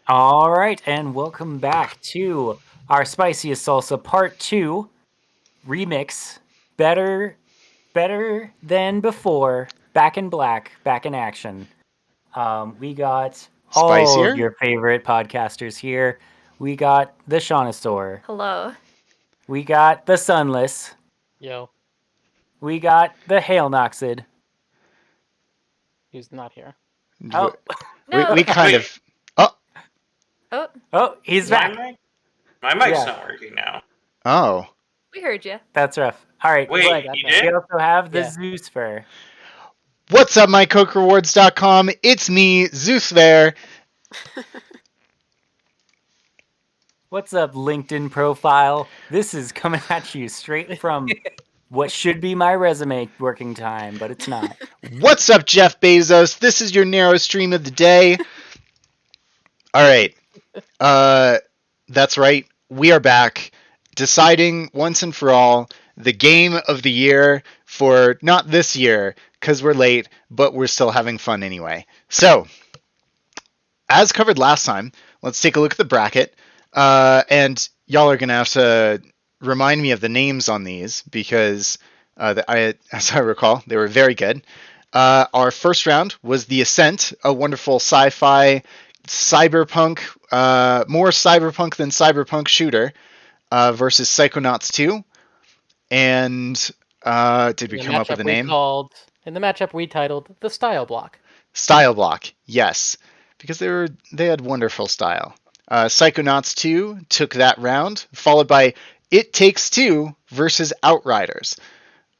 All right, and welcome back to our Spiciest Salsa Part 2 remix. Better than before. Back in black, back in action. We got all of Spicier? your favorite podcasters here. We got the Shaunasaur. Hello. We got the Sunless. Yo, We got the Hail Noxid. he's not here. Oh, No. We kind Wait. of. Oh, Oh, oh, he's My back. mic? My mic's Yeah. not working now. oh. we heard you. That's rough. All right. Wait, Right, you okay. We did? also have the Yeah. Zeus Fur. What's up, mycokerewards.com? It's me, Zeus there. What's up, LinkedIn profile? This is coming at you straight from what should be my resume working time, but it's not. What's up, Jeff Bezos? This is your narrow stream of the day. All right. That's right. We are back, deciding once and for all the game of the year for not this year, because we're late, but we're still having fun anyway. So, as covered last time, let's take a look at the bracket. And y'all are going to have to remind me of the names on these because, as I recall, they were very good. Our first round was The Ascent, a wonderful sci-fi cyberpunk, more cyberpunk than cyberpunk shooter, versus Psychonauts 2. And did we come up with a name? In the matchup we titled The Style Block. Style Block, yes, because they had wonderful style. Psychonauts 2 took that round, followed by It Takes Two versus Outriders.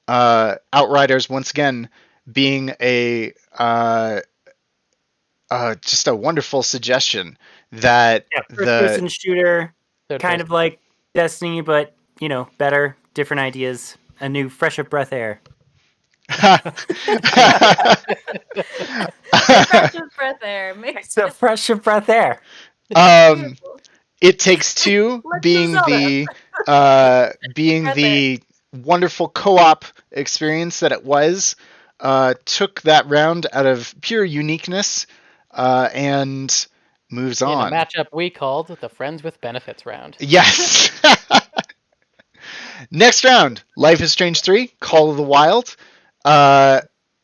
Outriders, once again, being just a wonderful suggestion that First-person shooter, Third kind person. of like Destiny, but better, different ideas, a new fresh of breath air. Fresh of breath air. It's a fresh of breath air. Beautiful. It Takes Two Let's being go the Breath the wonderful co-op experience that it was, took that round out of pure uniqueness, and moves In a on. matchup we called the Friends with Benefits round. Yes. Next round, Life is Strange 3, Call of the Wild.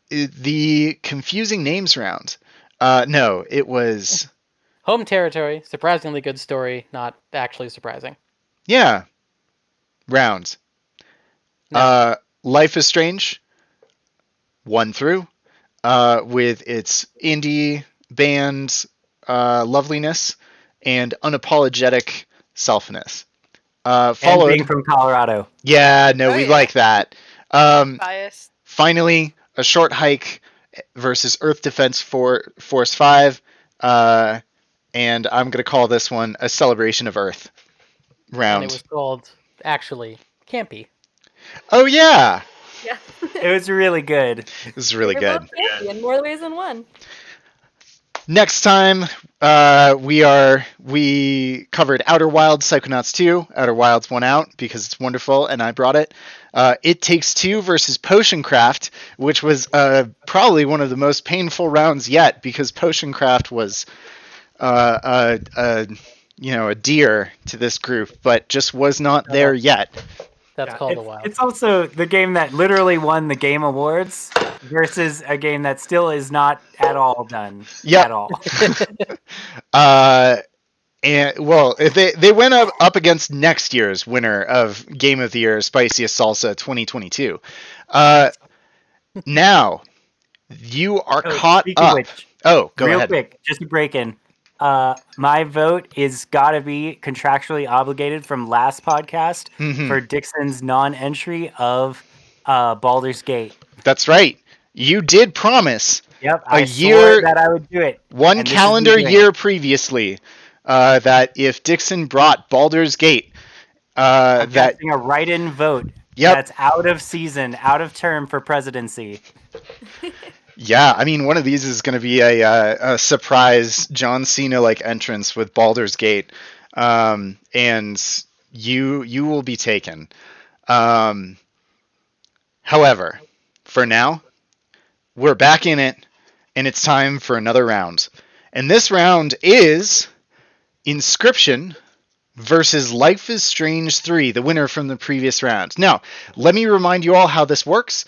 The confusing names round. No, it was... Home territory, surprisingly good story, not actually surprising. Yeah. Rounds. No. Life is Strange, 1 through, with its indie band loveliness and unapologetic selfness. And Followed... being from Colorado. Yeah, no, Oh, we yeah. like that. Bias. Finally, A Short Hike versus Earth Defense Force 5. And I'm going to call this one a Celebration of Earth round. And it was called, actually, Campy. Oh, yeah. Yeah. It was really good. This is really They're good. both campy in more ways than one. Next time, we covered Outer Wilds, Psychonauts 2. Outer Wilds won out because it's wonderful, and I brought it. It Takes Two versus Potion Craft, which was probably one of the most painful rounds yet because Potion Craft was a dear to this group, but just was not there yet. That's Yeah, called it's, a wild. It's also the game that literally won the Game Awards versus a game that still is not at all done. Yep. At all. And well, they went up against next year's winner of Game of the Year, Spiciest Salsa 2022. Now you are caught speaking up. of which, Oh, go real ahead. quick, just to break in. My vote is gotta be contractually obligated from last podcast Mhm. for Dixon's non-entry of Baldur's Gate. That's right. You did promise Yep, A I year- swore that I would do it. one And this is calendar me doing year previously that if Dixon brought Baldur's Gate, I'm that casting a write-in vote. Yep. That's out of season, out of term for presidency. yeah, I mean, one of these is going to be a surprise John Cena like entrance with Baldur's Gate, and you will be taken. However, for now, we're back in it, and it's time for another round. And this round is Inscription versus Life is Strange 3, the winner from the previous round. Now, let me remind you all how this works.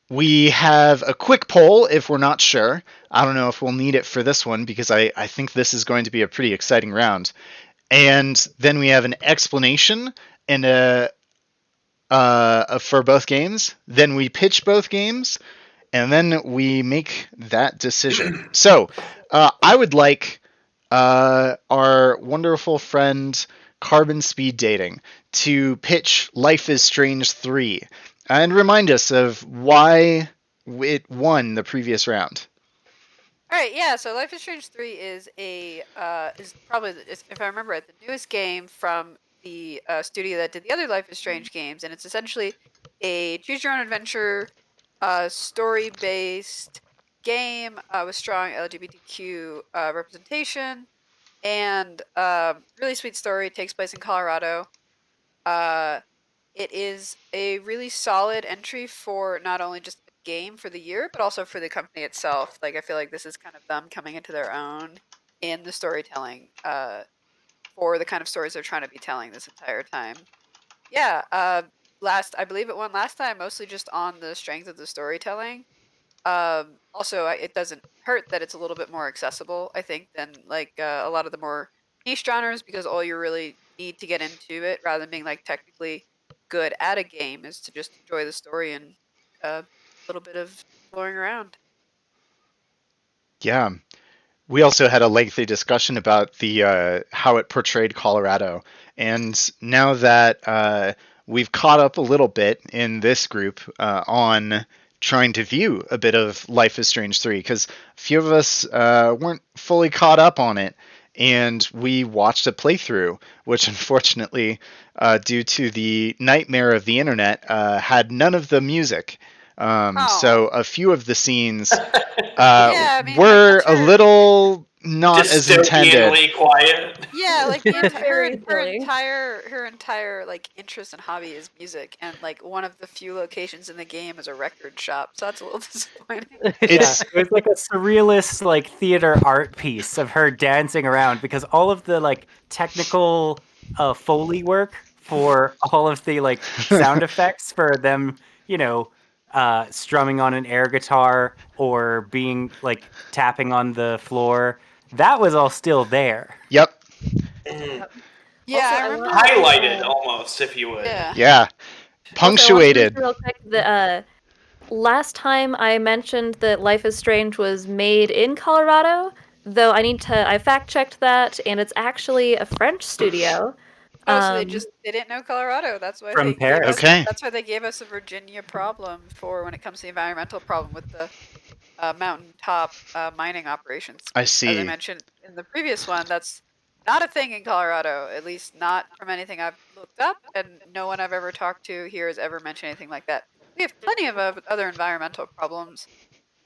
We have a quick poll if we're not sure. I don't know if we'll need it for this one because I think this is going to be a pretty exciting round. And then we have an explanation and for both games. Then we pitch both games, and then we make that decision. So I would like our wonderful friend Carbon Speed Dating to pitch Life is Strange 3 and remind us of why it won the previous round. All right, yeah. So Life is Strange 3 is probably, if I remember right, the newest game from the studio that did the other Life is Strange games, and it's essentially a choose your own adventure, story-based game with strong LGBTQ representation and really sweet story. It takes place in Colorado. It is a really solid entry for not only just a game for the year, but also for the company itself. Like, I feel like this is kind of them coming into their own in the storytelling for the kind of stories they're trying to be telling this entire time. Yeah, I believe it won last time, mostly just on the strength of the storytelling. Also, it doesn't hurt that it's a little bit more accessible, I think, than like a lot of the more niche genres, because all you really need to get into it, rather than being like technically good at a game, is to just enjoy the story and a little bit of exploring around. Yeah. We also had a lengthy discussion about the how it portrayed Colorado, and now that we've caught up a little bit in this group on trying to view a bit of Life is Strange 3, because a few of us weren't fully caught up on it, and we watched a playthrough, which unfortunately, due to the nightmare of the internet, had none of the music. So a few of the scenes Yeah, I mean, were that's a her- little not as intended. Dystopianly quiet. Yeah, like Very silly. her entire like interest and hobby is music, and like one of the few locations in the game is a record shop. So that's a little disappointing. It's It was like a surrealist, like theater art piece of her dancing around, because all of the like technical Foley work for all of the like sound effects for them, strumming on an air guitar or being like tapping on the floor, that was all still there. yep, Yeah, Also, I I remember. want- Highlighted almost, if you would. Yeah. yeah, Also, I want to punctuated. mention real quick that last time I mentioned that Life is Strange was made in Colorado, though I fact checked that, and it's actually a French studio. Oh, so they didn't know Colorado. That's why From they Paris. gave us, Okay. That's why they gave us a Virginia problem for when it comes to the environmental problem with the mountaintop mining operations. I As see. I mentioned in the previous one, that's not a thing in Colorado, at least not from anything I've looked up, and no one I've ever talked to here has ever mentioned anything like that. We have plenty of other environmental problems,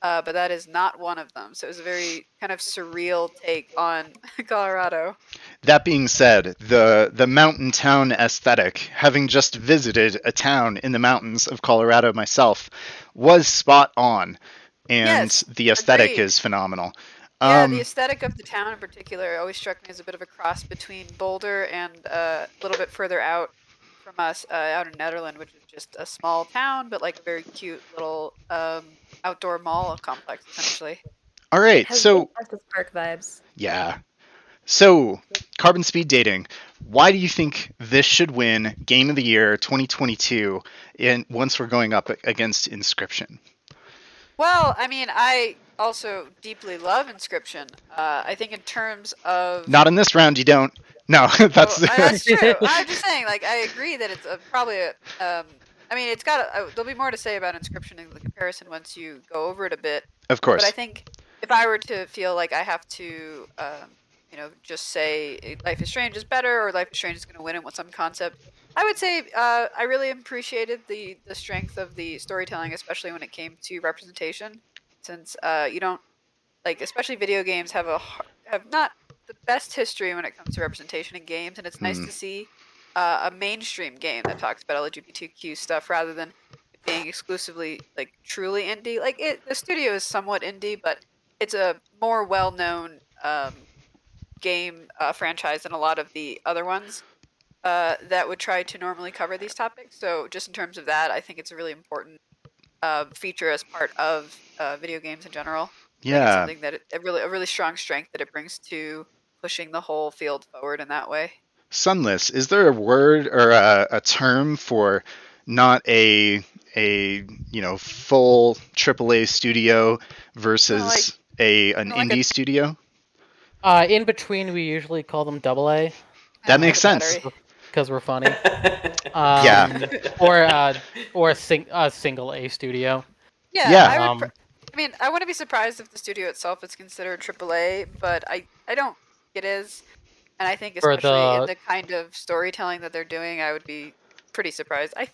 but that is not one of them. So it was a very kind of surreal take on Colorado. That being said, the mountain town aesthetic, having just visited a town in the mountains of Colorado myself, was spot on, and Yes, the aesthetic agreed. is phenomenal. Yeah, the aesthetic of the town in particular always struck me as a bit of a cross between Boulder and a little bit further out from us, out in Netherlands, which is just a small town, but like a very cute little outdoor mall complex, essentially. All right, has so Estes Park vibes. yeah, so Carbon Speed Dating. Why do you think this should win Game of the Year 2022? Once we're going up against Inscription. Well, I mean, I also deeply love Inscription. I think in terms of Not in this round, you don't. No, that's that's true. I'm just saying, like, I agree that it's probably a. I mean, it's got. There'll be more to say about Inscription in the comparison once you go over it a bit. of course. But I think if I were to feel like I have to, just say Life is Strange is better or Life is Strange is going to win it with some concept, I would say I really appreciated the strength of the storytelling, especially when it came to representation, since you don't like, especially video games have not the best history when it comes to representation in games, and it's nice to see a mainstream game that talks about LGBTQ stuff rather than it being exclusively like truly indie. Like the studio is somewhat indie, but it's a more well-known game franchise than a lot of the other ones that would try to normally cover these topics. So just in terms of that, I think it's a really important feature as part of video games in general. I think it's Yeah. something that a really strong strength that it brings to pushing the whole field forward in that way. Sunless, is there a word or a term for not a full AAA studio versus an kinda like a- indie studio? In between, we usually call them AA That like makes a sense. battery. because we're funny. Yeah. Or a single A studio. Yeah, Yeah. I mean, I wouldn't be surprised if the studio itself is considered AAA, but I don't think it is. And I think For especially in the the kind of storytelling that they're doing, I would be pretty surprised. I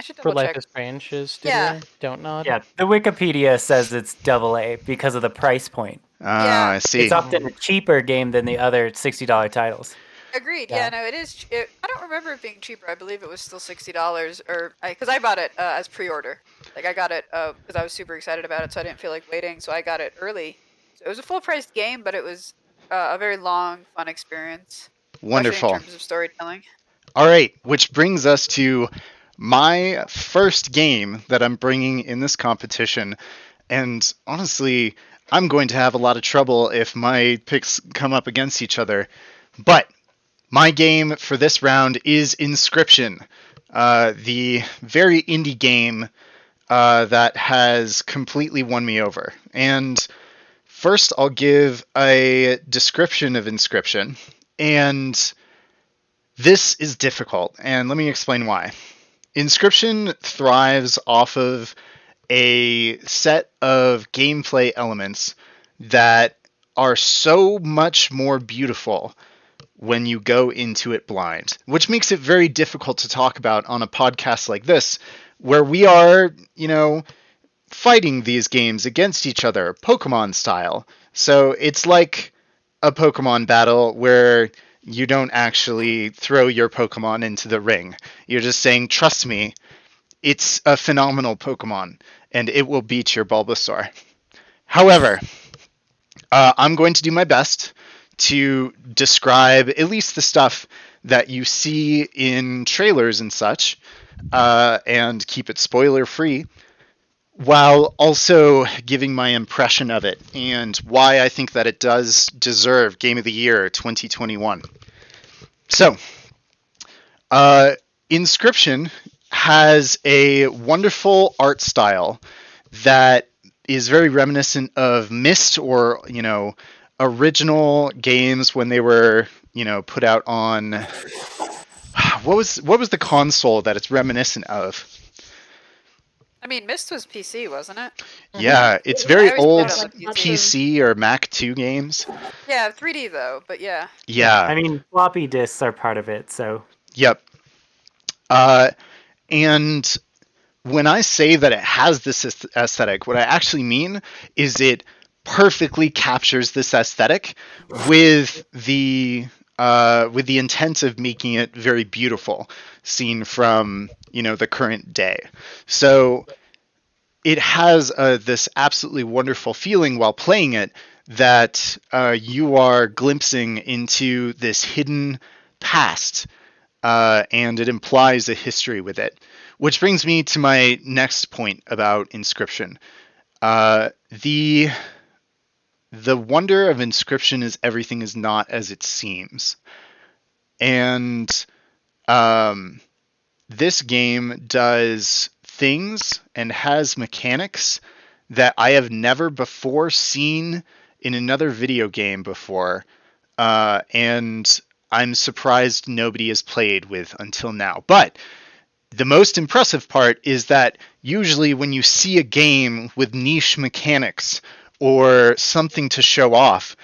should for double Life check. is Strange's studio. Yeah. Don't nod. Yeah, the Wikipedia says it's AA because of the price point. Yeah. I see. It's often a cheaper game than the other $60 titles. Agreed. Yeah. Yeah, no, it is. I don't remember it being cheaper. I believe it was still $60, or because I bought it as pre-order. Like I got it because I was super excited about it, so I didn't feel like waiting. So I got it early. So it was a full-priced game, but it was a very long, fun experience, especially Wonderful. in terms of storytelling. All right, which brings us to my first game that I'm bringing in this competition. And honestly, I'm going to have a lot of trouble if my picks come up against each other. But my game for this round is Inscription, the very indie game that has completely won me over. And first, I'll give a description of Inscription. And this is difficult, and let me explain why. Inscription thrives off of a set of gameplay elements that are so much more beautiful when you go into it blind, which makes it very difficult to talk about on a podcast like this, where we are, fighting these games against each other, Pokemon style. So it's like a Pokemon battle where you don't actually throw your Pokemon into the ring. You're just saying, trust me, it's a phenomenal Pokemon, and it will beat your Bulbasaur. However, I'm going to do my best to describe at least the stuff that you see in trailers and such, and keep it spoiler-free, while also giving my impression of it and why I think that it does deserve Game of the Year 2021. So, Inscription has a wonderful art style that is very reminiscent of Myst or, original games when they were, put out on what was the console that it's reminiscent of? I mean, Myst was PC, wasn't it? Yeah, it's very I always old played it on the PC or Mac 2 games. Yeah, 3D though, but yeah. Yeah. I mean, floppy disks are part of it, so Yep. And when I say that it has this aesthetic, what I actually mean is it perfectly captures this aesthetic with the intent of making it very beautiful, seen from the current day. So it has this absolutely wonderful feeling while playing it that you are glimpsing into this hidden past, and it implies a history with it. Which brings me to my next point about Inscription. The wonder of Inscription is everything is not as it seems. And this game does things and has mechanics that I have never before seen in another video game before. And I'm surprised nobody has played with until now. But the most impressive part is that usually when you see a game with niche mechanics or something to show off,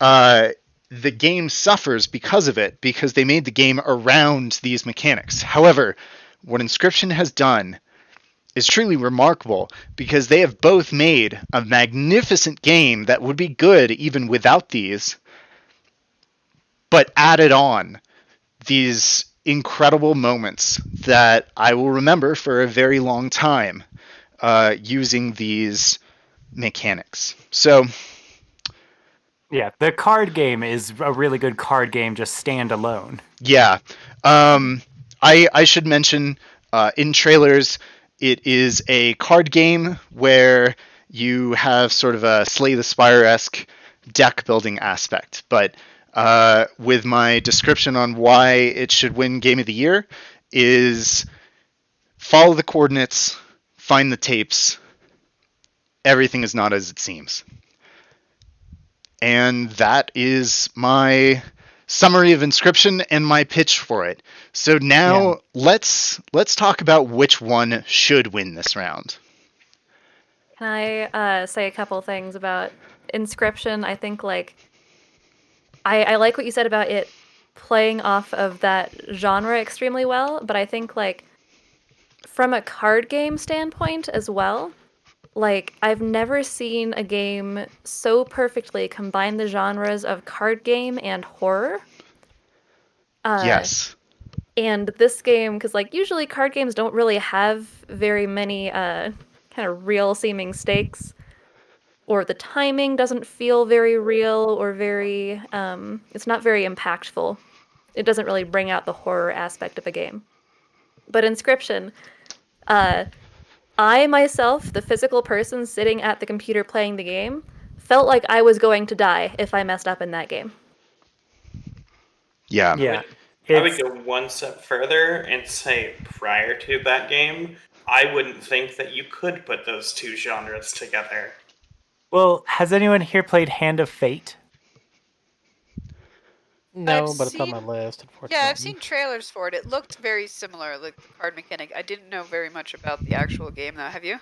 the game suffers because of it, because they made the game around these mechanics. However, what Inscription has done is truly remarkable, because they have both made a magnificent game that would be good even without these, but added on these incredible moments that I will remember for a very long time, using these mechanics. So, Yeah, the card game is a really good card game just standalone. Yeah. I should mention in trailers, it is a card game where you have sort of a Slay the Spire-esque deck building aspect. But with my description on why it should win Game of the Year is follow the coordinates, find the tapes. Everything is not as it seems. And that is my summary of Inscription and my pitch for it. So now let's talk about which one should win this round. Can I say a couple things about Inscription? I think I like what you said about it playing off of that genre extremely well, but I think from a card game standpoint as well, I've never seen a game so perfectly combine the genres of card game and horror. Yes. And this game, because usually card games don't really have very many kind of real seeming stakes, or the timing doesn't feel very real or very it's not very impactful. It doesn't really bring out the horror aspect of a game. But Inscription, I myself, the physical person sitting at the computer playing the game, felt like I was going to die if I messed up in that game. Yeah. Yeah. I would go one step further and say prior to that game, I wouldn't think that you could put those two genres together. Well, has anyone here played Hand of Fate? No, I've but it's on seen- my list, unfortunately. Yeah, I've seen trailers for it. It looked very similar, like the card mechanic. I didn't know very much about the actual game, though. Have you?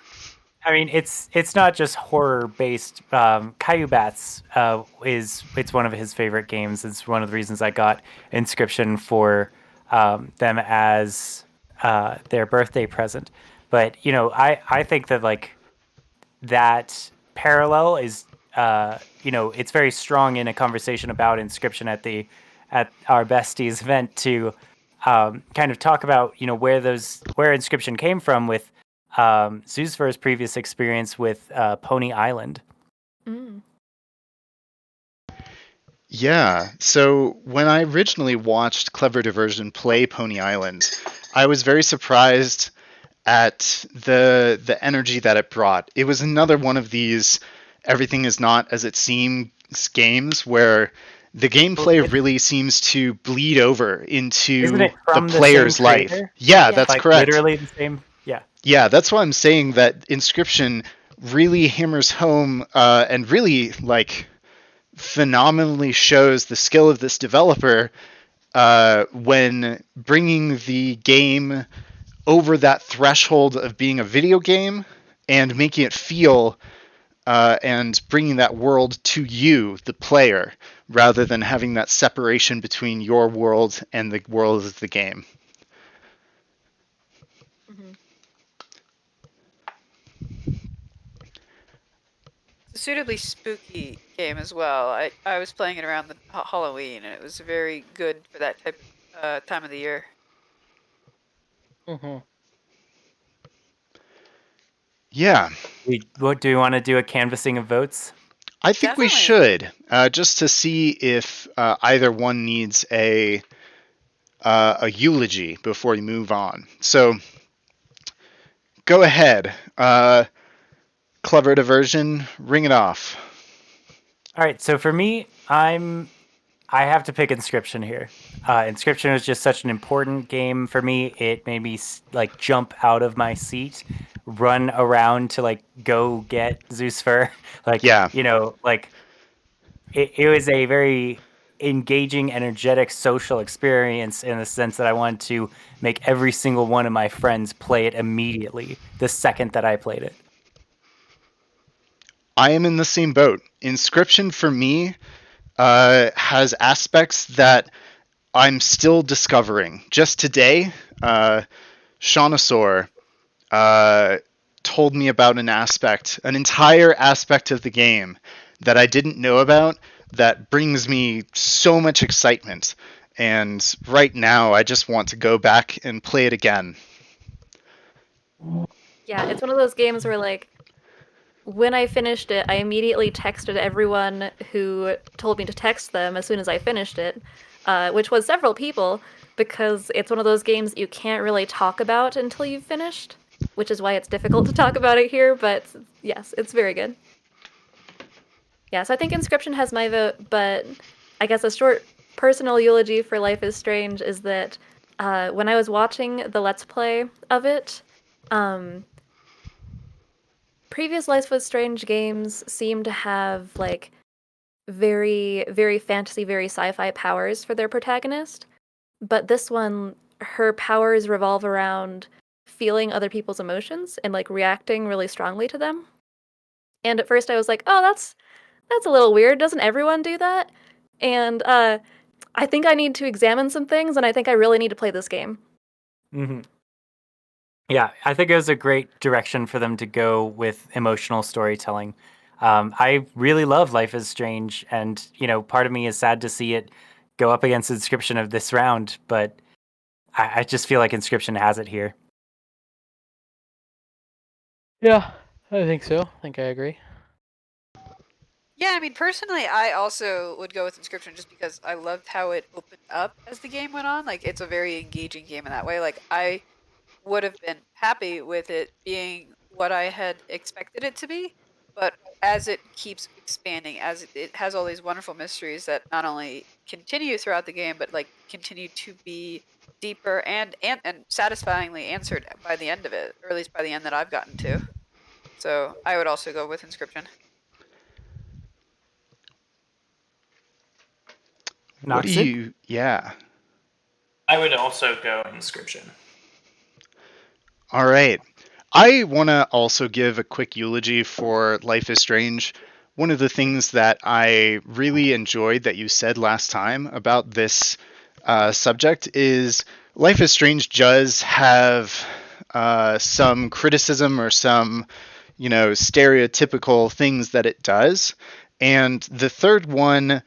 I mean, it's not just horror based. Caillou Bats it's one of his favorite games. It's one of the reasons I got Inscription for them as their birthday present. But I think that that parallel is it's very strong in a conversation about Inscription at our besties event to kind of talk about where Inscription came from with Zuzfer's previous experience with Pony Island. Mm. Yeah. So when I originally watched Clever Diversion play Pony Island, I was very surprised at the energy that it brought. It was another one of these everything is not as it seems games where the gameplay really seems to bleed over into Isn't it the from the player's same life. creator? Yeah, that's correct. Literally the same. Yeah. Yeah, that's why I'm saying that Inscription really hammers home and really phenomenally shows the skill of this developer when bringing the game over that threshold of being a video game and making it feel and bringing that world to you, the player, rather than having that separation between your world and the world of the game. Mm-hmm. It's a suitably spooky game as well. I was playing it around the Halloween, and it was very good for that type time of the year. Mm-hmm. Yeah. Do we want to do a canvassing of votes? I think we Definitely. should, just to see if either one needs a eulogy before we move on. So, go ahead. Clever Diversion, ring it off. All right. So for me, I have to pick Inscription here. Inscription was just such an important game for me. It made me jump out of my seat, run around to go get Zeusfer. Yeah. It was a very engaging, energetic social experience in the sense that I wanted to make every single one of my friends play it immediately the second that I played it. I am in the same boat. Inscription for me has aspects that I'm still discovering. Just today, Shaunosaur told me about an entire aspect of the game that I didn't know about that brings me so much excitement. And right now, I just want to go back and play it again. Yeah, it's one of those games where when I finished it, I immediately texted everyone who told me to text them as soon as I finished it, which was several people, because it's one of those games you can't really talk about until you've finished, which is why it's difficult to talk about it here, but yes, it's very good. Yeah, so I think Inscription has my vote, but I guess a short personal eulogy for Life is Strange is that when I was watching the Let's Play of it, previous Life is Strange games seem to have like very, very fantasy, very sci-fi powers for their protagonist. But this one, her powers revolve around feeling other people's emotions and like reacting really strongly to them. And at first I was like, oh, that's a little weird. Doesn't everyone do that? And I think I need to examine some things, and I think I really need to play this game. Mm-hmm. Yeah, I think it was a great direction for them to go with emotional storytelling. I really love Life is Strange, and part of me is sad to see it go up against Inscription of this round, but I just feel like Inscription has it here. Yeah, I think so. I think I agree. Yeah, I mean, personally, I also would go with Inscription just because I loved how it opened up as the game went on. Like, it's a very engaging game in that way. Like, I would have been happy with it being what I had expected it to be, but as it keeps expanding, as it has all these wonderful mysteries that not only continue throughout the game, but like continue to be deeper and satisfyingly answered by the end of it, or at least by the end that I've gotten to. So I would also go with Inscription. What do Noxig? you? Yeah. I would also go Inscription. All right. I want to also give a quick eulogy for Life is Strange. One of the things that I really enjoyed that you said last time about this subject is Life is Strange does have some criticism or some, stereotypical things that it does. And the third one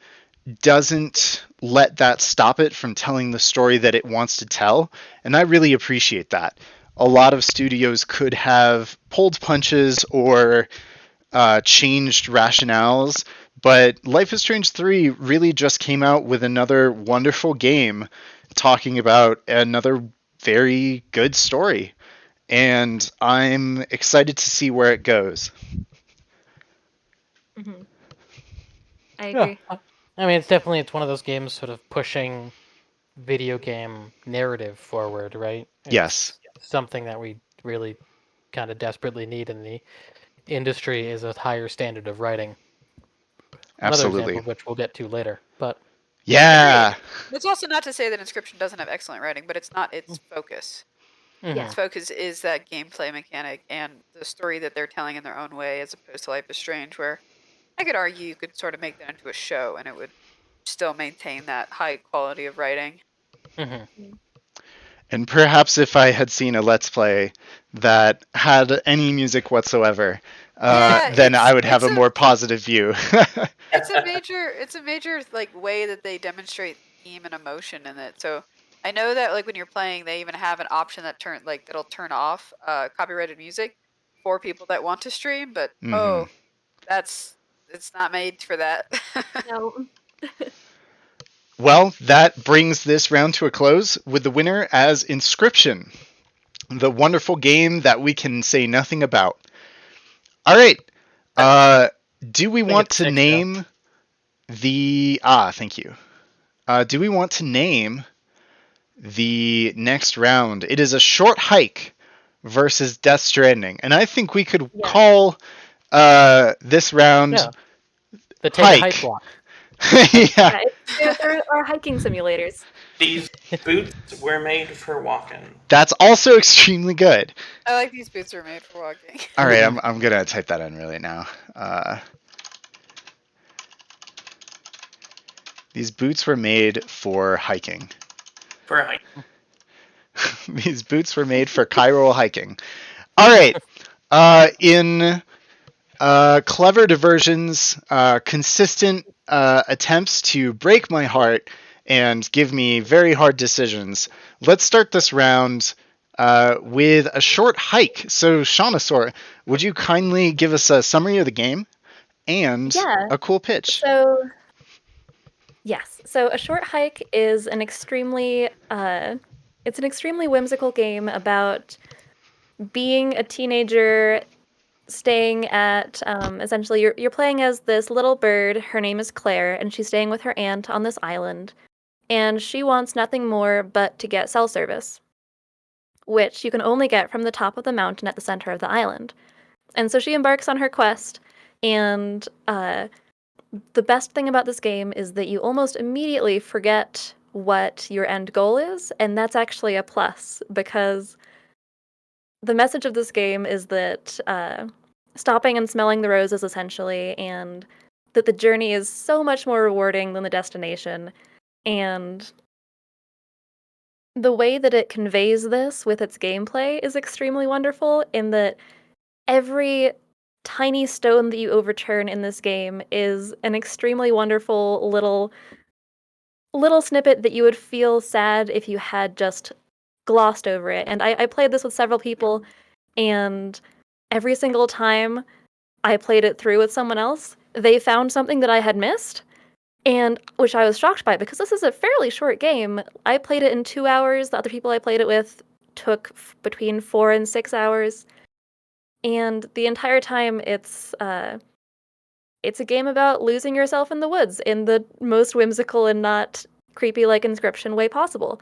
doesn't let that stop it from telling the story that it wants to tell. And I really appreciate that. A lot of studios could have pulled punches or changed rationales, but Life is Strange 3 really just came out with another wonderful game talking about another very good story. And I'm excited to see where it goes. Mm-hmm. I Yeah, agree. I mean, it's one of those games sort of pushing video game narrative forward, right? Yes. It's something that we really kind of desperately need in the industry is a higher standard of writing. Another example Absolutely. of which we'll get to later, but Yeah. Agreed. It's also not to say that Inscription doesn't have excellent writing, but it's not its focus. Yeah. Its focus is that gameplay mechanic and the story that they're telling in their own way, as opposed to Life is Strange, where I could argue you could sort of make that into a show and it would still maintain that high quality of writing. And perhaps if I had seen a Let's Play that had any music whatsoever, Yeah, then I would have it's a more positive view. it's a major like way that they demonstrate theme and emotion in it. So I know that like when you're playing, they even have an option that'll turn off copyrighted music for people that want to stream. But Mhm. it's not made for that. No. Well, that brings this round to a close with the winner as Inscription, the wonderful game that we can say nothing about. All right. Do we want it's to 6 now. name the... thank you. Do we want to name the next round? It is a short hike versus Death Stranding. And I think we could Yeah. call this round Yeah. The take a Hike. hike block. Yeah. There are hiking simulators. These boots were made for walking. That's also extremely good. I like these boots are made for walking. All right, I'm gonna type that in really now. These boots were made for hiking. For a hike. These boots were made for Cairo hiking. All right. In clever diversions, consistent attempts to break my heart and give me very hard decisions, let's start this round with a short hike. So, Shaunasaur, would you kindly give us a summary of the game and Yeah. a cool pitch? So, yes. So, A Short Hike is an extremely it's an extremely whimsical game about being a teenager staying at essentially you're playing as this little bird. Her name is Claire, and she's staying with her aunt on this island. And she wants nothing more but to get cell service, which you can only get from the top of the mountain at the center of the island. And so she embarks on her quest, and the best thing about this game is that you almost immediately forget what your end goal is, and that's actually a plus because the message of this game is that stopping and smelling the roses essentially, and that the journey is so much more rewarding than the destination. And the way that it conveys this with its gameplay is extremely wonderful in that every tiny stone that you overturn in this game is an extremely wonderful little snippet that you would feel sad if you had just glossed over it. And I played this with several people, and every single time I played it through with someone else, they found something that I had missed, and which I was shocked by because this is a fairly short game. I played it in 2 hours. The other people I played it with took between 4 and 6 hours. And the entire time it's a game about losing yourself in the woods in the most whimsical and not creepy like Inscription way possible.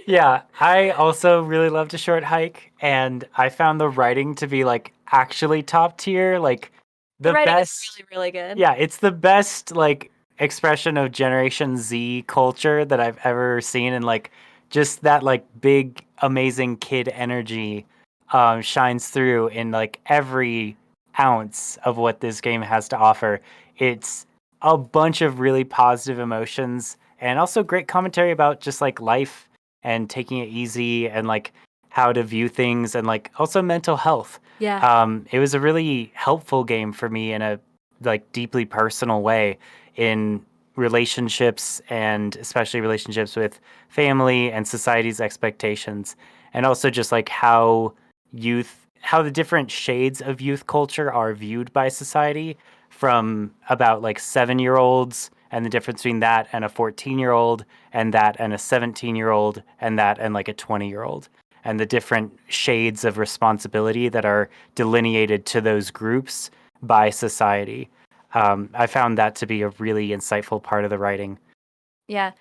Yeah, I also really loved A Short Hike, and I found the writing to be like actually top tier, like the writing best. is really, really good. Yeah, it's the best like expression of Generation Z culture that I've ever seen, and like just that like big amazing kid energy shines through in like every ounce of what this game has to offer. It's a bunch of really positive emotions and also great commentary about just like life and taking it easy and like how to view things and like also mental health. Yeah. It was a really helpful game for me in a like deeply personal way in relationships and especially relationships with family and society's expectations, and also just like how the different shades of youth culture are viewed by society, from about like 7-year-olds and the difference between that and a 14-year-old and that and a 17-year-old and that and like a 20-year-old, and the different shades of responsibility that are delineated to those groups by society. I found that to be a really insightful part of the writing. Yeah.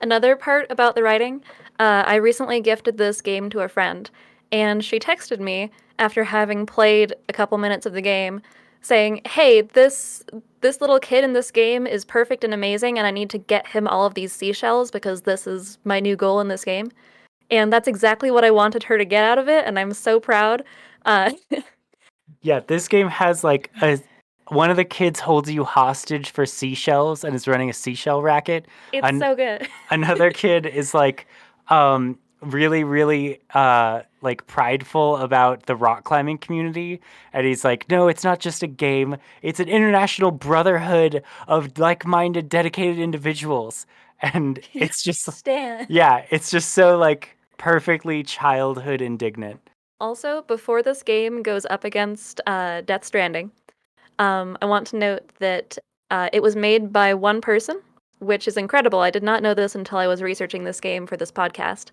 Another part about the writing, I recently gifted this game to a friend, and she texted me after having played a couple minutes of the game saying, "Hey, this little kid in this game is perfect and amazing, and I need to get him all of these seashells because this is my new goal in this game." And that's exactly what I wanted her to get out of it, and I'm so proud. Uh, Yeah, this game has like a one of the kids holds you hostage for seashells and is running a seashell racket. it's so good. Another kid is like really really like prideful about the rock climbing community, and he's like, no, it's not just a game, it's an international brotherhood of like-minded dedicated individuals. And it's just Stan. yeah, it's just so like perfectly childhood indignant. Also, before this game goes up against Death Stranding, I want to note that it was made by one person, which is incredible. I did not know this until I was researching this game for this podcast.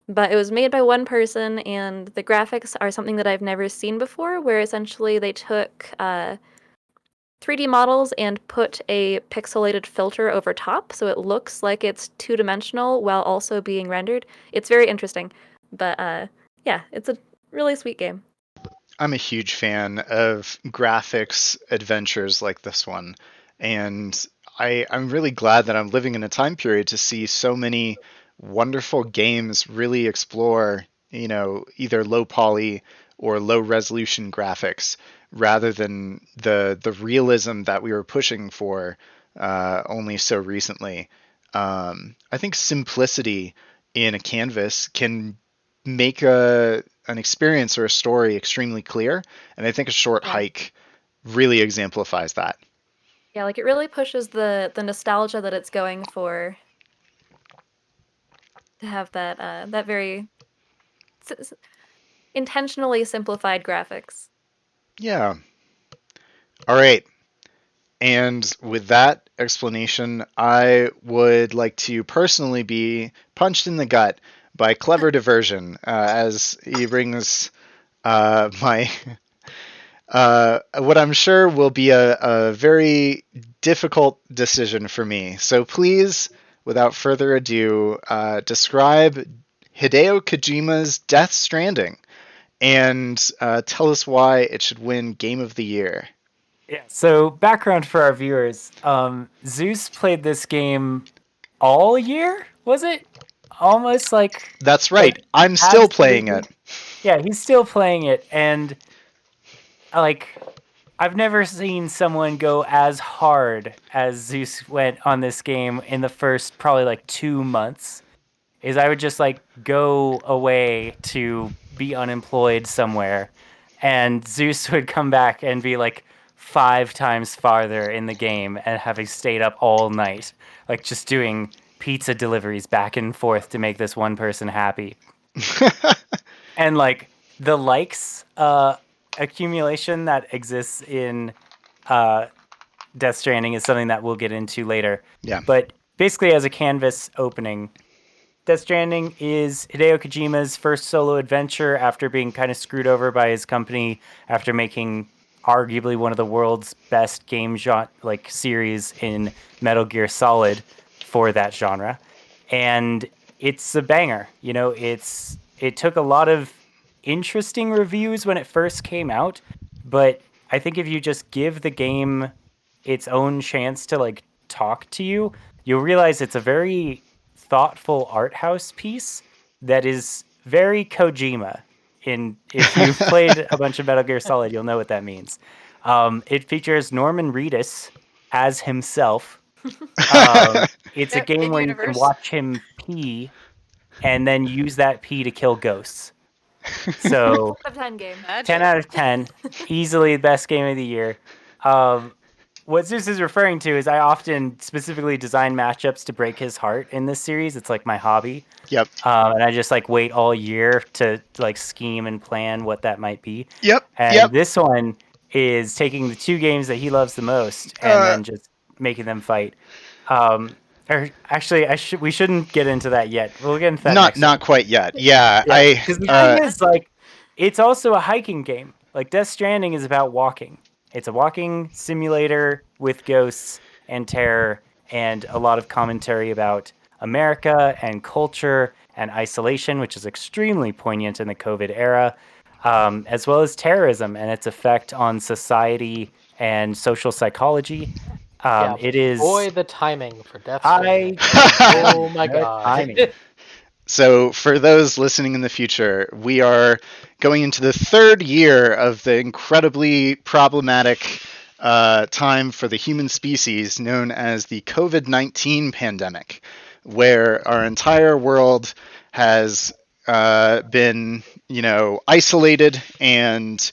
But it was made by one person, and the graphics are something that I've never seen before, where essentially they took 3D models and put a pixelated filter over top, so it looks like it's two-dimensional while also being rendered. It's very interesting. But yeah, it's a really sweet game. I'm a huge fan of graphics adventures like this one, and I'm really glad that I'm living in a time period to see so many wonderful games really explore, either low poly or low resolution graphics rather than the realism that we were pushing for only so recently. I think simplicity in a canvas can make an experience or a story extremely clear, and I think A Short Yeah. Hike really exemplifies that. Yeah, like it really pushes the nostalgia that it's going for. to have that that very intentionally simplified graphics. Yeah. All right. And with that explanation, I would like to personally be punched in the gut by Clever Diversion as he brings my what I'm sure will be a very difficult decision for me. So please, without further ado, describe Hideo Kojima's Death Stranding and tell us why it should win Game of the Year. Yeah. So background for our viewers: Zeus played this game all year. Was it almost like? That's right. I'm still playing it. Yeah, he's still playing it, and like I've never seen someone go as hard as Zeus went on this game in the first probably like 2 months. Is I would just like go away to be unemployed somewhere, and Zeus would come back and be like 5 times farther in the game and having stayed up all night, like just doing pizza deliveries back and forth to make this one person happy. And like the likes accumulation that exists in Death Stranding is something that we'll get into later. Yeah. But basically, as a canvas opening, Death Stranding is Hideo Kojima's first solo adventure after being kind of screwed over by his company after making arguably one of the world's best game series in Metal Gear Solid for that genre. And it's a banger. You know, it took a lot of interesting reviews when it first came out, but I think if you just give the game its own chance to like talk to you, you'll realize it's a very thoughtful art house piece that is very Kojima. If you've played a bunch of Metal Gear Solid, you'll know what that means. It features Norman Reedus as himself. It's a Yep, game where you can in-universe. watch him pee and then use that pee to kill ghosts. So 10 out of 10 game. 10 out of 10, easily the best game of the year. What Zeus is referring to is I often specifically design matchups to break his heart in this series. It's like my hobby. Yep. And I just like wait all year to like scheme and plan what that might be. Yep. And Yep. this one is taking the 2 games that he loves the most and then just making them fight. Or actually, we shouldn't get into that yet. We'll get into that next Not time. quite yet. Yeah. Because the thing is, like, it's also a hiking game. Like, Death Stranding is about walking. It's a walking simulator with ghosts and terror and a lot of commentary about America and culture and isolation, which is extremely poignant in the COVID era, as well as terrorism and its effect on society and social psychology. It is. Boy, the timing for Death I. Stranding. Oh my Good god. timing. So, for those listening in the future, we are going into the 3rd year of the incredibly problematic time for the human species known as the COVID-19 pandemic, where our entire world has been, isolated and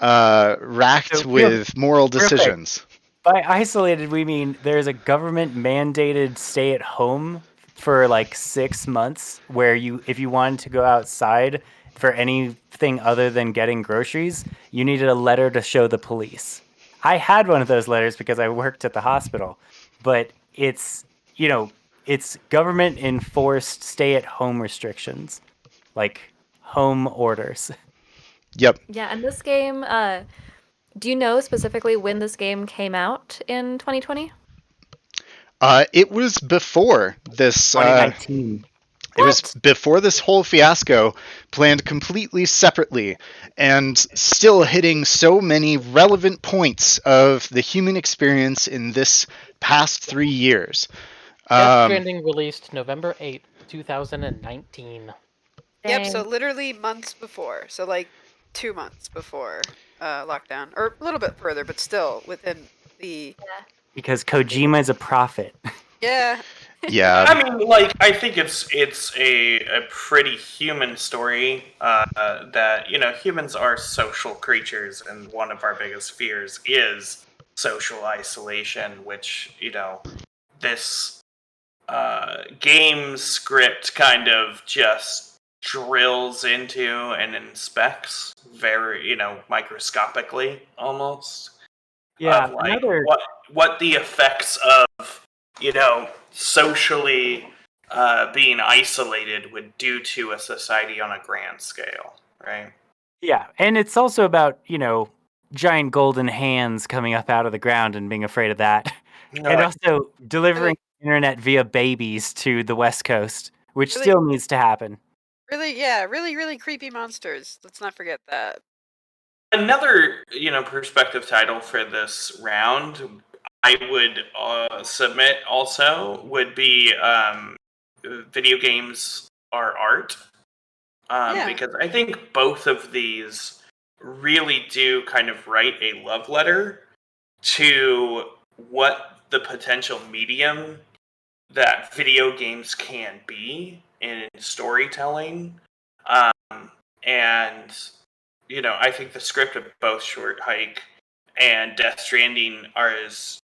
racked with moral decisions. By isolated, we mean there's a government mandated stay at home for like 6 months where if you wanted to go outside for anything other than getting groceries, you needed a letter to show the police. I had one of those letters because I worked at the hospital, but it's government enforced stay at home restrictions, like home orders. Yep. Yeah, and this game, do you know specifically when this game came out in 2020? It was before this. 2019. It was before this whole fiasco, planned completely separately, and still hitting so many relevant points of the human experience in this past 3 years. Death Stranding released November 8th, 2019. Yep, so Dang. literally months before. So like 2 months before lockdown. Or a little bit further, but still within the... Because Kojima is a prophet. Yeah. Yeah. I mean, like, I think it's a pretty human story that, humans are social creatures, and one of our biggest fears is social isolation, which, this game script kind of just drills into and inspects very, microscopically almost, Yeah, of like another what the effects of, socially being isolated would do to a society on a grand scale, right? Yeah, and it's also about, giant golden hands coming up out of the ground and being afraid of that. And also delivering internet via babies to the West Coast, which Really? still needs to happen. Really, yeah, really, really creepy monsters. Let's not forget that. Another, perspective title for this round, I would submit also would be video games are art, Yeah. because I think both of these really do kind of write a love letter to what the potential medium that video games can be in storytelling. And I think the script of both Short Hike and Death Stranding are as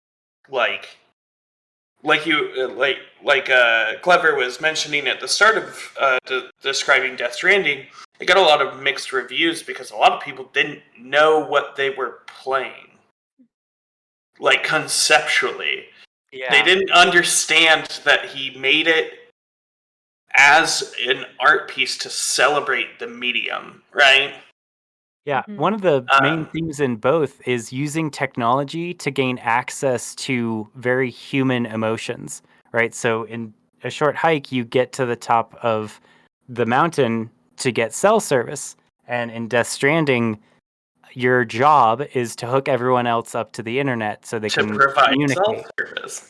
Clever was mentioning at the start of describing Death Stranding. It got a lot of mixed reviews because a lot of people didn't know what they were playing, like conceptually. Yeah. They didn't understand that he made it as an art piece to celebrate the medium, right? Yeah, Mhm. one of the main themes in both is using technology to gain access to very human emotions, right? So in a Short Hike, you get to the top of the mountain to get cell service. And in Death Stranding, your job is to hook everyone else up to the internet so they To can provide communicate. cell service.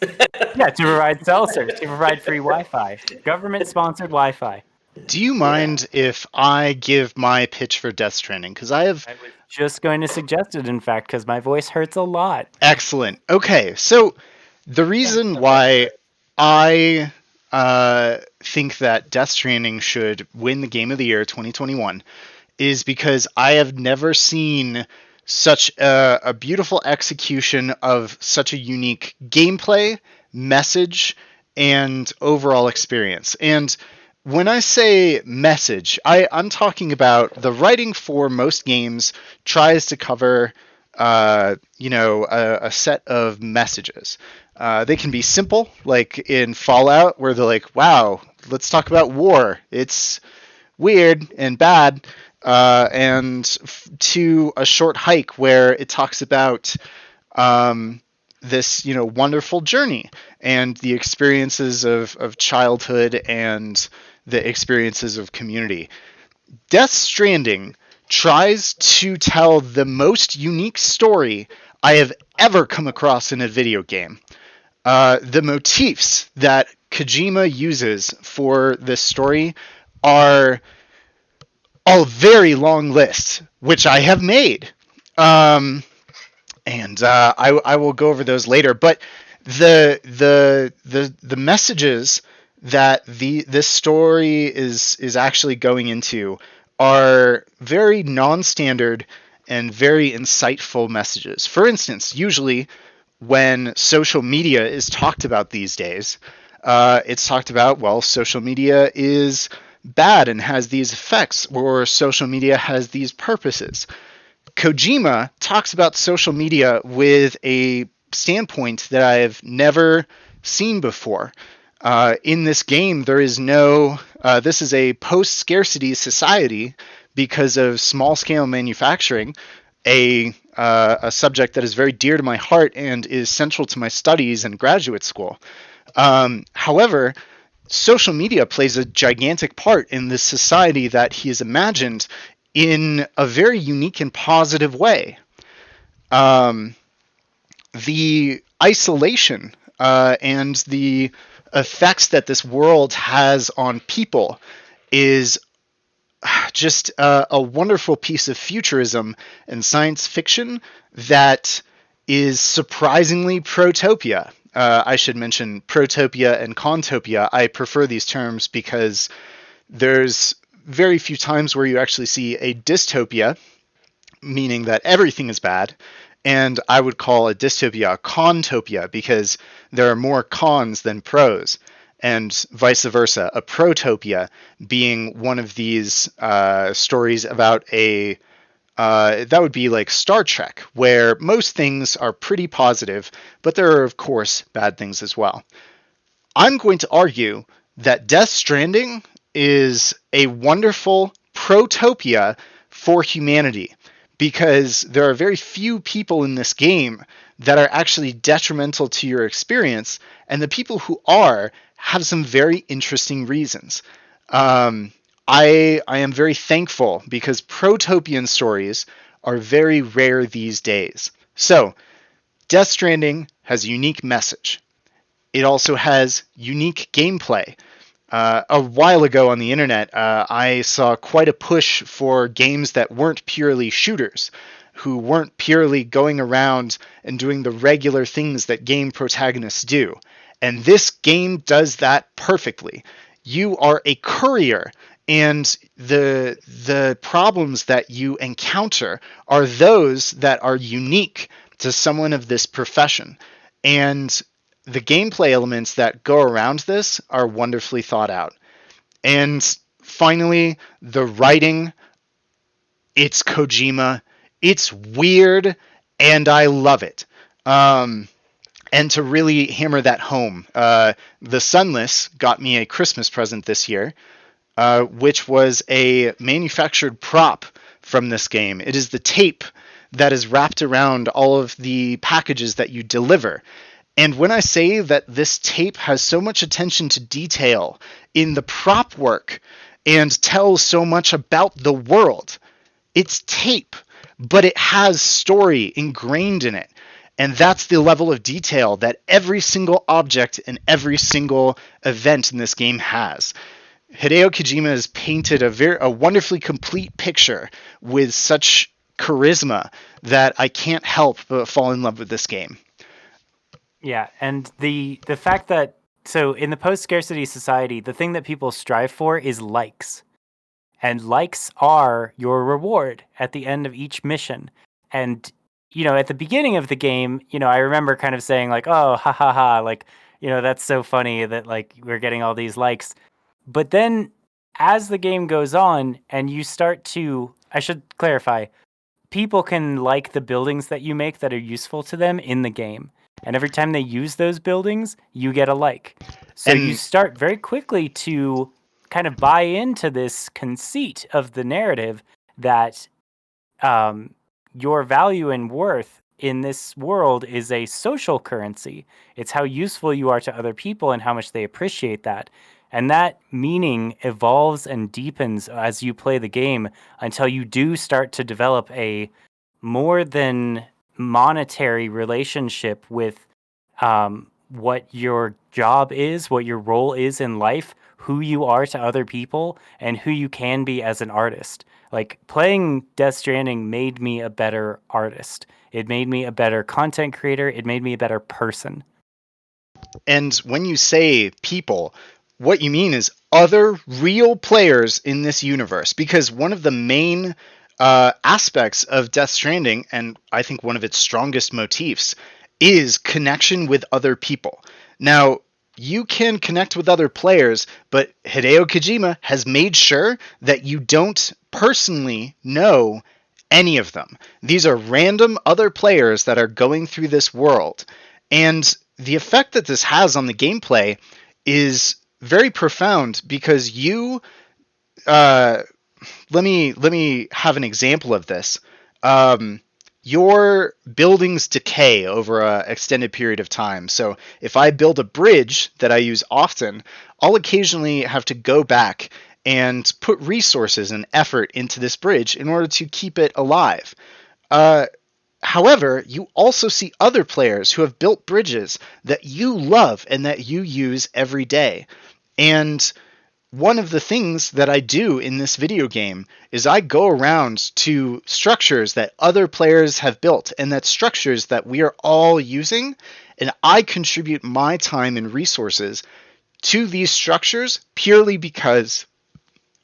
Yeah, to provide cell service, to provide free Wi-Fi, government-sponsored Wi-Fi. Do you mind if I give my pitch for Death Stranding? Because I have... I was just going to suggest it, in fact, because my voice hurts a lot. Excellent. Okay, so the reason why I think that Death Stranding should win the Game of the Year 2021 is because I have never seen such a beautiful execution of such a unique gameplay, message, and overall experience. And when I say message, I'm talking about the writing for most games tries to cover a set of messages. They can be simple, like in Fallout, where they're like, wow, let's talk about war. It's weird and bad. To a Short Hike, where it talks about this, wonderful journey and the experiences of childhood and the experiences of community. Death Stranding tries to tell the most unique story I have ever come across in a video game. The motifs that Kojima uses for this story are a very long list, which I have made. I will go over those later. But the messages that this story is actually going into are very non-standard and very insightful messages. For instance, usually when social media is talked about these days, it's talked about, well, social media is bad and has these effects, or social media has these purposes. Kojima talks about social media with a standpoint that I've never seen before. In this game, there is no... this is a post-scarcity society because of small-scale manufacturing, a subject that is very dear to my heart and is central to my studies in graduate school. However, social media plays a gigantic part in this society that he has imagined in a very unique and positive way. The isolation and the effects that this world has on people is just a wonderful piece of futurism and science fiction that is surprisingly protopia. I should mention protopia and contopia. I prefer these terms because there's very few times where you actually see a dystopia, meaning that everything is bad, and I would call a dystopia a contopia because there are more cons than pros. and vice versa. A protopia being one of these stories about a that would be like Star Trek, where most things are pretty positive, but there are, of course, bad things as well. I'm going to argue that Death Stranding is a wonderful protopia for humanity, because there are very few people in this game that are actually detrimental to your experience, and the people who are have some very interesting reasons. I am very thankful because protopian stories are very rare these days. So, Death Stranding has a unique message. It also has unique gameplay. A while ago on the internet, I saw quite a push for games that weren't purely shooters, who weren't purely going around and doing the regular things that game protagonists do. And this game does that perfectly. You are a courier, and the problems that you encounter are those that are unique to someone of this profession. And the gameplay elements that go around this are wonderfully thought out. And finally, the writing. It's Kojima. It's weird, and I love it. And to really hammer that home, The Sunless got me a Christmas present this year, which was a manufactured prop from this game. It is the tape that is wrapped around all of the packages that you deliver. And when I say that this tape has so much attention to detail in the prop work and tells so much about the world, it's tape, but it has story ingrained in it. And that's the level of detail that every single object and every single event in this game has. Hideo Kojima has painted a wonderfully complete picture with such charisma that I can't help but fall in love with this game. Yeah, and the fact that, so in the post-scarcity society, the thing that people strive for is likes. And likes are your reward at the end of each mission. And, at the beginning of the game, I remember kind of saying like, oh, ha ha ha, like, that's so funny that like we're getting all these likes. But then as the game goes on and you start to, I should clarify, people can like the buildings that you make that are useful to them in the game. And every time they use those buildings, you get a like. So you start very quickly to kind of buy into this conceit of the narrative that your value and worth in this world is a social currency. It's how useful you are to other people and how much they appreciate that. And that meaning evolves and deepens as you play the game until you do start to develop a more than monetary relationship with what your job is, what your role is in life, who you are to other people, and who you can be as an artist. Like, playing Death Stranding made me a better artist. It made me a better content creator. It made me a better person. And when you say people, what you mean is other real players in this universe. Because one of the main aspects of Death Stranding, and I think one of its strongest motifs, is connection with other people. Now, you can connect with other players, but Hideo Kojima has made sure that you don't personally know any of them. These are random other players that are going through this world. And the effect that this has on the gameplay is very profound because you... let me have an example of this. Your buildings decay over an extended period of time. So if I build a bridge that I use often, I'll occasionally have to go back and put resources and effort into this bridge in order to keep it alive. However, you also see other players who have built bridges that you love and that you use every day. And one of the things that I do in this video game is I go around to structures that other players have built, and that's structures that we are all using, and I contribute my time and resources to these structures purely because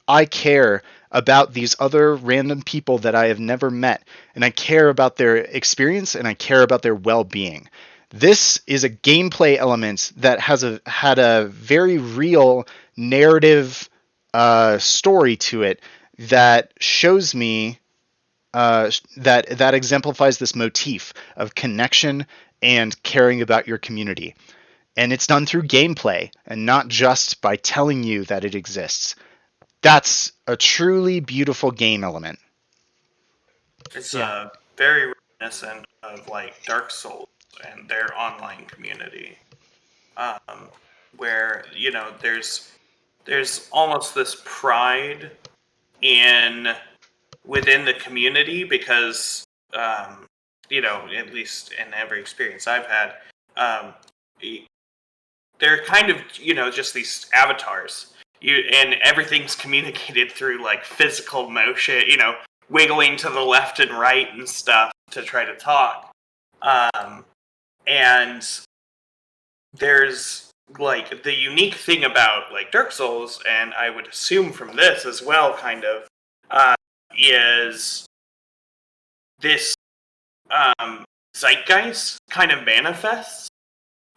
I care about these other random people that I have never met, and I care about their experience, and I care about their well-being. This is a gameplay element that had a very real narrative story to it that shows me that exemplifies this motif of connection and caring about your community. And it's done through gameplay and not just by telling you that it exists. That's a truly beautiful game element. It's Yeah. very reminiscent of like Dark Souls and their online community, where there's almost this pride in within the community because at least in every experience I've had, um, they're kind of just these avatars. And everything's communicated through like physical motion, wiggling to the left and right and stuff to try to talk. And there's like the unique thing about like Dark Souls, and I would assume from this as well, kind of, is this zeitgeist kind of manifests.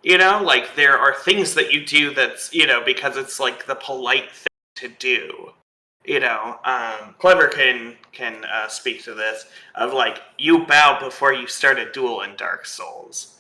Like there are things that you do that's because it's like the polite thing to do. Clever can speak to this of like you bow before you start a duel in Dark Souls.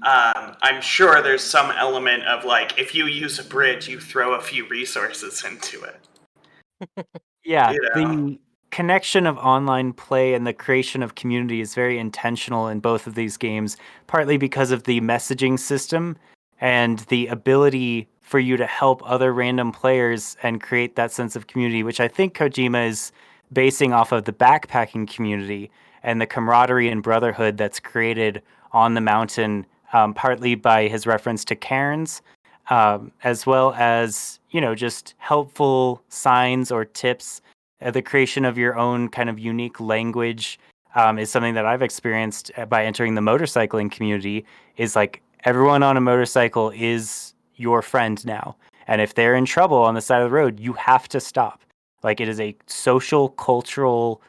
I'm sure there's some element of like if you use a bridge, you throw a few resources into it. Yeah, You know? the connection of online play and the creation of community is very intentional in both of these games, partly because of the messaging system and the ability for you to help other random players and create that sense of community, which I think Kojima is basing off of the backpacking community and the camaraderie and brotherhood that's created on the mountain, partly by his reference to cairns, as well as just helpful signs or tips. The creation of your own kind of unique language is something that I've experienced by entering the motorcycling community. Is like everyone on a motorcycle is your friend now, and if they're in trouble on the side of the road, you have to stop. Like it is a social, cultural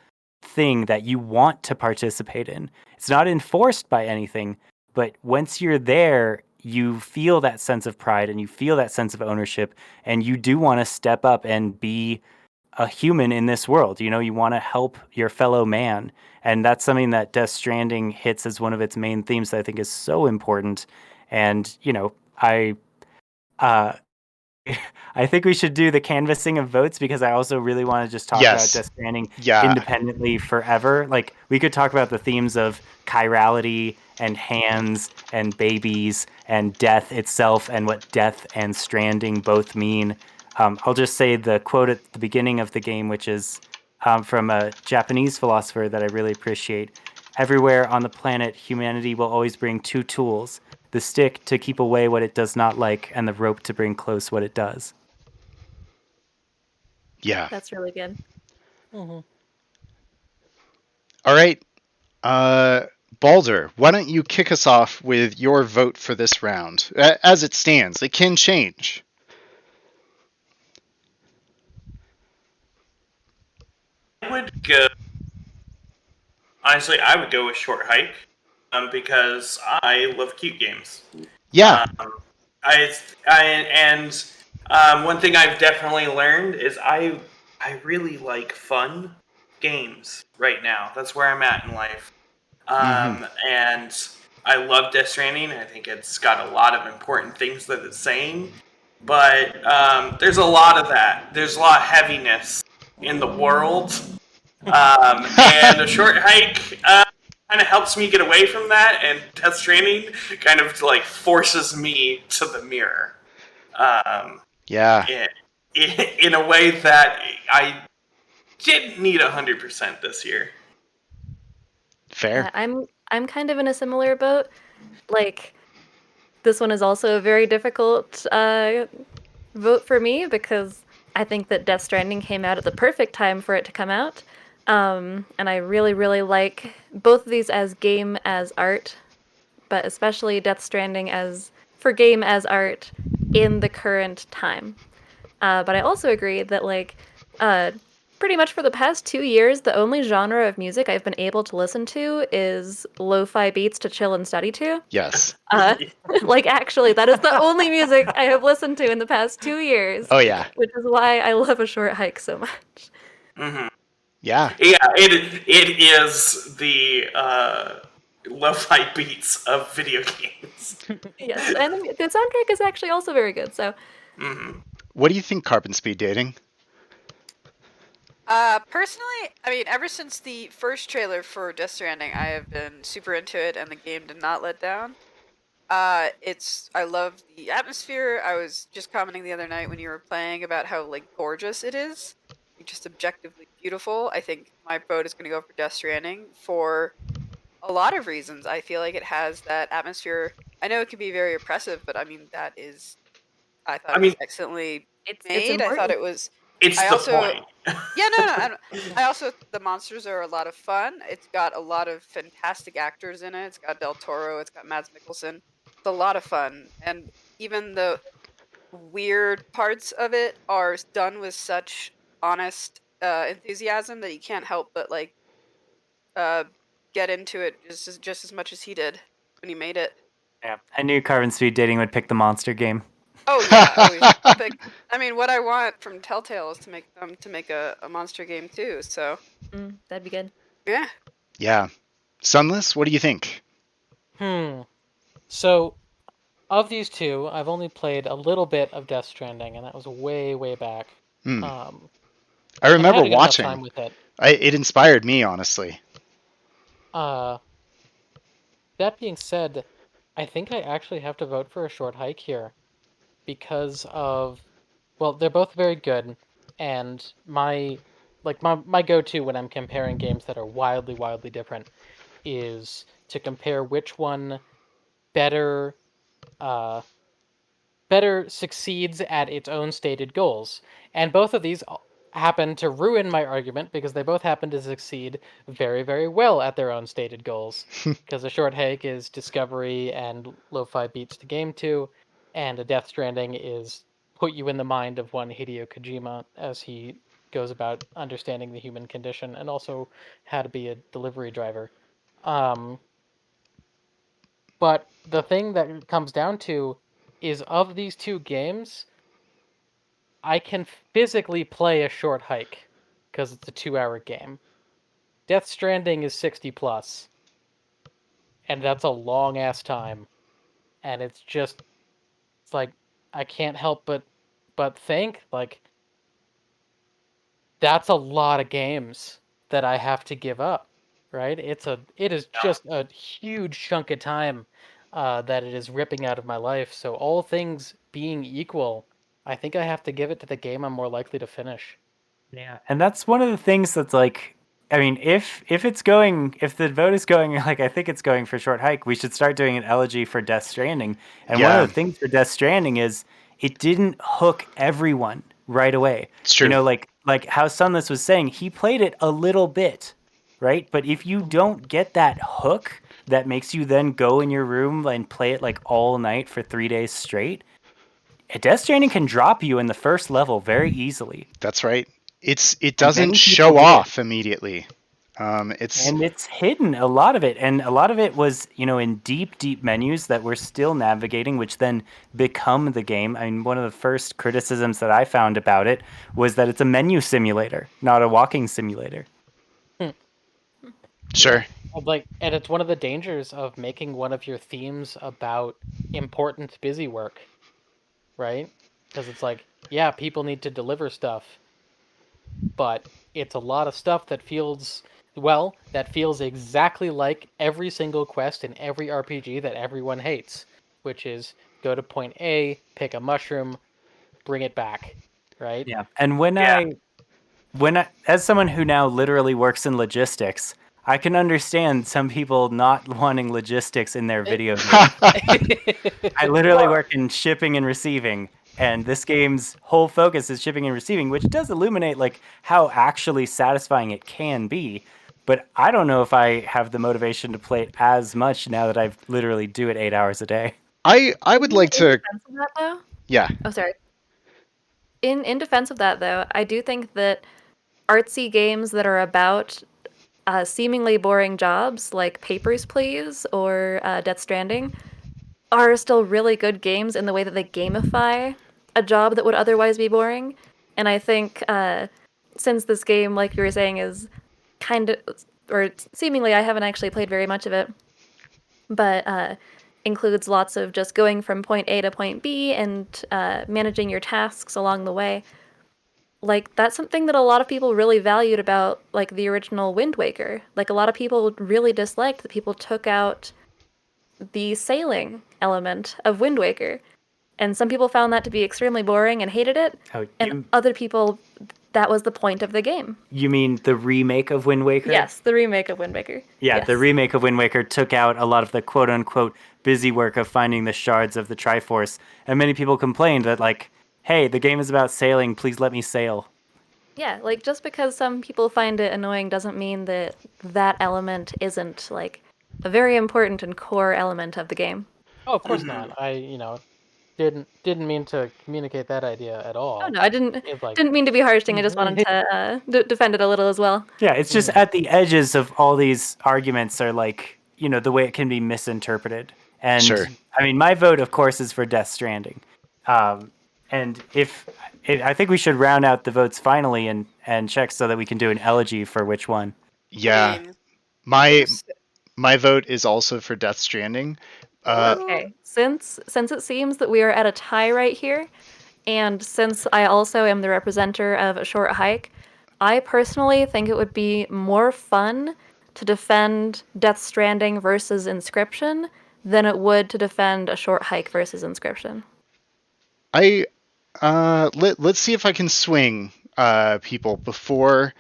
thing that you want to participate in. It's not enforced by anything, but once you're there, you feel that sense of pride and you feel that sense of ownership, and you do want to step up and be a human in this world. You want to help your fellow man. And that's something that Death Stranding hits as one of its main themes that I think is so important. And, uh, I think we should do the canvassing of votes because I also really want to just talk about Yes. Death Stranding Yeah. independently forever. Like we could talk about the themes of chirality and hands and babies and death itself and what death and stranding both mean. I'll just say the quote at the beginning of the game, which is from a Japanese philosopher that I really appreciate. Everywhere on the planet, humanity will always bring two tools: the stick to keep away what it does not like, and the rope to bring close what it does. Yeah. That's really good. Mhm. All right. Balder, why don't you kick us off with your vote for this round? As it stands, it can change. I would go with Short Hike, because I love cute games. Yeah. One thing I've definitely learned is I really like fun games right now. That's where I'm at in life. And I love Death Stranding. I think it's got a lot of important things that it's saying, but there's a lot of that. There's a lot of heaviness in the world, and a Short Hike kind of helps me get away from that, and Death Stranding kind of like forces me to the mirror. Yeah. In a way that I didn't need 100% this year. Fair. I'm kind of in a similar boat. Like, this one is also a very difficult vote for me because I think that Death Stranding came out at the perfect time for it to come out. And I really, really like both of these as game as art, but especially Death Stranding as for game as art in the current time. But I also agree that pretty much for the past 2 years, the only genre of music I've been able to listen to is lo-fi beats to chill and study to. Yes. Like, actually, that is the only music I have listened to in the past 2 years, Oh yeah. which is why I love A Short Hike so much. Mhm. Yeah. Yeah, it is the lo-fi beats of video games. Yes, and the soundtrack is actually also very good, so Mhm. What do you think, Carpet Speed Dating? Personally, I mean, ever since the first trailer for Death Stranding, I have been super into it, and the game did not let down. I love the atmosphere. I was just commenting the other night when you were playing about how like gorgeous it is, like, just objectively beautiful. I think my vote is going to go for Death Stranding for a lot of reasons. I feel like it has that atmosphere. I know it can be very oppressive, but I mean I thought I it was mean, excellently it's made. I thought important. it was. it's I the also point. yeah, no, I also the monsters are a lot of fun. It's got a lot of fantastic actors in it. It's got Del Toro. It's got Mads Mikkelsen. It's a lot of fun, and even the weird parts of it are done with such honest enthusiasm that you can't help but like uh, get into it just as much as he did when he made it. Yeah, I knew Carbon Speed Dating would pick the monster game. Oh yeah, always. I'll pick. I mean, what I want from Telltale is to make them to make a monster game too. So That'd be good. yeah. Yeah. Sunless, what do you think? So, of these two, I've only played a little bit of Death Stranding, and that was way, way back. Hmm. Um, I and I remember had a good enough watching. time with it. It inspired me, honestly. That being said, I think I actually have to vote for A Short Hike here because of, well, they're both very good, and my go-to when I'm comparing games that are wildly, wildly different is to compare which one better uh, better succeeds at its own stated goals. And both of these happen to ruin my argument because they both happen to succeed very, very well at their own stated goals. Because a short hike is discovery and lo-fi beats to game to, and a Death Stranding is put you in the mind of one Hideo Kojima as he goes about understanding the human condition and also how to be a delivery driver. Um, but the thing that it comes down to is of these two games, I can physically play a short hike because it's a 2-hour game. Death Stranding is 60 plus, and that's a long ass time. And it's like I can't help but think like that's a lot of games that I have to give up, right? It is just a huge chunk of time that it is ripping out of my life. So all things being equal, I think I have to give it to the game I'm more likely to finish. Yeah, and that's one of the things that's like, I mean, if the vote is going like I think it's going for Short Hike, we should start doing an elegy for Death Stranding. And one of Yeah, the things for Death Stranding is it didn't hook everyone right away. it's true. Like how Sunless was saying, he played it a little bit, right? But if you don't get that hook that makes you then go in your room and play it like all night for 3 days straight, Death Stranding can drop you in the first level very easily. That's right. It And doesn't many people show did. off immediately. It's And it's hidden, a lot of it. And a lot of it was, in deep, deep menus that we're still navigating, which then become the game. I mean, one of the first criticisms that I found about it was that it's a menu simulator, not a walking simulator. sure. And it's one of the dangers of making one of your themes about important busy work, right? Because it's like, yeah, people need to deliver stuff, but it's a lot of stuff that feels exactly like every single quest in every RPG that everyone hates, which is go to point A, pick a mushroom, bring it back, right? Yeah. And Yeah. as someone who now literally works in logistics, I can understand some people not wanting logistics in their video game. I literally work in shipping and receiving, and this game's whole focus is shipping and receiving, which does illuminate like how actually satisfying it can be. But I don't know if I have the motivation to play it as much now that I literally do it 8 hours a day. I would like In to. defense of that, though, Yeah. oh sorry. In defense of that, though, I do think that artsy games that are about seemingly boring jobs like Papers, Please or Death Stranding are still really good games in the way that they gamify a job that would otherwise be boring. And I think since this game, like you were saying, is kind of, or seemingly, I haven't actually played very much of it, but includes lots of just going from point A to point B and managing your tasks along the way. Like, that's something that a lot of people really valued about, like, the original Wind Waker. Like, a lot of people really disliked that people took out the sailing element of Wind Waker. And some people found that to be extremely boring and hated it. Oh, And other people, that was the point of the game. you mean the remake of Wind Waker? Yes, the remake of Wind Waker. Yeah, Yes. the remake of Wind Waker took out a lot of the quote-unquote busy work of finding the shards of the Triforce. And many people complained that, like, hey, the game is about sailing, please let me sail. Yeah, like, just because some people find it annoying doesn't mean that that element isn't, like, a very important and core element of the game. Oh, of course not. I, didn't mean to communicate that idea at all. Oh no, I didn't It's like, didn't mean to be harshing. I just wanted to defend it a little as well. Yeah, it's just at the edges of all these arguments are like, the way it can be misinterpreted. And Sure. I mean, my vote, of course, is for Death Stranding. And I think we should round out the votes finally and check so that we can do an elegy for which one. Yeah, my vote is also for Death Stranding. Okay, since it seems that we are at a tie right here, and since I also am the representer of a short hike, I personally think it would be more fun to defend Death Stranding versus Inscription than it would to defend a short hike versus Inscription. Let's see if I can swing people before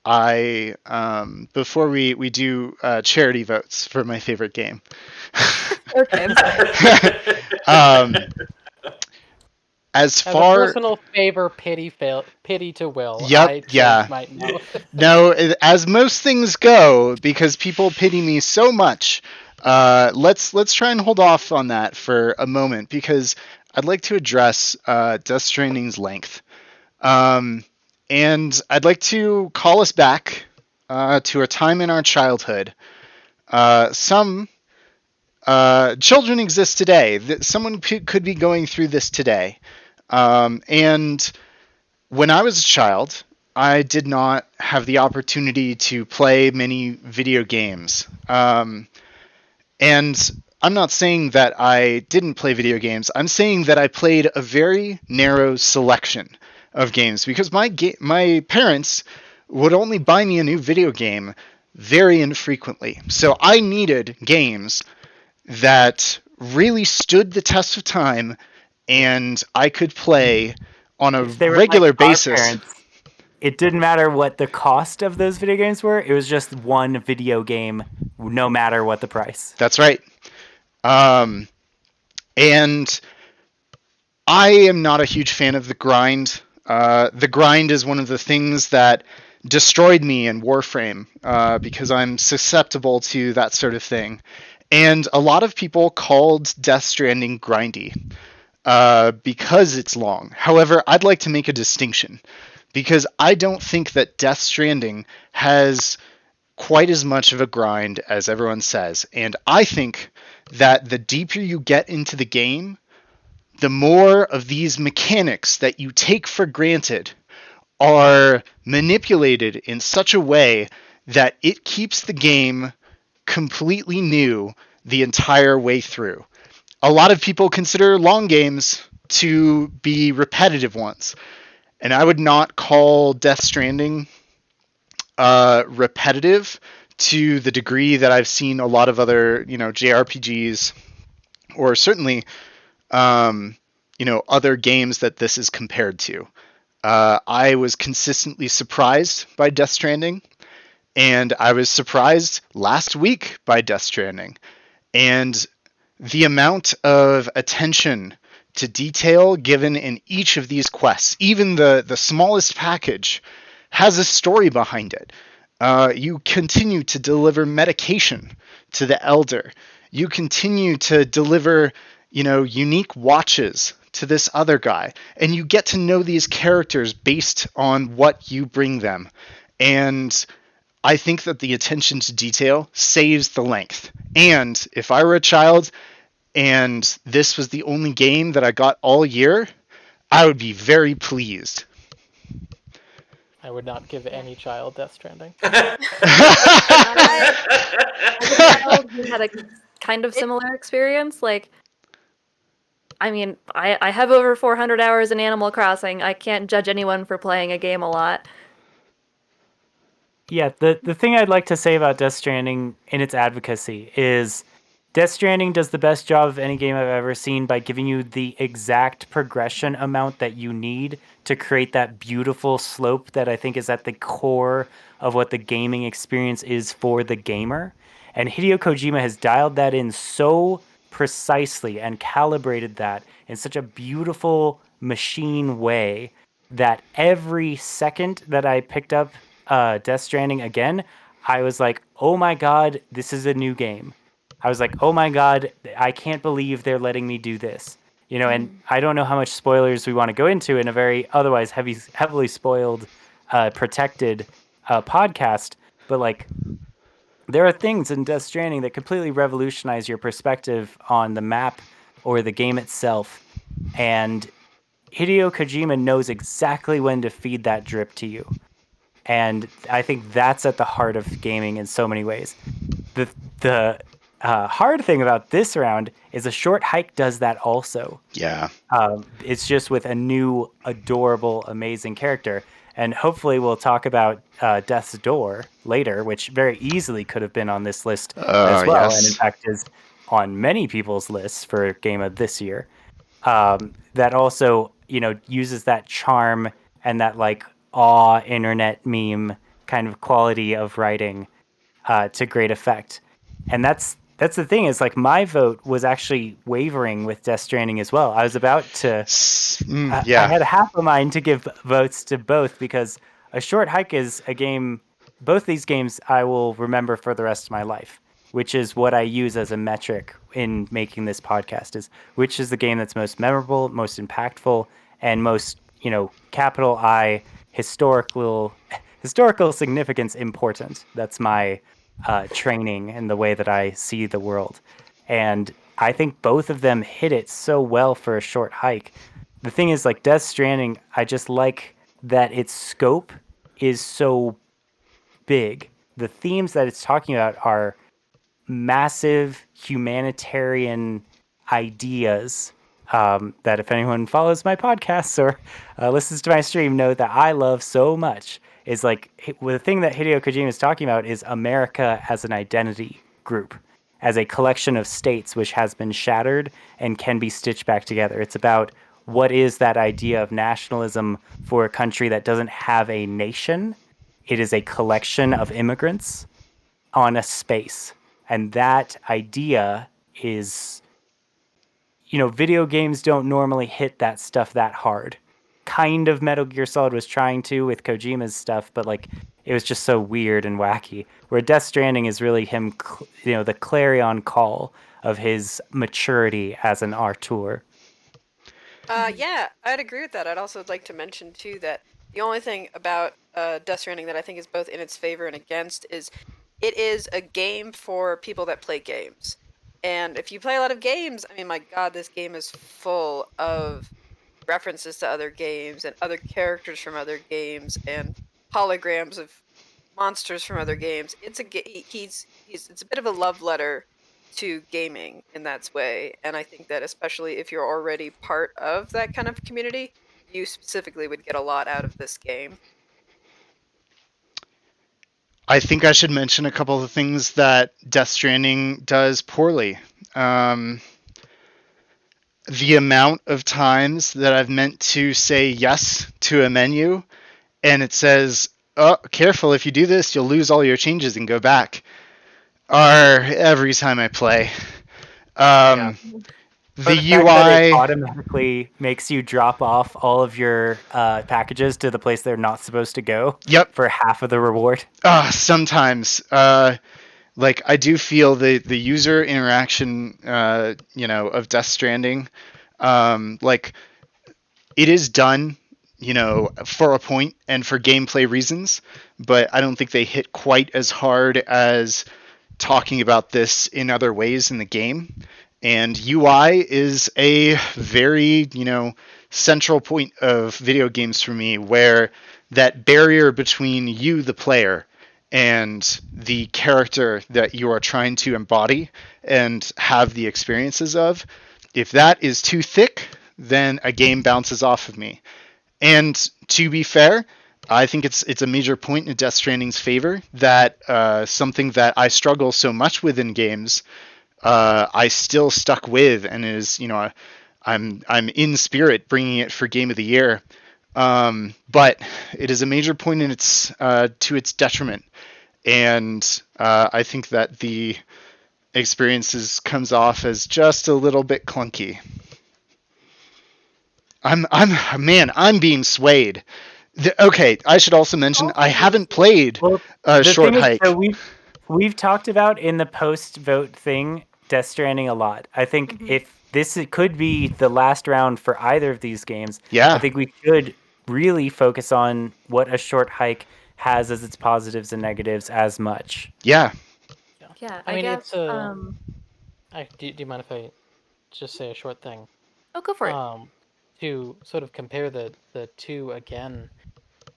we do charity votes for my favorite game. Okay, I'm sorry. As as a far personal favor, pity to Will. Yep, I yeah. might know. No, as most things go, because people pity me so much, let's try and hold off on that for a moment, because I'd like to address Death Stranding's length. And I'd like to call us back to a time in our childhood. Some children exist today. Someone could be going through this today. And when I was a child, I did not have the opportunity to play many video games. And I'm not saying that I didn't play video games. I'm saying that I played a very narrow selection of games, because my parents would only buy me a new video game very infrequently. So I needed games that really stood the test of time and I could play on a If they were regular like our basis. parents, it didn't matter what the cost of those video games were. It was just one video game, no matter what the price. That's right. And I am not a huge fan of the grind. The grind is one of the things that destroyed me in Warframe, because I'm susceptible to that sort of thing. And a lot of people called Death Stranding grindy because it's long. However, I'd like to make a distinction, because I don't think that Death Stranding has quite as much of a grind as everyone says. And I think that the deeper you get into the game, the more of these mechanics that you take for granted are manipulated in such a way that it keeps the game completely new the entire way through. A lot of people consider long games to be repetitive ones, and I would not call Death Stranding repetitive to the degree that I've seen a lot of other, JRPGs, or certainly, other games that this is compared to. I was consistently surprised by Death Stranding, and I was surprised last week by Death Stranding. And the amount of attention to detail given in each of these quests, even the smallest package, has a story behind it. You continue to deliver medication to the elder. You continue to deliver, unique watches to this other guy, and you get to know these characters based on what you bring them. And I think that the attention to detail saves the length. And if I were a child and this was the only game that I got all year, I would be very pleased. I would not give any child Death Stranding. As a child who had a kind of similar experience, like, I mean, I have over 400 hours in Animal Crossing. I can't judge anyone for playing a game a lot. Yeah, the thing I'd like to say about Death Stranding in its advocacy is Death Stranding does the best job of any game I've ever seen by giving you the exact progression amount that you need to create that beautiful slope that I think is at the core of what the gaming experience is for the gamer. And Hideo Kojima has dialed that in so precisely and calibrated that in such a beautiful machine way that every second that I picked up Death Stranding again, I was like, oh my god, this is a new game. I was like, oh my god, I can't believe they're letting me do this. And I don't know how much spoilers we want to go into in a very otherwise heavily spoiled, protected podcast, but like, there are things in Death Stranding that completely revolutionize your perspective on the map or the game itself. And Hideo Kojima knows exactly when to feed that drip to you. And I think that's at the heart of gaming in so many ways. The hard thing about this round is a short hike does that also. Yeah. It's just with a new, adorable, amazing character. And hopefully we'll talk about Death's Door later, which very easily could have been on this list as well. Yes. And in fact is on many people's lists for Game of this year. That also, uses that charm and that like awe internet meme kind of quality of writing to great effect. And that's the thing is like my vote was actually wavering with Death Stranding as well. I was about to Yeah. I had half a mind to give votes to both because A Short Hike is a game, both these games I will remember for the rest of my life, which is what I use as a metric in making this podcast, is which is the game that's most memorable, most impactful, and most, capital I historical significance important. That's my training and the way that I see the world. And I think both of them hit it so well for A Short Hike. The thing is, like Death Stranding, I just like that its scope is so big. The themes that it's talking about are massive humanitarian ideas that if anyone follows my podcasts or listens to my stream know that I love so much. Is like the thing that Hideo Kojima is talking about is America as an identity group, as a collection of states which has been shattered and can be stitched back together. It's about what is that idea of nationalism for a country that doesn't have a nation. It is a collection of immigrants on a space. And that idea is, video games don't normally hit that stuff that hard. Kind of Metal Gear Solid was trying to with Kojima's stuff, but like it was just so weird and wacky. Where Death Stranding is really him, the clarion call of his maturity as an auteur. Yeah, I'd agree with that. I'd also like to mention too that the only thing about Death Stranding that I think is both in its favor and against is it is a game for people that play games. And if you play a lot of games, I mean, my God, this game is full of references to other games and other characters from other games and holograms of monsters from other games. It's a bit of a love letter to gaming in that way, and I think that especially if you're already part of that kind of community, you specifically would get a lot out of this game. I think I should mention a couple of things that Death Stranding does poorly. The amount of times that I've meant to say yes to a menu and it says, oh, careful, if you do this, you'll lose all your changes and go back, are every time I play. The fact that it automatically makes you drop off all of your packages to the place they're not supposed to go. Yep. For half of the reward. Sometimes. Like, I do feel the user interaction, of Death Stranding, like, it is done, for a point and for gameplay reasons, but I don't think they hit quite as hard as talking about this in other ways in the game. And UI is a very, central point of video games for me, where that barrier between you, the player, and the character that you are trying to embody and have the experiences of, if that is too thick, then a game bounces off of me. And to be fair, I think it's a major point in Death Stranding's favor that something that I struggle so much with in games, I still stuck with, and is, I'm in spirit bringing it for Game of the Year. But it is a major point in its to its detriment, and I think that the experiences comes off as just a little bit clunky. I'm being swayed. Okay, I should also mention I haven't played the Short thing Hike. Is, so we've talked about in the post-vote thing Death Stranding a lot. I think if it could be the last round for either of these games, Yeah. I think we should really focus on what a Short Hike has as its positives and negatives as much. Yeah. Yeah, I mean, guess. do you mind if I just say a short thing? Oh, go for it. To sort of compare the two again.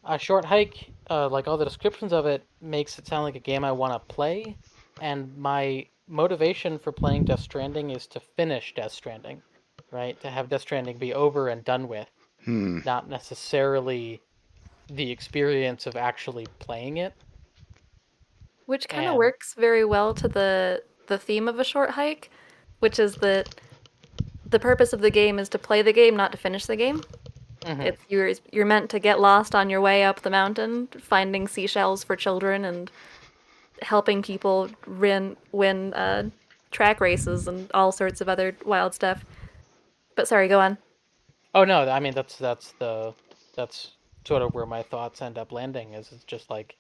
A Short Hike, like all the descriptions of it, makes it sound like a game I want to play, and my motivation for playing Death Stranding is to finish Death Stranding, right? To have Death Stranding be over and done with, not necessarily the experience of actually playing it. Which kind of works very well to the theme of a Short Hike, which is that the purpose of the game is to play the game, not to finish the game. It's you're meant to get lost on your way up the mountain, finding seashells for children and helping people win track races and all sorts of other wild stuff. But sorry, go on. Oh no, I mean that's sort of where my thoughts end up landing. Is it's just like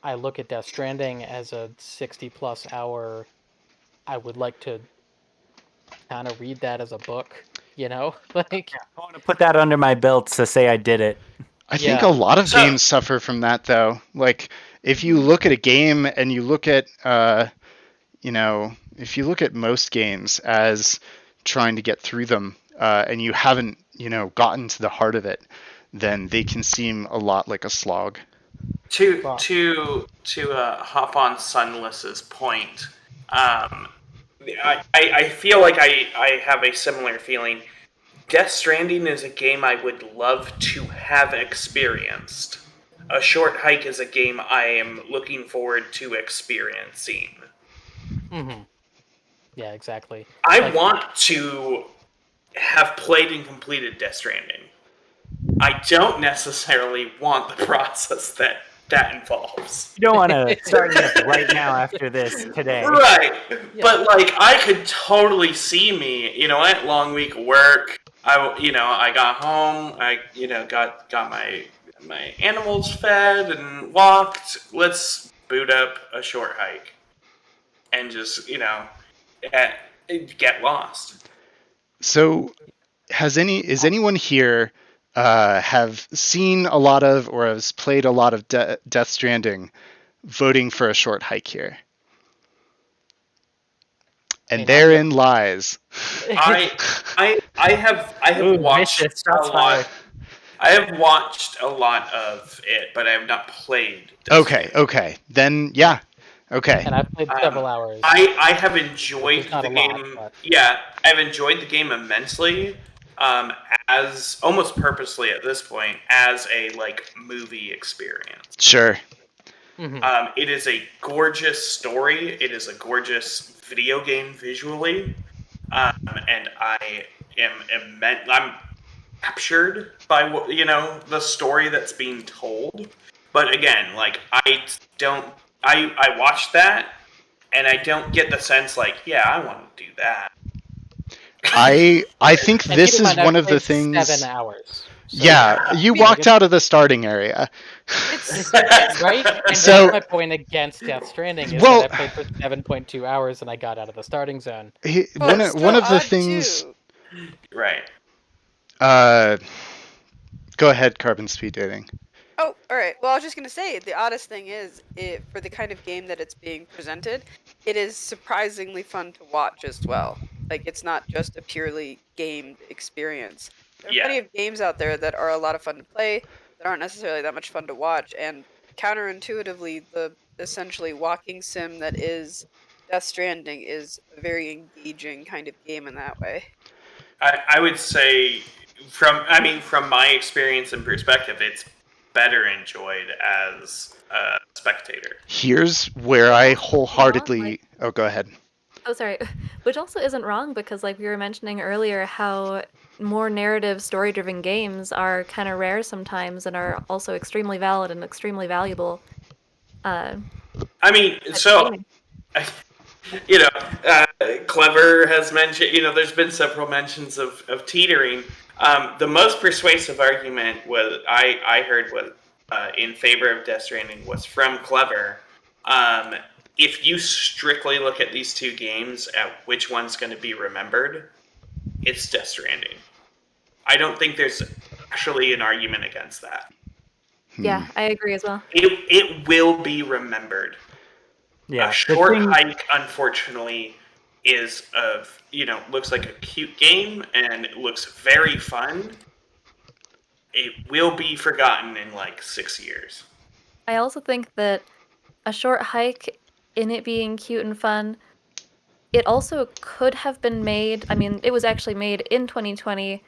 I look at Death Stranding as a 60+ hour. I would like to kind of read that as a book, like I want to put that under my belt to say I did it. I think a lot of games suffer from that, though. Like, if you look at a game and you look at, if you look at most games as trying to get through them, and you haven't, gotten to the heart of it, then they can seem a lot like a slog. To hop on Sunless's point, I feel like I have a similar feeling. Death Stranding is a game I would love to have experienced. A Short Hike is a game I am looking forward to experiencing. Yeah, exactly. I want to have played and completed Death Stranding. I don't necessarily want the process that involves. You don't want to start it up right now after this today. Right. Yeah. But, like, I could totally see me, at long week of work. I got home, I got my animals fed and walked. Let's boot up a Short Hike and just, get lost. So, is anyone here have seen a lot of or has played a lot of Death Stranding voting for a Short Hike here? And therein lies. I have watched a lot. I have watched a lot of it, but I have not played. Okay. Then yeah. Okay. And I've played several hours. I have enjoyed the game. Yeah, I've enjoyed the game immensely. As almost purposely at this point, as a movie experience. Sure. It is a gorgeous story. It is a gorgeous video game visually, and I'm captured by the story that's being told. But again, I watched that, and I don't get the sense I want to do that. I think this is one of the things. 7 hours. So, Yeah, you mean, walked out of the starting area. It's right? And So- that's my point against Death Stranding is Well- that I played for 7.2 hours and I got out of the starting zone. One it's of the still odd, things. too. Right. Go ahead, Carbon Speed Dating. Oh, all right. Well, I was just gonna say the oddest thing is it for the kind of game that it's being presented, it is surprisingly fun to watch as well. Like it's not just a purely gamed experience. There are Yeah. plenty of games out there that are a lot of fun to play that aren't necessarily that much fun to watch, and counterintuitively, the essentially walking sim that is Death Stranding is a very engaging kind of game in that way. I would say from my experience and perspective, it's better enjoyed as a spectator. Here's where I wholeheartedly. Oh, go ahead. Oh, sorry. Which also isn't wrong because, like we were mentioning earlier, how more narrative, story-driven games are kind of rare sometimes and are also extremely valid and extremely valuable. I mean, at so gaming. you know, Clever has mentioned. There's been several mentions of teetering. The most persuasive argument I heard was in favor of Death Stranding was from Clever. If you strictly look at these two games at which one's going to be remembered, it's Death Stranding. I don't think there's actually an argument against that. Yeah, I agree as well. It will be remembered. Yeah, A short hike, unfortunately, looks like a cute game and it looks very fun. It will be forgotten in like 6 years. I also think that a short hike, in it being cute and fun, it also could have been made. I mean, it was actually made in 2020,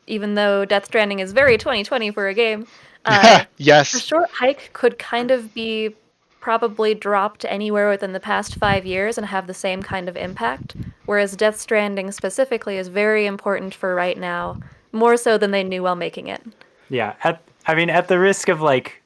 even though Death Stranding is very 2020 for a game. A Yes. short hike could kind of be probably dropped anywhere within the past 5 years and have the same kind of impact, whereas Death Stranding specifically is very important for right now, more so than they knew while making it. Yeah, at the risk of like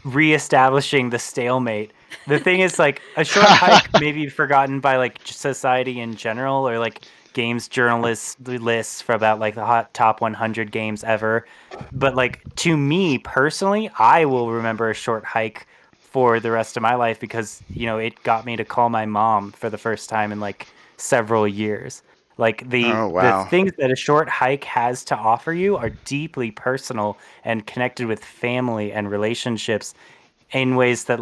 reestablishing the stalemate, the thing is like a short hike may be forgotten by like society in general or like games journalists lists for about like the hot top 100 games ever. But like to me personally, I will remember a short hike for the rest of my life because it got me to call my mom for the first time in like several years. Like Oh, wow. the things that a short hike has to offer you are deeply personal and connected with family and relationships in ways that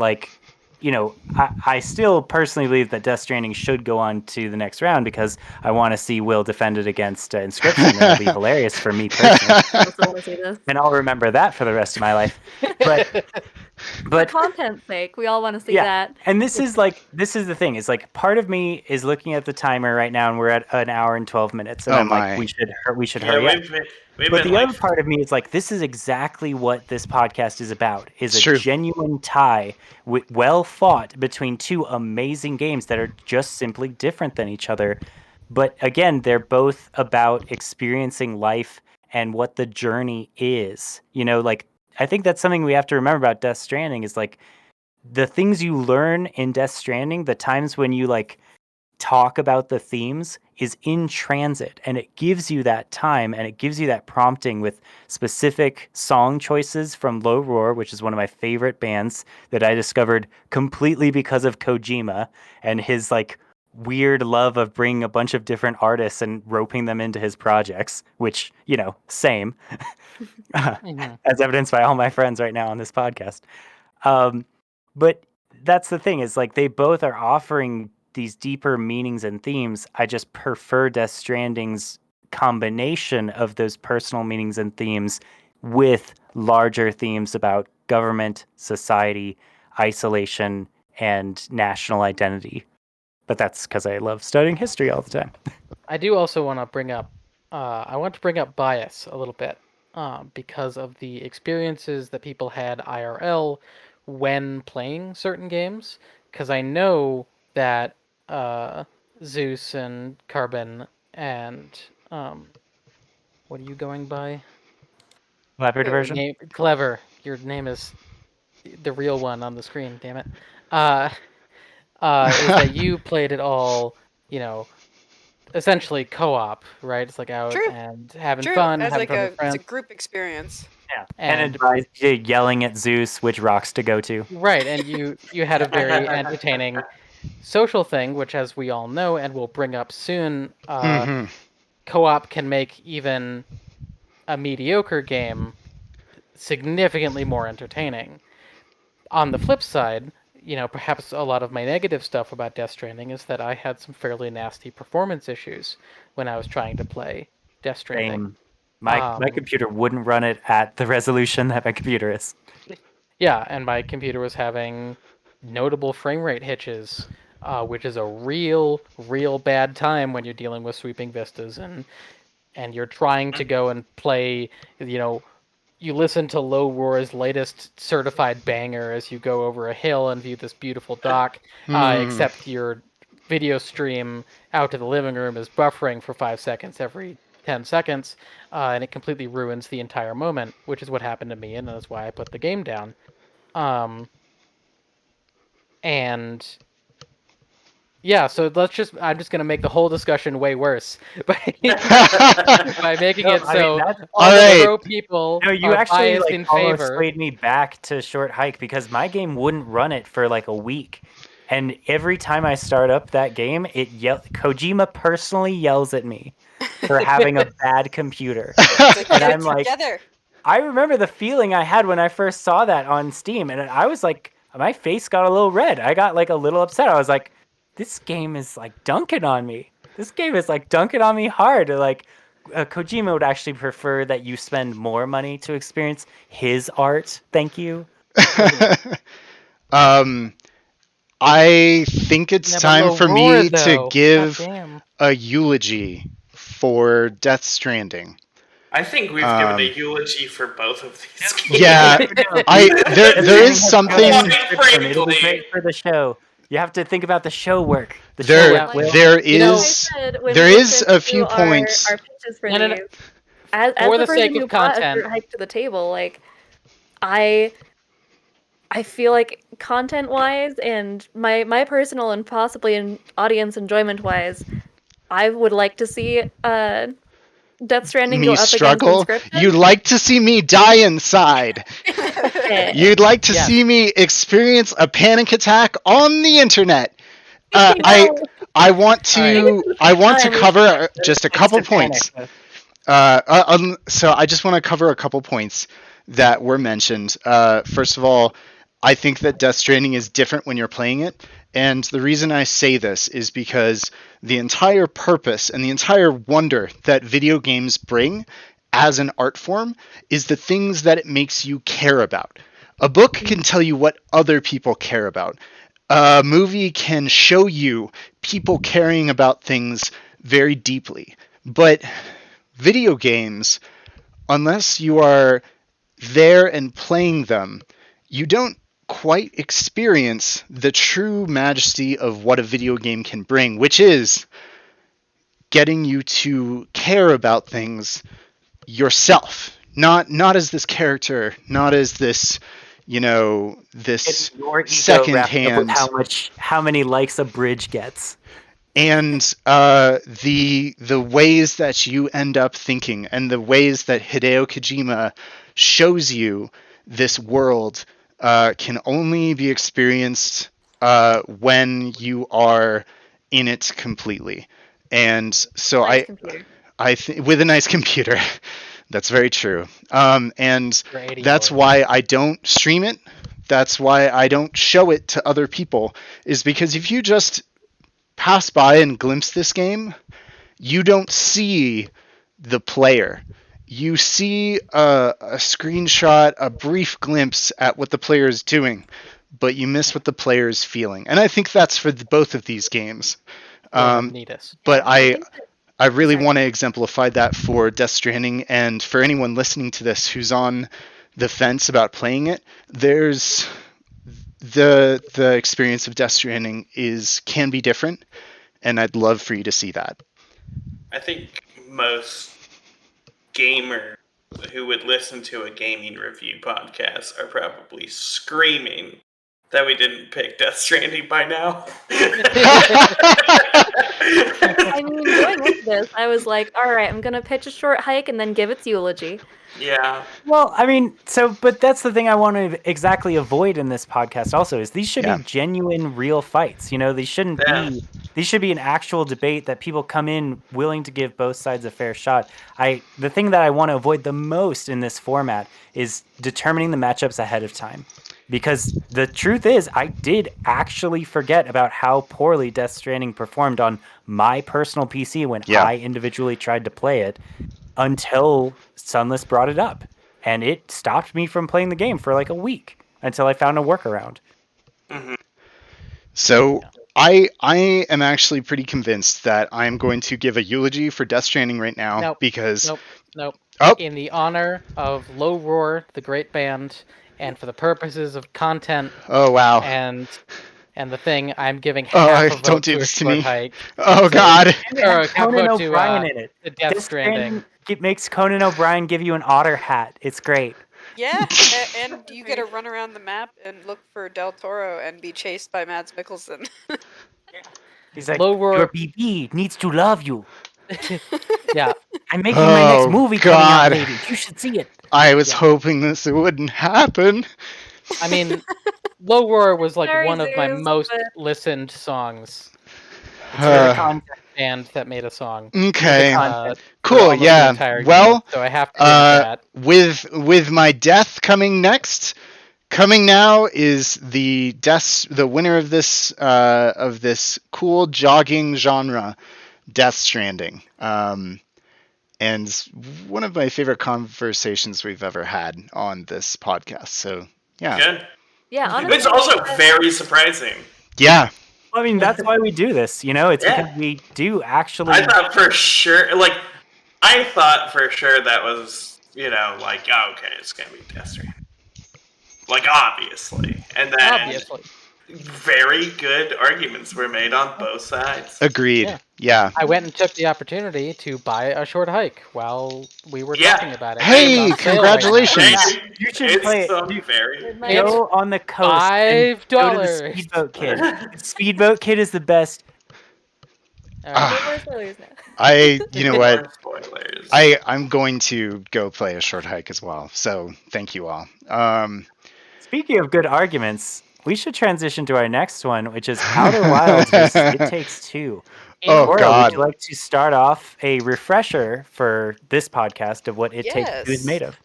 I still personally believe that Death Stranding should go on to the next round because I want to see Will defend it against Inscription, and it'll be hilarious for me personally, I also want to see this. and I'll remember that for the rest of my life. For But content's sake, we all want to see yeah, that. and this is the thing is like part of me is looking at the timer right now, and we're at an hour and 12 minutes, and Oh I'm my. like, we should Yeah, hurry up. we've But been the like, other part of me is like, this is exactly what this podcast is about, is It's a true. genuine tie, well fought between two amazing games that are just simply different than each other. But again, they're both about experiencing life and what the journey is. Like, I think that's something we have to remember about Death Stranding is like, the things you learn in Death Stranding, the times when you like talk about the themes is in transit, and it gives you that time and it gives you that prompting with specific song choices from Low Roar, which is one of my favorite bands that I discovered completely because of Kojima and his like weird love of bringing a bunch of different artists and roping them into his projects, which, same as evidenced by all my friends right now on this podcast. But that's the thing is like they both are offering these deeper meanings and themes. I just prefer Death Stranding's combination of those personal meanings and themes with larger themes about government, society, isolation, and national identity. But that's because I love studying history all the time. I do also want to bring up, bias a little bit, because of the experiences that people had IRL when playing certain games. Because I know that Zeus and Carbon and what are you going by? Clever Clever. diversion. Clever. Your name is the real one on the screen. Damn it. Is that you played it all, essentially co-op, right? It's like out True. and having True. fun, As having like fun a with friends. it's a group experience. Yeah, And- and advise you yelling at Zeus which rocks to go to. Right, and you had a very entertaining social thing, which, as we all know and we'll bring up soon, Mhm. co-op can make even a mediocre game significantly more entertaining. On the flip side, perhaps a lot of my negative stuff about Death Stranding is that I had some fairly nasty performance issues when I was trying to play Death Stranding. Same. My computer wouldn't run it at the resolution that my computer is. Yeah, and my computer was having notable frame rate hitches, which is a real bad time when you're dealing with sweeping vistas and you're trying to go and play, you listen to Low Roar's latest certified banger as you go over a hill and view this beautiful dock, except your video stream out to the living room is buffering for 5 seconds every 10 seconds, and it completely ruins the entire moment, which is what happened to me, and that's why I put the game down. And yeah, so I'm just gonna make the whole discussion way worse by making it so all the pro people No, you are actually biased in almost favor. swayed me back to Short Hike because my game wouldn't run it for like a week. And every time I start up that game, Kojima personally yells at me for having a bad computer. Like, And get I'm it like, together. I remember the feeling I had when I first saw that on Steam, and I was like, my face got a little red. I got like a little upset. I was like, this game is like dunking on me. This game is like dunking on me hard. Like, Kojima would actually prefer that you spend more money to experience his art. Thank you. I think it's Yeah, but time Low for Roar, me to though. give Goddamn. a eulogy for Death Stranding. I think we've given a eulogy for both of these games. Yeah, there is something. It'll be great for the show. You have to think about the show work. The show There, work. Will. there You know, I is, said when there we is listened a to few points. our pitches for No, no, no. these, as For the the person sake who of brought content. a Short Hike to the table, like I feel like content-wise and my personal and possibly in audience enjoyment-wise, I would like to see Death Stranding go Me up struggle. against Inscription. You'd like to see me die inside. You'd like to Yes. see me experience a panic attack on the internet. No. I want to Alright. cover just a couple points. Panic. So I just want to cover a couple points that were mentioned. First of all, I think that Death Stranding is different when you're playing it. And the reason I say this is because the entire purpose and the entire wonder that video games bring as an art form is the things that it makes you care about. A book can tell you what other people care about. A movie can show you people caring about things very deeply. But video games, unless you are there and playing them, you don't quite experience the true majesty of what a video game can bring, which is getting you to care about things yourself, not as this character, not as this, this second hand. How many likes a bridge gets. And the ways that you end up thinking and the ways that Hideo Kojima shows you this world can only be experienced when you are in it completely. And so I think with a nice computer, that's very true. And that's why I don't stream it. That's why I don't show it to other people, is because if you just pass by and glimpse this game, you don't see the player. You see a screenshot, a brief glimpse at what the player is doing, but you miss what the player is feeling. And I think that's for both of these games. But I really want to exemplify that for Death Stranding, and for anyone listening to this who's on the fence about playing it, there's the experience of Death Stranding can be different, and I'd love for you to see that. I think most gamers who would listen to a gaming review podcast are probably screaming that we didn't pick Death Stranding by now. I mean, going into this, I was like, all right, I'm gonna pitch a short hike and then give its eulogy. Yeah. Well, I mean, but that's the thing I want to exactly avoid in this podcast also is these should Yeah. be genuine, real fights. These shouldn't Yeah. be, these should be an actual debate that people come in willing to give both sides a fair shot. The thing that I want to avoid the most in this format is determining the matchups ahead of time. Because the truth is, I did actually forget about how poorly Death Stranding performed on my personal PC when I individually tried to play it until Sunless brought it up. And it stopped me from playing the game for like a week until I found a workaround. So I am actually pretty convinced that I'm going to give a eulogy for Death Stranding right now because Nope. Oh. In the honor of Low Roar, the great band, and for the purposes of content Oh wow. and the thing, I'm giving Oh, half a vote don't do to a this to short me. hike. Oh God. And it has Half a Conan vote to O'Brien in it. the Death Death Stranding. It makes Conan O'Brien give you an otter hat. It's great. Yeah, and you get to run around the map and look for Del Toro and be chased by Mads Mikkelsen. He's like, Low Roar. your BB needs to love you. Yeah. I'm making my next Oh, movie coming out God. later. You should see it. I was Yeah. hoping this wouldn't happen. I mean, Low Roar was like Sorry, one of my Zeus, most but- listened songs. It's for the content. Band that made a song. Okay. content. For Cool. almost the Yeah. entire Well, game, so I have to give that. with my death coming next, coming now is the winner of this cool jogging genre, Death Stranding. And one of my favorite conversations we've ever had on this podcast. So yeah. Good. Yeah, honestly, It's also very surprising. Yeah. I mean, that's why we do this. It's because we do actually. I thought for sure that was, okay, it's going to be Death Stranding. Obviously. And then Obviously. very good arguments were made on both sides. Agreed. Yeah. I went and took the opportunity to buy a short hike while we were talking about it. Hey, It's on sale right now. congratulations. You should play it. So Dude, very go on the coast. and $5. Go to the Speedboat Kid. The Speedboat Kid is the best. All right. No Ah. more spoilers now. You know what? Spoilers. I'm going to go play a short hike as well. So thank you all. Speaking of good arguments, we should transition to our next one, which is Outer Wilds versus It Takes Two. Oh, Cora, God. would you like to start off a refresher for this podcast of what It Takes Two is made of?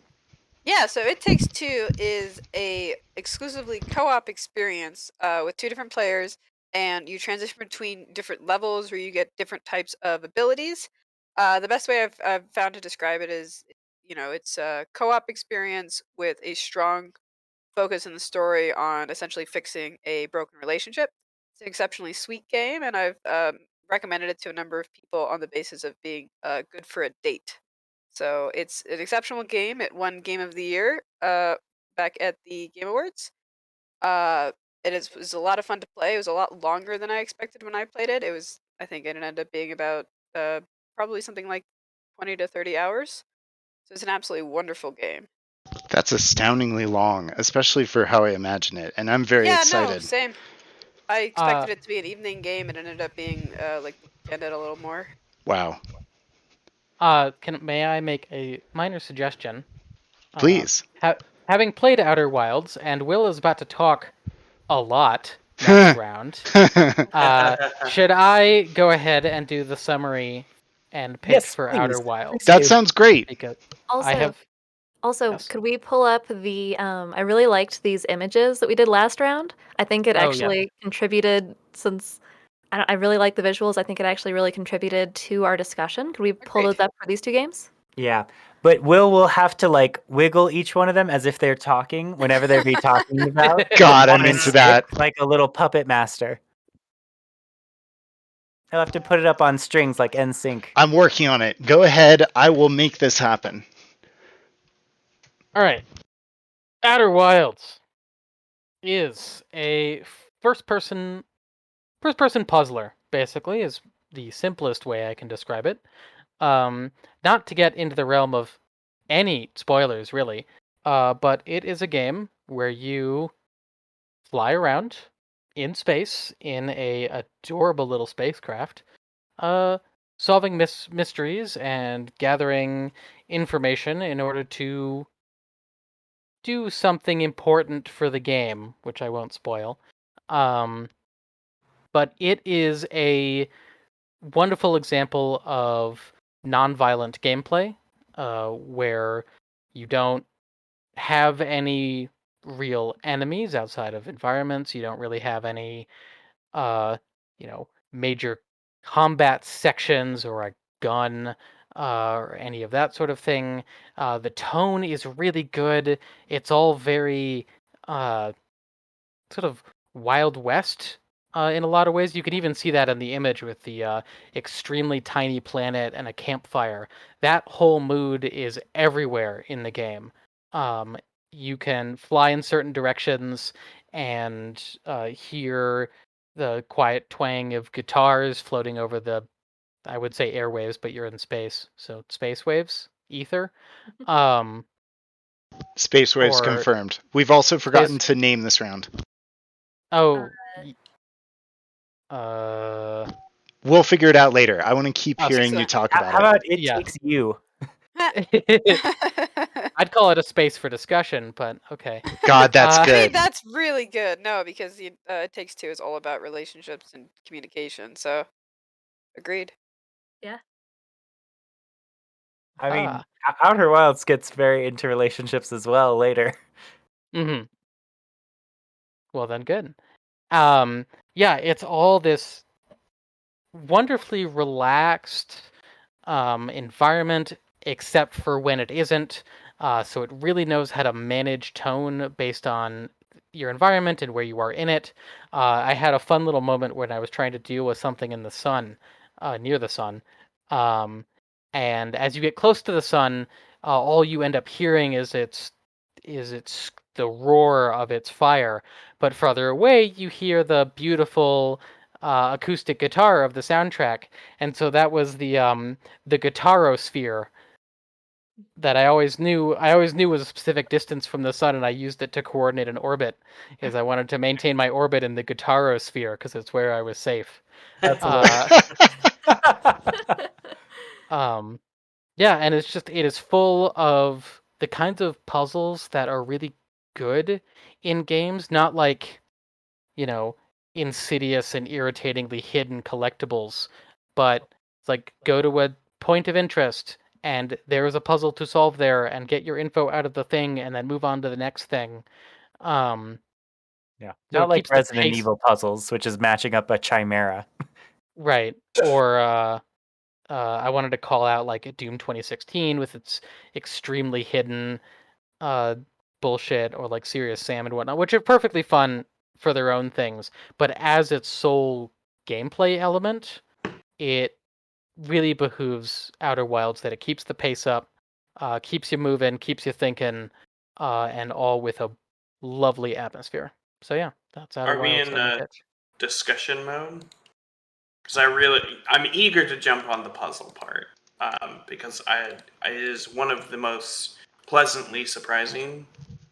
Yeah, so It Takes Two is a exclusively co-op experience with two different players, and you transition between different levels where you get different types of abilities. The best way I've found to describe it is, it's a co-op experience with a strong focus in the story on essentially fixing a broken relationship. It's an exceptionally sweet game, and I've recommended it to a number of people on the basis of being good for a date. So it's an exceptional game. It won Game of the Year back at the Game Awards. It was a lot of fun to play. It was a lot longer than I expected when I played it. I think it ended up being about probably something like 20 to 30 hours. So it's an absolutely wonderful game. That's astoundingly long, especially for how I imagine it, and I'm very No, excited. same. I expected it to be an evening game. It ended up being like the weekend a little more. Wow. May I make a minor suggestion? Please. Having played Outer Wilds, and Will is about to talk a lot next round, should I go ahead and do the summary and pitch Yes, for please. Outer Wilds? That sounds great. Because Also, Yes. could we pull up the? I really liked these images that we did last round. I think it Oh, yeah. actually contributed since I really like the visuals. I think it actually really contributed to our discussion. Could we pull Agreed. those up for these two games? Yeah, but will have to wiggle each one of them as if they're talking whenever they be talking about. God, I'm on a into stick, that. like a little puppet master. He'll have to put it up on strings like NSYNC. I'm working on it. Go ahead. I will make this happen. All right. Outer Wilds is a first-person puzzler, basically, is the simplest way I can describe it. Not to get into the realm of any spoilers, really, but it is a game where you fly around in space in a adorable little spacecraft, solving mysteries and gathering information in order to do something important for the game, which I won't spoil. But it is a wonderful example of non-violent gameplay, where you don't have any real enemies outside of environments. You don't really have any, uh, major combat sections or a gun or any of that sort of thing. The tone is really good. It's all very sort of Wild West in a lot of ways. You can even see that in the image with the extremely tiny planet and a campfire. That whole mood is everywhere in the game. Um, you can fly in certain directions and hear the quiet twang of guitars floating over the, I would say airwaves, but you're in space, so space waves, ether. Um, Space waves or confirmed. We've also forgotten space. to name this round. Oh, We'll figure it out later. I want to keep hearing you Excellent. talk How about it. about it Yeah. takes you? I'd call it a space for discussion, but okay. God, that's Uh, I mean, good. that's really good. No, because It Takes Two is all about relationships and communication. So, agreed. I mean, Ah. Outer Wilds gets very into relationships as well later. Mm-hmm. Well then, good. Yeah, it's all this wonderfully relaxed environment, except for when it isn't. So it really knows how to manage tone based on your environment and where you are in it. I had a fun little moment when I was trying to deal with something in the sun, near the sun. Um, and as you get close to the sun, all you end up hearing is its the roar of its fire. But farther away, you hear the beautiful acoustic guitar of the soundtrack, and so that was the guitarosphere that I always knew was a specific distance from the sun, and I used it to coordinate an orbit, because I wanted to maintain my orbit in the guitarosphere because it's where I was safe. That's Uh, hilarious. um, yeah, and it is full of the kinds of puzzles that are really good in games, not like, you know, insidious and irritatingly hidden collectibles, but it's like go to a point of interest and there is a puzzle to solve there and get your info out of the thing and then move on to the next thing. Um, Yeah, so not it like keeps the Resident pace Evil puzzles, which is matching up a chimera. right. Or I wanted to call out like Doom 2016 with its extremely hidden uh, bullshit, or like Serious Sam and whatnot, which are perfectly fun for their own things. But as its sole gameplay element, it really behooves Outer Wilds that it keeps the pace up, keeps you moving, keeps you thinking, and all with a lovely atmosphere. So yeah, that's Outer Are we Wilds. in Let me pitch. discussion mode? Because I'm eager to jump on the puzzle part, because it is one of the most pleasantly surprising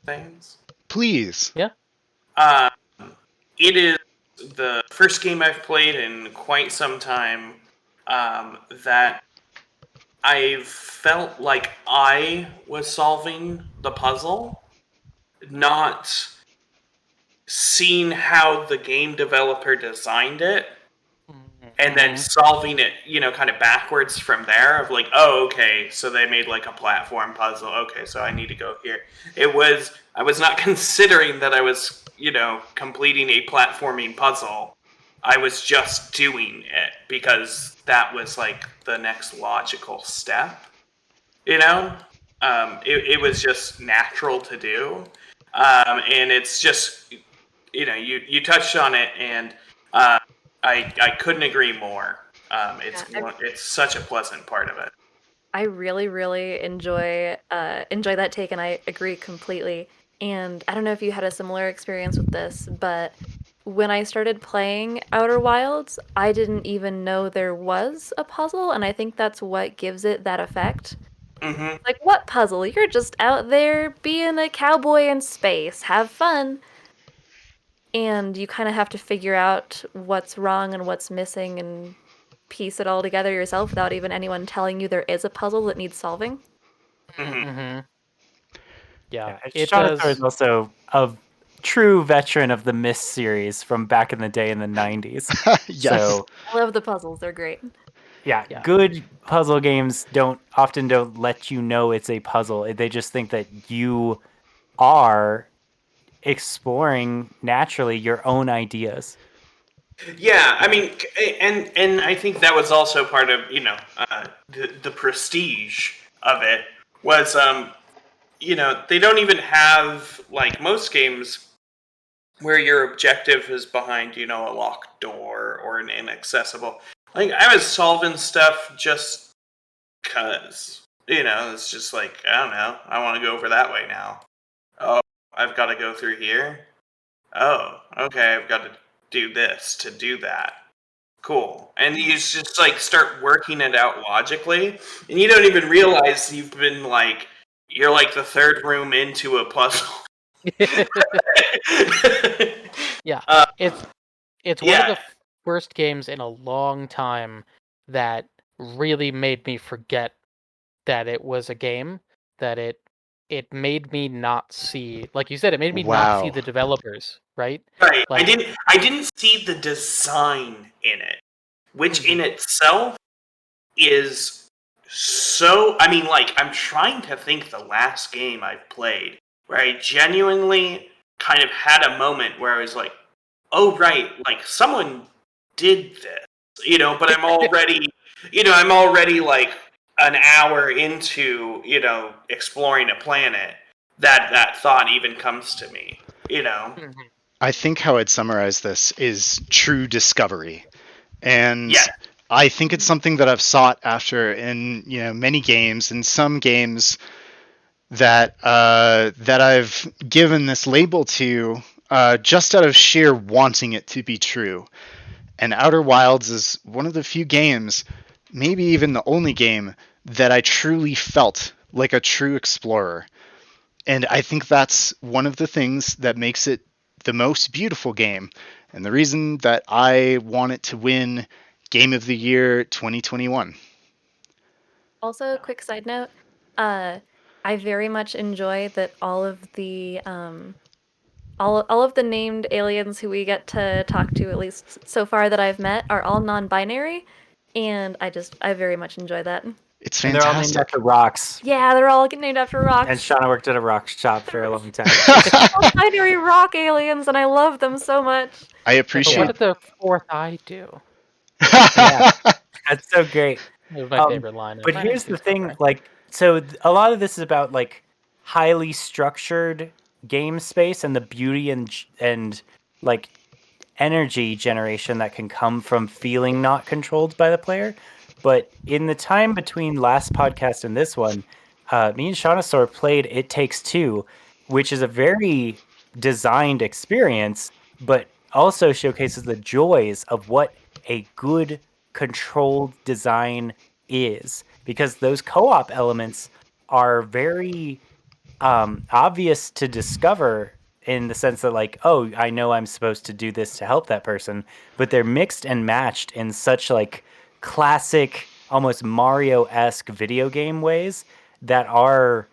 things. Please. Yeah. Um, it is the first game I've played in quite some time that I felt like I was solving the puzzle, not seeing how the game developer designed it and then Mm-hmm. solving it, kind of backwards from there of like, oh, okay, so they made like a platform puzzle. Okay, so I need to go here. I was not considering that I was, completing a platforming puzzle. I was just doing it because that was like the next logical step, you know? It was just natural to do. And it's just, you touched on it, and I couldn't agree more. It's such a pleasant part of it. I really, really enjoy that take, and I agree completely. And I don't know if you had a similar experience with this, but when I started playing Outer Wilds, I didn't even know there was a puzzle, and I think that's what gives it that effect. Mm-hmm. Like, what puzzle? You're just out there being a cowboy in space. Have fun. And you kind of have to figure out what's wrong and what's missing and piece it all together yourself without even anyone telling you there is a puzzle that needs solving. Yeah, Yeah, and it Shauna Thor is does. also a true veteran of the Myst series from back in the day in the 90s. Yes. So, I love the puzzles; they're great. yeah, Yeah. good puzzle games often don't let you know it's a puzzle. They just think that you are exploring naturally your own ideas. Yeah, I mean, and I think that was also part of the prestige of it was they don't even have, like most games, where your objective is behind a locked door or an inaccessible. Like, I was solving stuff just cause it's just like, I don't know, I want to go over that way now. Oh, I've got to go through here. Oh, okay, I've got to do this to do that. Cool. And you just like start working it out logically, and you don't even realize you're like the third room into a puzzle. Yeah, Uh, it's one of yeah. the first games in a long time that really made me forget that it was a game, that it made me not see, like you said, it made me not see Wow. the developers, right? Right. Like, I didn't see the design in it, which in Mhm. itself is so, I mean, like, I'm trying to think the last game I've played where I genuinely kind of had a moment where I was like, oh right, like someone did this. But I'm already like an hour into, exploring a planet that thought even comes to me. Mhm. I think how I'd summarize this is true discovery. And Yeah. I think it's something that I've sought after in many games, and some games that I've given this label to just out of sheer wanting it to be true. And Outer Wilds is one of the few games, maybe even the only game, that I truly felt like a true explorer. And I think that's one of the things that makes it the most beautiful game, and the reason that I want it to win Game of the Year 2021. Also, quick side note, I very much enjoy that all of the all of the named aliens who we get to talk to, at least so far that I've met, are all non-binary, and I very much enjoy that. It's And they're all named fantastic. after rocks. Yeah, they're all named after rocks. And Shauna worked at a rock shop for a long time. Non-binary rock aliens, and I love them so much. I But what appreciate. did the fourth eye do? Yeah. That's so great. It was my favorite line. But here's the thing, like, so a lot of this is about like highly structured game space and the beauty and like energy generation that can come from feeling not controlled by the player. But in the time between last podcast and this one, me and Shaunasaur played It Takes Two, which is a very designed experience, but also showcases the joys of what a good controlled design is, because those co-op elements are very obvious to discover, in the sense that, like, oh, I know I'm supposed to do this to help that person, but they're mixed and matched in such like classic, almost Mario-esque video game ways that are,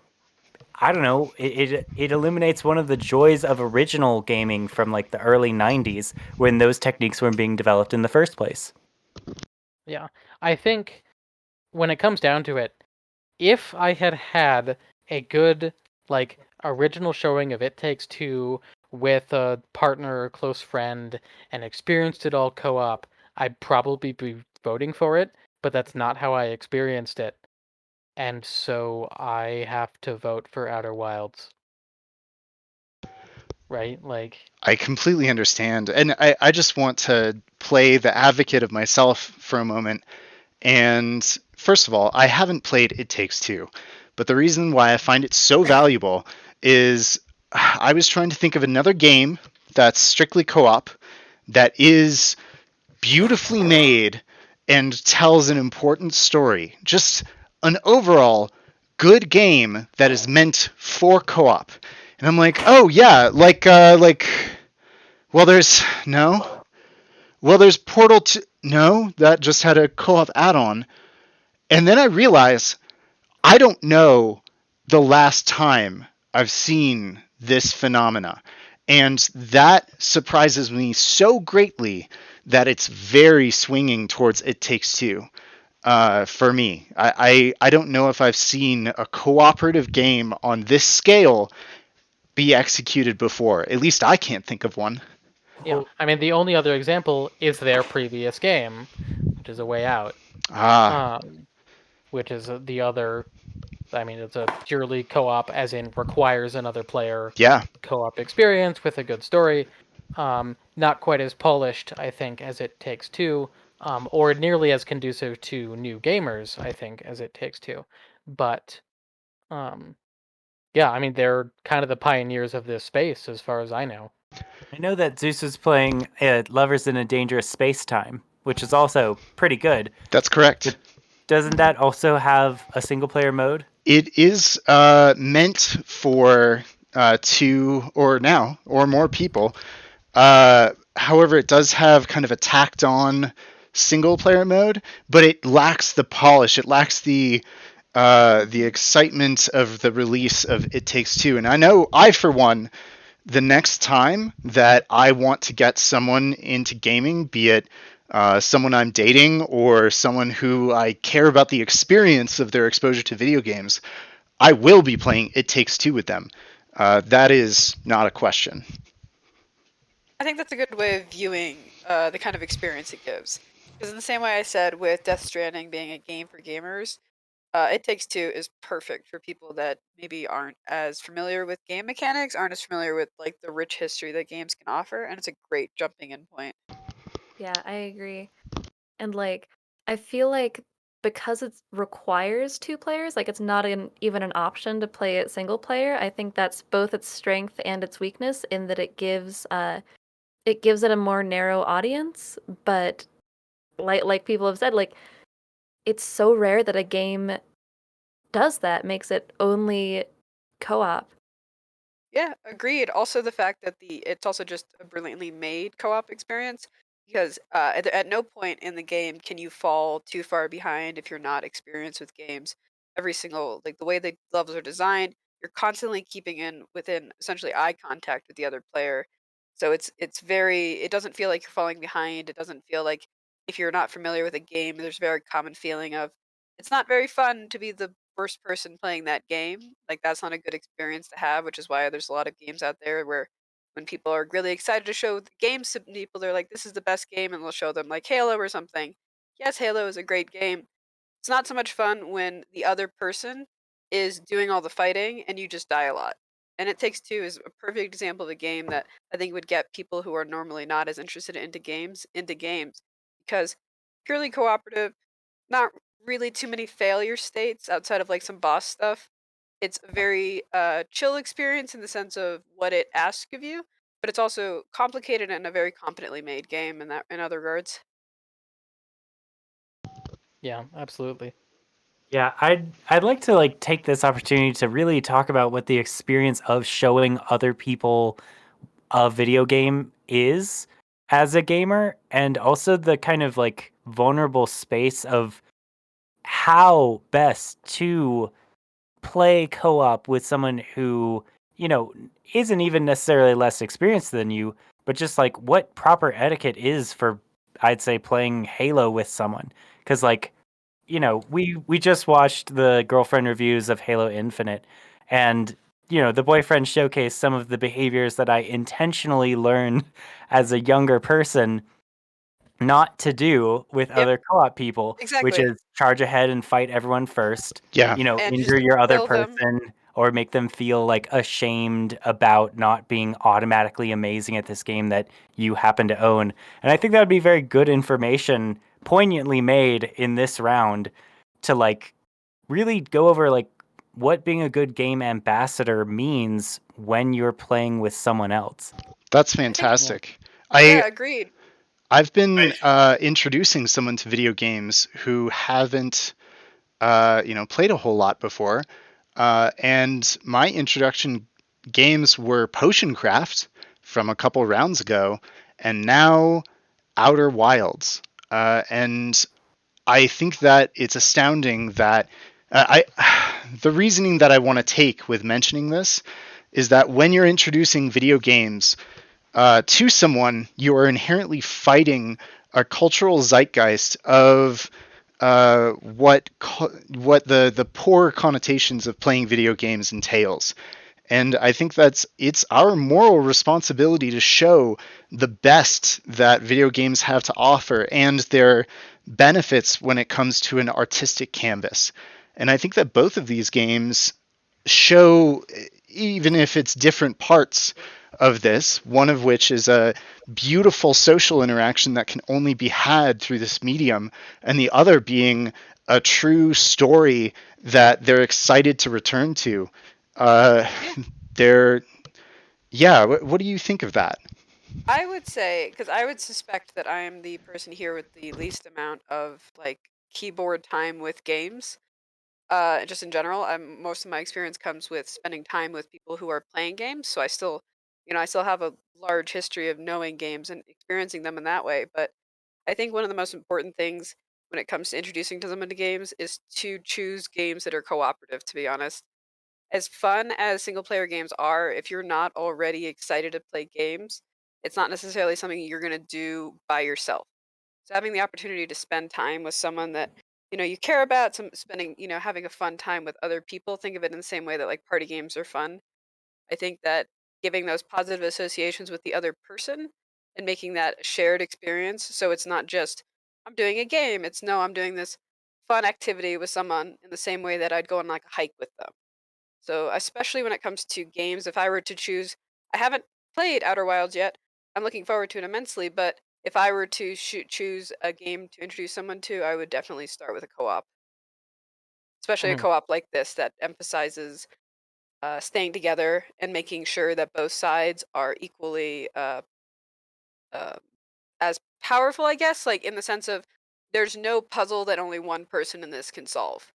I don't know, it illuminates one of the joys of original gaming from like the early 90s, when those techniques weren't being developed in the first place. Yeah, I think when it comes down to it, if I had had a good, like, original showing of It Takes Two with a partner or close friend and experienced it all co-op, I'd probably be voting for it, but that's not how I experienced it. And so I have to vote for Outer Wilds. Right? Like, I completely understand. And I just want to play the advocate of myself for a moment. And first of all, I haven't played It Takes Two. But the reason why I find it so valuable is I was trying to think of another game that's strictly co-op, that is beautifully made and tells an important story. Just an overall good game that is meant for co-op. And I'm like, oh yeah, well, there's Portal 2. no, that just had a co-op add-on. And then I realize I don't know the last time I've seen this phenomena. And that surprises me so greatly that it's very swinging towards It Takes Two. For me, I don't know if I've seen a cooperative game on this scale be executed before. At least I can't think of one. Yeah, I mean the only other example is their previous game, which is A Way Out, Ah, which is the other. I mean, it's a purely co-op, as in requires another player yeah, co-op experience with a good story. Not quite as polished, I think, as It Takes Two, or nearly as conducive to new gamers, I think, as It Takes Two. But um, yeah, I mean, they're kind of the pioneers of this space, as far as I know. I know that Zeus is playing Lovers in a Dangerous Space Time, which is also pretty good. that's correct. But doesn't that also have a single player mode? It is meant for two or more people. However, it does have kind of a tacked on single player mode, but it lacks the polish. It lacks the excitement of the release of It Takes Two. And I know I, for one, the next time that I want to get someone into gaming, be it someone I'm dating or someone who I care about the experience of their exposure to video games, I will be playing It Takes Two with them. That is not a question. I think that's a good way of viewing the kind of experience it gives. Because in the same way I said with Death Stranding being a game for gamers, It Takes Two is perfect for people that maybe aren't as familiar with game mechanics, aren't as familiar with like the rich history that games can offer, and it's a great jumping in point. Yeah, I agree. And like, I feel like because it requires two players, like it's not even an option to play it single player. I think that's both its strength and its weakness in that it gives it a more narrow audience, but like people have said, like it's so rare that a game does that, makes it only co-op. Yeah, agreed. Also, the fact that it's also just a brilliantly made co-op experience because at no point in the game can you fall too far behind if you're not experienced with games. Every single like the way the levels are designed, you're constantly keeping in within essentially eye contact with the other player. So it's very it doesn't feel like you're falling behind. It doesn't feel like if you're not familiar with a game, there's a very common feeling of it's not very fun to be the first person playing that game. Like that's not a good experience to have, which is why there's a lot of games out there where when people are really excited to show the games to people, they're like, "This is the best game," and they'll show them like Halo or something. Yes, Halo is a great game. It's not so much fun when the other person is doing all the fighting and you just die a lot. And It Takes Two is a perfect example of a game that I think would get people who are normally not as interested into games because purely cooperative, not really too many failure states outside of like some boss stuff. It's a very chill experience in the sense of what it asks of you, but it's also complicated and a very competently made game in other regards. Yeah, absolutely. Yeah, I'd like to like take this opportunity to really talk about what the experience of showing other people a video game is as a gamer, and also the kind of like vulnerable space of how best to play co-op with someone who, you know, isn't even necessarily less experienced than you, but just like what proper etiquette is for, I'd say, playing Halo with someone. Because like, you know, we just watched the girlfriend reviews of Halo Infinite, and you know, the boyfriend showcased some of the behaviors that I intentionally learned as a younger person not to do with Yep, other co-op people, which exactly. is charge ahead and fight everyone first, Yeah, you know, And just injure your other kill them. person or make them feel like ashamed about not being automatically amazing at this game that you happen to own. And I think that would be very good information, poignantly made in this round, to like really go over like what being a good game ambassador means when you're playing with someone else. that's I think, Yeah. fantastic. yeah, agreed. I've been I- introducing someone to video games who haven't played a whole lot before, and my introduction games were Potion Craft from a couple rounds ago, and now Outer Wilds. And I think that it's astounding that the reasoning that I want to take with mentioning this is that when you're introducing video games to someone, you are inherently fighting a cultural zeitgeist of what the poor connotations of playing video games entails. And I think it's our moral responsibility to show the best that video games have to offer and their benefits when it comes to an artistic canvas. And I think that both of these games show, even if it's different parts of this, one of which is a beautiful social interaction that can only be had through this medium, and the other being a true story that they're excited to return to. They're, yeah. What do you think of that? I would say, because I would suspect that I am the person here with the least amount of like keyboard time with games. Just in general, most of my experience comes with spending time with people who are playing games. So I still have a large history of knowing games and experiencing them in that way. But I think one of the most important things when it comes to introducing to them into games is to choose games that are cooperative. To be honest, as fun as single player games are, if you're not already excited to play games, it's not necessarily something you're going to do by yourself. So having the opportunity to spend time with someone that you care about, having a fun time with other people. Think of it in the same way that like party games are fun. I think that giving those positive associations with the other person and making that a shared experience, so it's not just I'm doing a game. It's no, I'm doing this fun activity with someone in the same way that I'd go on like a hike with them. So, especially when it comes to games, if I were to choose, I haven't played Outer Wilds yet. I'm looking forward to it immensely, but if I were to choose a game to introduce someone to, I would definitely start with a co-op, especially a Mhm. co-op like this that emphasizes staying together and making sure that both sides are equally uh, as powerful, I guess, like in the sense of there's no puzzle that only one person in this can solve.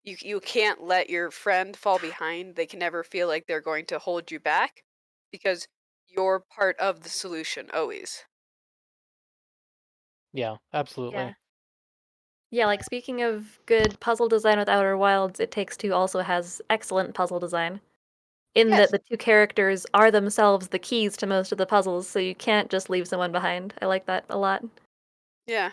You can't let your friend fall behind. They can never feel like they're going to hold you back because you're part of the solution always. Yeah, absolutely. Yeah. Yeah, like speaking of good puzzle design with Outer Wilds, It Takes Two also has excellent puzzle design. In that Yes. the two characters are themselves the keys to most of the puzzles, so you can't just leave someone behind. I like that a lot. Yeah.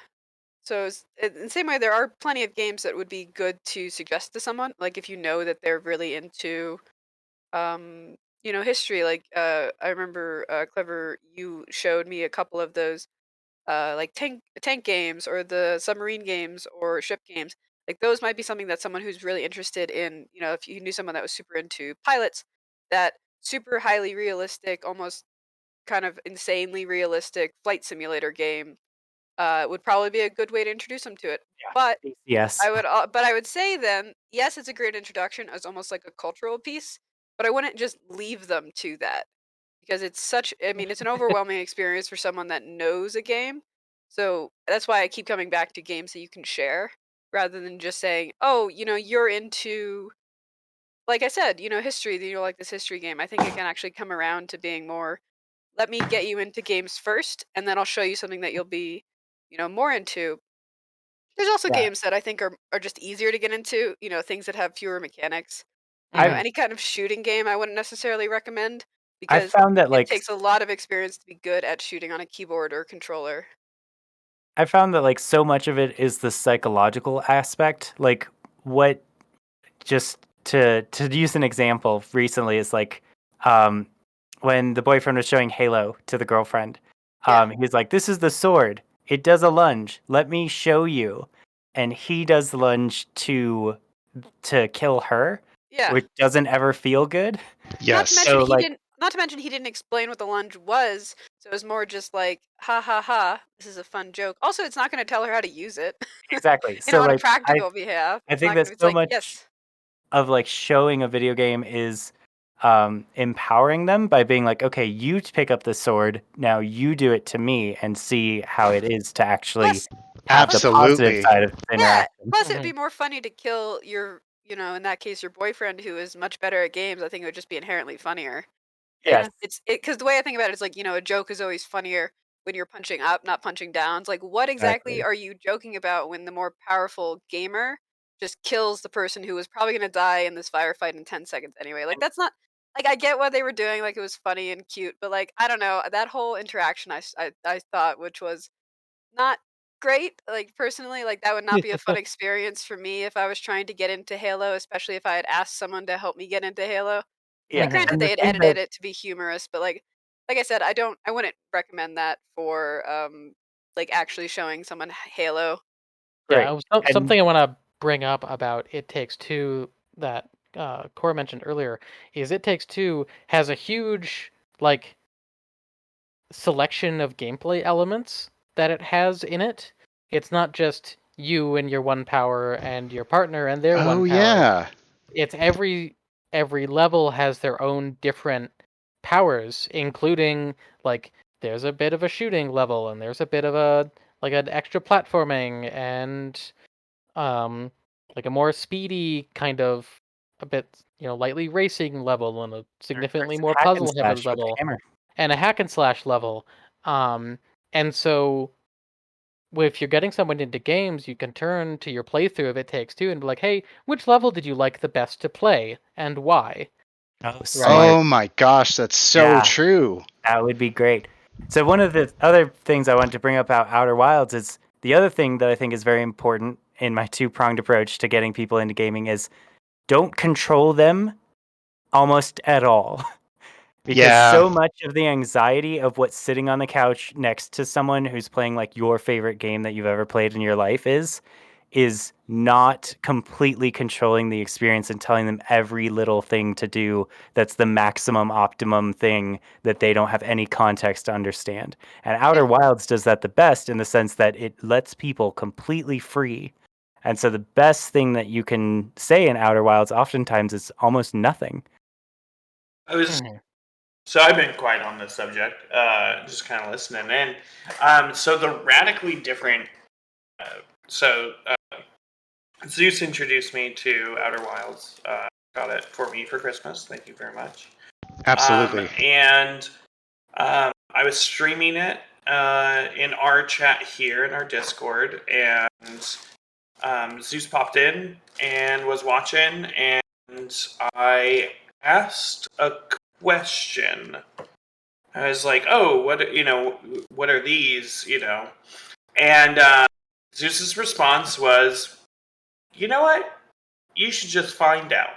So in the same way, there are plenty of games that would be good to suggest to someone. Like if you know that they're really into, history. Like I remember, Clever, you showed me a couple of those like tank games or the submarine games or ship games. Like those might be something that someone who's really interested in, if you knew someone that was super into pilots, that super highly realistic, almost kind of insanely realistic flight simulator game would probably be a good way to introduce them to it. But Yes. I would say then, yes, it's a great introduction as almost like a cultural piece, but I wouldn't just leave them to that because it's an overwhelming experience for someone that knows a game. So that's why I keep coming back to games that you can share rather than just saying, oh, you're into, like I said, history, you like this history game. I think it can actually come around to being more, let me get you into games first, and then I'll show you something that you'll be, more into. There's also Yeah. games that I think are just easier to get into, things that have fewer mechanics. I've Any kind of shooting game I wouldn't necessarily recommend I've because found that it like takes a lot of experience to be good at shooting on a keyboard or controller. I found that like so much of it is the psychological aspect. Like what just to use an example recently is like um when the boyfriend was showing Halo to the girlfriend. Yeah. He's like, "This is the sword. It does a lunge. Let me show you." And he does the lunge to kill her, Yeah. which doesn't ever feel good. Not to Yes. mention So like he didn't explain what the lunge was, so it was more just like, ha ha ha, this is a fun joke. Also, it's not going to tell her how to use it. exactly. So On a like practical behalf. I It's think not going that to be, it's so like, much yes. of like showing a video game is empowering them by being like, okay, you pick up the sword, now you do it to me and see how it is to actually Plus, have the plus, positive Absolutely. side of the yeah. interaction. Plus, it'd be Mhm. more funny to kill in that case, your boyfriend who is much better at games. I think it would just be inherently funnier. Like Yes. Yeah. because the way I think about it is like a joke is always funnier when you're punching up, not punching down. It's like, what exactly Exactly. are you joking about when the more powerful gamer just kills the person who was probably going to die in this firefight in 10 seconds anyway? Like, that's not, like, I get what they were doing, like, it was funny and cute, but, like, I don't know, that whole interaction I thought, which was not great, like, personally, like, that would not be a fun experience for me if I was trying to get into Halo, especially if I had asked someone to help me get into Halo. Yeah, Like, Mhm. granted, and they the had thing edited that it to be humorous, but, like I said, I wouldn't recommend that for, like, actually showing someone Halo. Yeah, right, and something I want to bring up about It Takes Two that Core mentioned earlier is It Takes Two has a huge like selection of gameplay elements that it has in it. It's not just you and your one power and your partner and their Oh one power. yeah. It's every level has their own different powers, including like there's a bit of a shooting level and there's a bit of a like an extra platforming and like a more speedy kind of a bit lightly racing level and a significantly there's more hack and puzzle heavy slash with the level hammer. and a hack and slash level. And so if you're getting someone into games, you can turn to your playthrough of It Takes Two and be like, hey, which level did you like the best to play and why? Oh, Right? smart. Oh my gosh, that's so Yeah, true. that would be great. So one of the other things I wanted to bring up about Outer Wilds is the other thing that I think is very important in my two-pronged approach to getting people into gaming is don't control them almost at all. Because Yeah. so much of the anxiety of what's sitting on the couch next to someone who's playing like your favorite game that you've ever played in your life is not completely controlling the experience and telling them every little thing to do that's the maximum optimum thing that they don't have any context to understand. And Yeah, Outer Wilds does that the best in the sense that it lets people completely free. And so the best thing that you can say in Outer Wilds oftentimes is almost nothing. I was Mhm. So I've been quiet on this subject, just kind of listening in. So the radically different. So Zeus introduced me to Outer Wilds. Got it for me for Christmas. Thank you very much. Absolutely. And I was streaming it in our chat here in our Discord, and Zeus popped in and was watching, and I asked a question. I was like, "Oh, what are these?" And Zeus's response was, "You know what? You should just find out.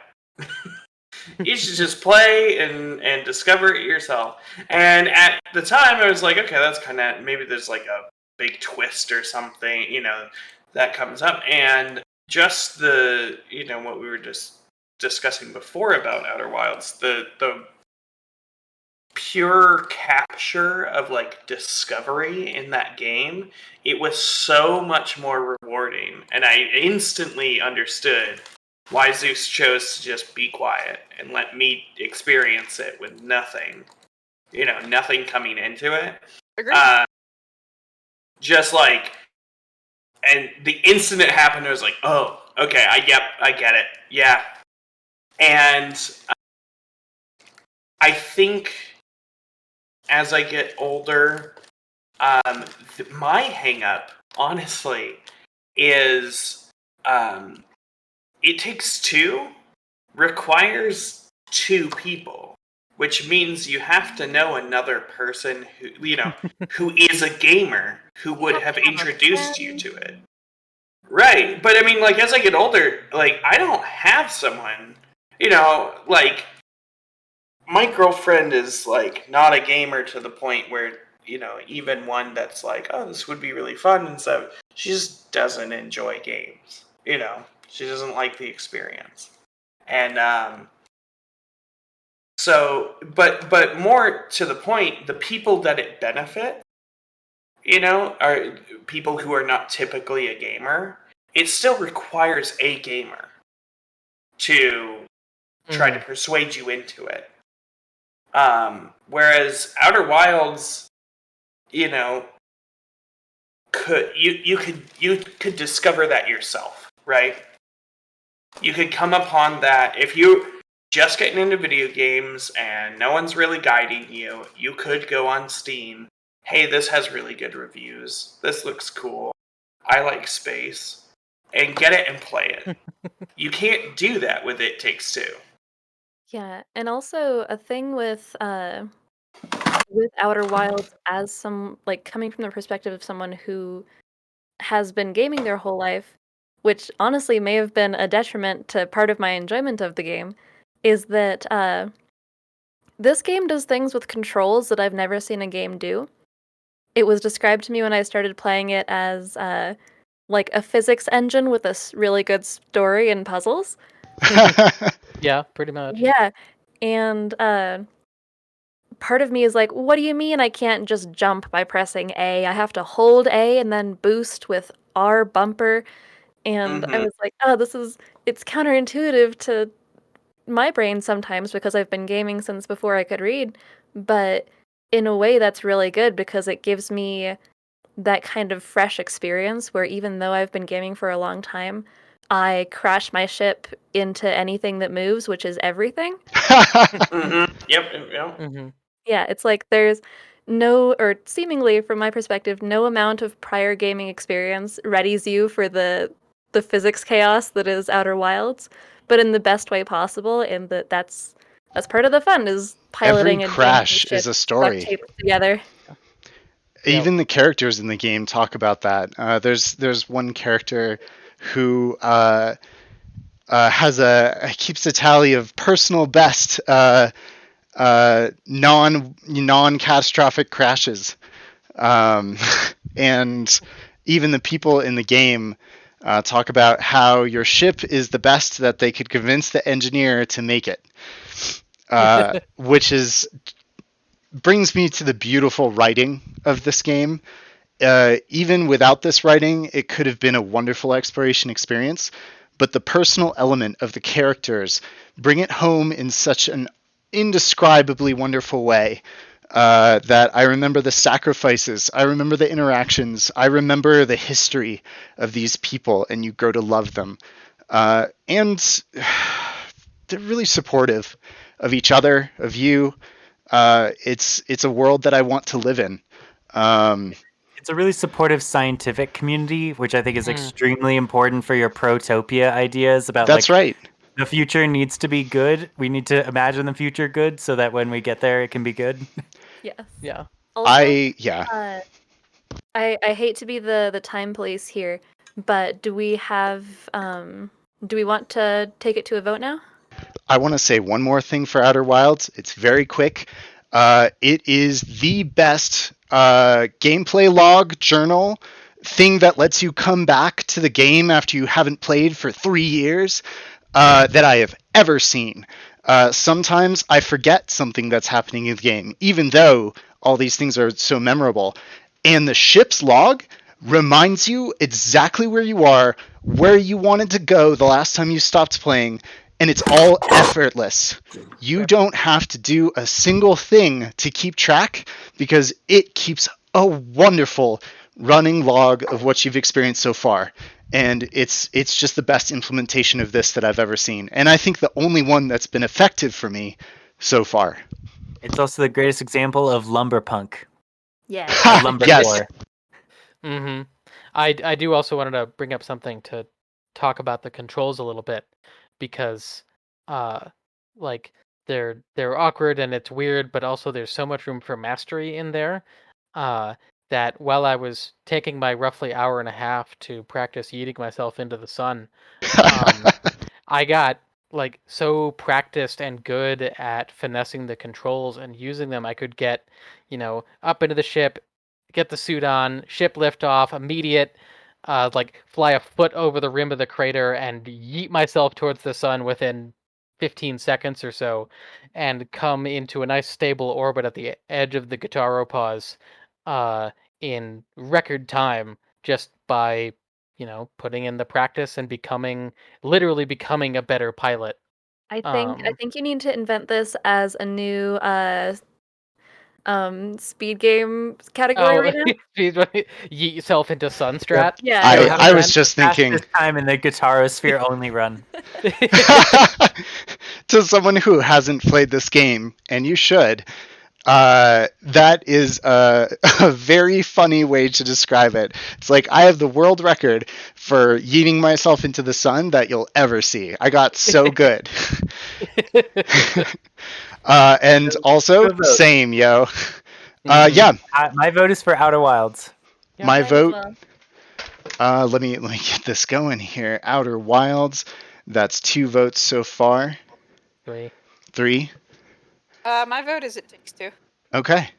You should just play and discover it yourself." And at the time, I was like, "Okay, that's kind of maybe there's like a big twist or something, that comes up." And just what we were just discussing before about Outer Wilds, the pure capture of like discovery in that game, it was so much more rewarding, and I instantly understood why Zeus chose to just be quiet and let me experience it with nothing coming into it. agreed. uh, just like, and the instant it happened, I was like, oh, okay, I get it, yeah. And I think as I get older, my hang up, honestly, is It Takes Two requires two people, which means you have to know another person who is a gamer who would have introduced you to it. Right. But I mean, like, as I get older, like, I don't have someone, like, my girlfriend is like not a gamer to the point where even one that's like, oh, this would be really fun and stuff. She just doesn't enjoy games. She doesn't like the experience. And so, but more to the point, the people that it benefit, are people who are not typically a gamer. It still requires a gamer to try to Mhm. persuade you into it. Whereas Outer Wilds, you know, you could discover that yourself, right? You could come upon that if you just getting into video games and no one's really guiding you. You could go on Steam hey, this has really good reviews. This looks cool. I like space. And get it and play it. You can't do that with It Takes Two. Yeah, and also a thing with Outer Wilds as some like coming from the perspective of someone who has been gaming their whole life, which honestly may have been a detriment to part of my enjoyment of the game, is that this game does things with controls that I've never seen a game do. It was described to me when I started playing it as like a physics engine with a really good story and puzzles. Yeah, pretty much. Yeah, and part of me is like, what do you mean I can't just jump by pressing A? I have to hold A and then boost with R bumper. And I Mhm. was like, oh, it's counterintuitive to my brain sometimes because I've been gaming since before I could read. But in a way, that's really good because it gives me that kind of fresh experience where even though I've been gaming for a long time, I crash my ship into anything that moves, which is everything. Yep. Hmm. Yeah, it's like there's no, or seemingly from my perspective, no amount of prior gaming experience readies you for the physics chaos that is Outer Wilds, but in the best way possible, and that's part of the fun is piloting Every a giant crash ship is a duct story. taped together. Even the characters in the game talk about that. There's one character who keeps a tally of personal best non catastrophic crashes, and even the people in the game talk about how your ship is the best that they could convince the engineer to make it, which brings me to the beautiful writing of this game. Even without this writing, it could have been a wonderful exploration experience, but the personal element of the characters bring it home in such an indescribably wonderful way that I remember the sacrifices, I remember the interactions, I remember the history of these people, and you grow to love them. And they're really supportive of each other, of you. It's a world that I want to live in. It's a really supportive scientific community, which I think is Mm. extremely important for your protopia ideas about That's right. the future needs to be good. We need to imagine the future good so that when we get there, it can be good. Yes. Yeah. Also, Yeah. I hate to be the time police here, but do we want to take it to a vote now? I want to say one more thing for Outer Wilds. It's very quick. It is the best gameplay log journal thing that lets you come back to the game after you haven't played for 3 years that I have ever seen. Sometimes I forget something that's happening in the game, even though all these things are so memorable. And the ship's log reminds you exactly where you are, where you wanted to go the last time you stopped playing, and it's all effortless. You don't have to do a single thing to keep track because it keeps a wonderful running log of what you've experienced so far. And it's just the best implementation of this that I've ever seen. And I think the only one that's been effective for me so far. It's also the greatest example of lumberpunk. Yeah. Lumber Yes. core. Mm-hmm. I do also wanted to bring up something to talk about the controls a little bit because like they're awkward and it's weird, but also there's so much room for mastery in there that while I was taking my roughly hour and a half to practice yeeting myself into the sun, I got like so practiced and good at finessing the controls and using them. I could get, up into the ship, get the suit on, ship lift off, immediate, like fly a foot over the rim of the crater and yeet myself towards the sun within 15 seconds or so, and come into a nice stable orbit at the edge of the Gtfo pause, in record time just by, putting in the practice and literally becoming a better pilot. I think you need to invent this as a new speed game category right now. Yeet yourself into Sunstrat. Yeah. I was just thinking Fastest time in the Guitarosphere only run. to someone who hasn't played this game, and you should, That is a very funny way to describe it. It's like I have the world record for yeeting myself into the sun that you'll ever see. I got so good. And also, Good vote. same, yo. Mhm. Yeah, My vote is for Outer Wilds. Yeah, my Mine as vote. well. Let me get this going here. Outer Wilds. That's 2 votes so far. 3. 3. My vote is It Takes Two. Okay.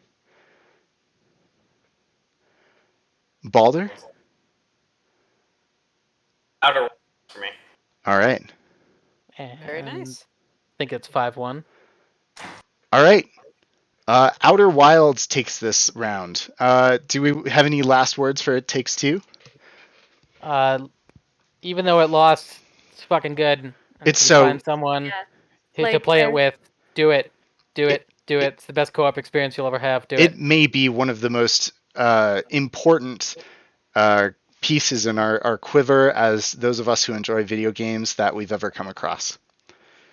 Balder. Outer Wilds for me. All right. Very And nice. I think it's 5-1. All right. Outer Wilds takes this round. Do we have any last words for It Takes Two? Even though it lost, it's fucking good. And It's if you so- find someone Yeah. to Like, play it I- with, do it. Do It- it. Do it. It's the best co-op experience you'll ever have. Do It it. may be one of the most important pieces in our quiver as those of us who enjoy video games that we've ever come across.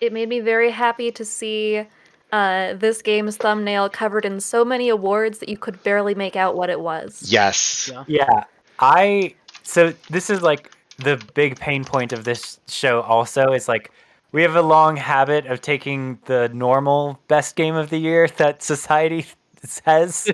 It made me very happy to see this game's thumbnail covered in so many awards that you could barely make out what it was. Yes. Yeah. Yeah, so this is like the big pain point of this show also is like we have a long habit of taking the normal best game of the year that society says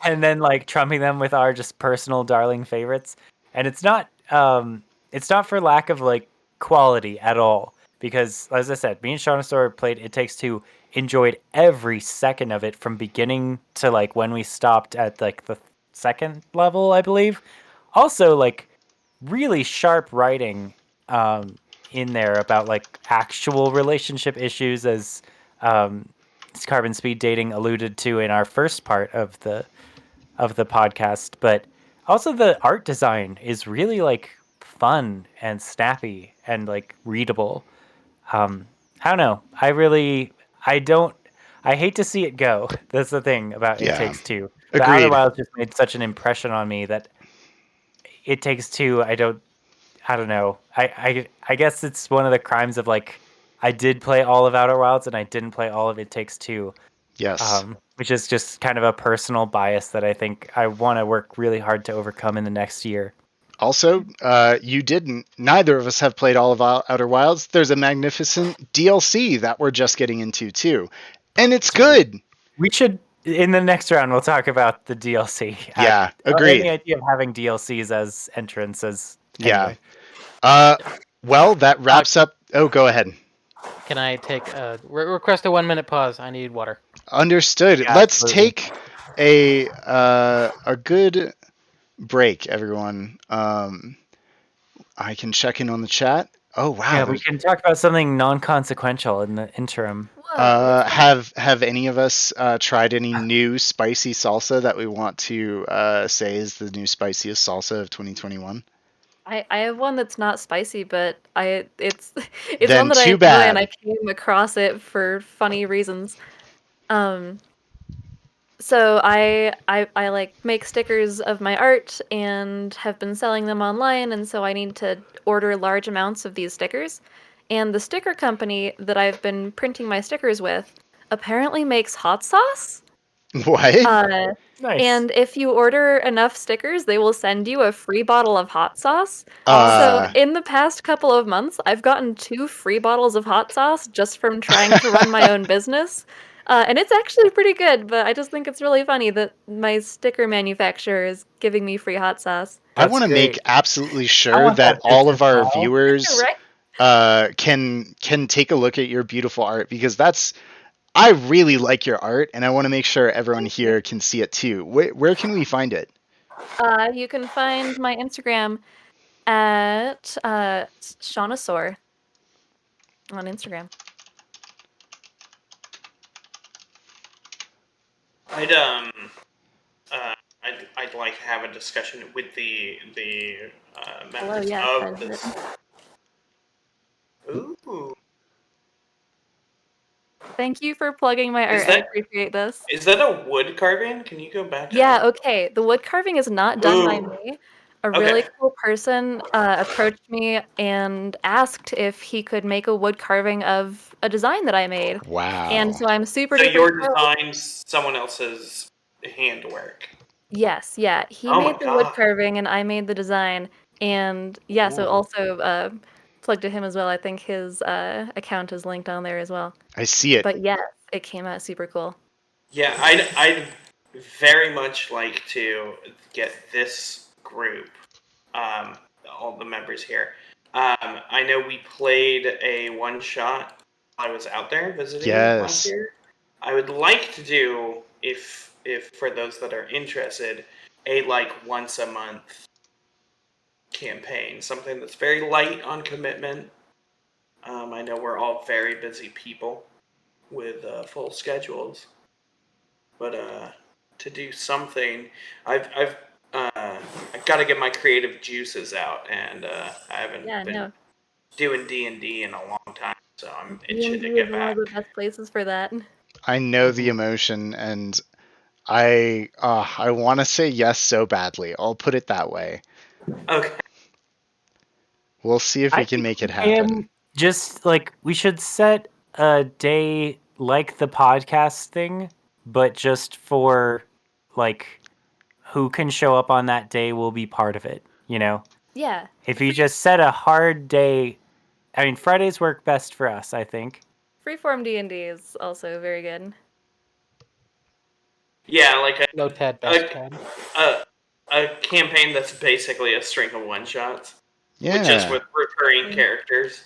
and then like trumping them with our just personal darling favorites. And it's not for lack of like quality at all. Because as I said, me and Shaunasaur played It Takes Two, enjoyed every second of it from beginning to like when we stopped at like the second level, I believe. Also, like really sharp writing in there about like actual relationship issues, as Carbon Speed Dating alluded to in our first part of the podcast. But also the art design is really like fun and snappy and like readable. I don't know. I hate to see it go. That's the thing about It Yeah. Takes Two. The Agreed. Outer Wilds just made such an impression on me that It Takes Two. I don't know. I guess it's one of the crimes of like I did play all of Outer Wilds and I didn't play all of It Takes Two. Yes. Which is just kind of a personal bias that I think I want to work really hard to overcome in the next year. Also, you didn't. Neither of us have played all of Outer Wilds. There's a magnificent DLC that we're just getting into too, and it's good. We should in the next round we'll talk about the DLC. Yeah, I agreed. the idea of having DLCs as entrances. Yeah. Anyway. Well, that wraps up. Oh, go ahead. Can I take request a 1-minute pause? I need water. Understood. Yeah, Let's absolutely. take a good break, everyone. I can check in on the chat. Oh wow. Yeah, we can talk about something non-consequential in the interim. Whoa, what's that? Have any of us tried any new spicy salsa that we want to say is the new spiciest salsa of 2021? I have one that's not spicy, but it's Then one that I too enjoy and I bad. came across it for funny reasons. So I like make stickers of my art and have been selling them online, and so I need to order large amounts of these stickers. And the sticker company that I've been printing my stickers with apparently makes hot sauce. What? Nice. And if you order enough stickers, they will send you a free bottle of hot sauce. Uh, So in the past couple of months, I've gotten 2 free bottles of hot sauce just from trying to run my own business. And it's actually pretty good, but I just think it's really funny that my sticker manufacturer is giving me free hot sauce. I That's want to make great. absolutely I sure want that that all of business our model. viewers Right? can take a look at your beautiful art, because I really like your art, and I want to make sure everyone Thank you. here can see it too. Where can we find it? You can find my Instagram at Shaunasaur on Instagram. I'd like to have a discussion with the Hello, members yes, of I've this. Ooh, Thank you for plugging my art. I that- appreciate this. is that a wood carving? Can you go back? To Yeah, that? okay. The wood carving is not done by Ooh. me. A really cool person approached me and asked if he could make a wood carving of a design that I made. Wow. And so I'm super So duper your thrilled. design's someone else's handwork. Yes, yeah. He Oh my made the wood God. carving and I made the design. And yeah, so Ooh. also plug to him as well. I think his account is linked on there as well. I see it. But yes, it came out super cool. Yeah, I'd very much like to get this group, all the members here. I know we played a one-shot while I was out there visiting last Yes. year. I would like to do, if for those that are interested, a like once a month campaign, something that's very light on commitment. I know we're all very busy people with full schedules, but to do something, I've got to get my creative juices out, and I haven't been doing D&D in a long time, so I'm itching to D&D get is one back. of the best places for that. I know the emotion, and I want to say yes so badly. I'll put it that way. Okay. We'll see if we can think make it we happen. can just we should set a day like the podcast thing, but just for who can show up on that day will be part of it. Yeah. If you just set a hard day, I mean Fridays work best for us, I think. Freeform D&D is also very good. Yeah, like Notepad best pad. a campaign that's basically a string of one-shots, Yeah. just with recurring characters.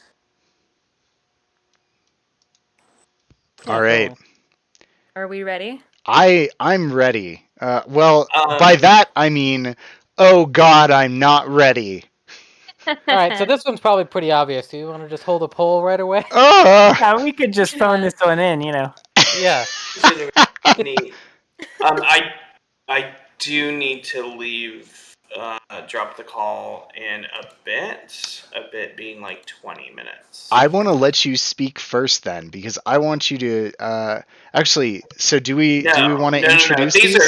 All right. Totally. Are we ready? I'm ready. Well, Um, by that I mean, oh God, I'm not ready. All right, so this one's probably pretty obvious. Do you want to just hold a poll right away? Yeah, we could just phone this one in, Yeah. Neat. I do need to leave. Drop the call in a bit being like 20 minutes. I want to let you speak first then, because I want you to actually. So do we want to introduce these?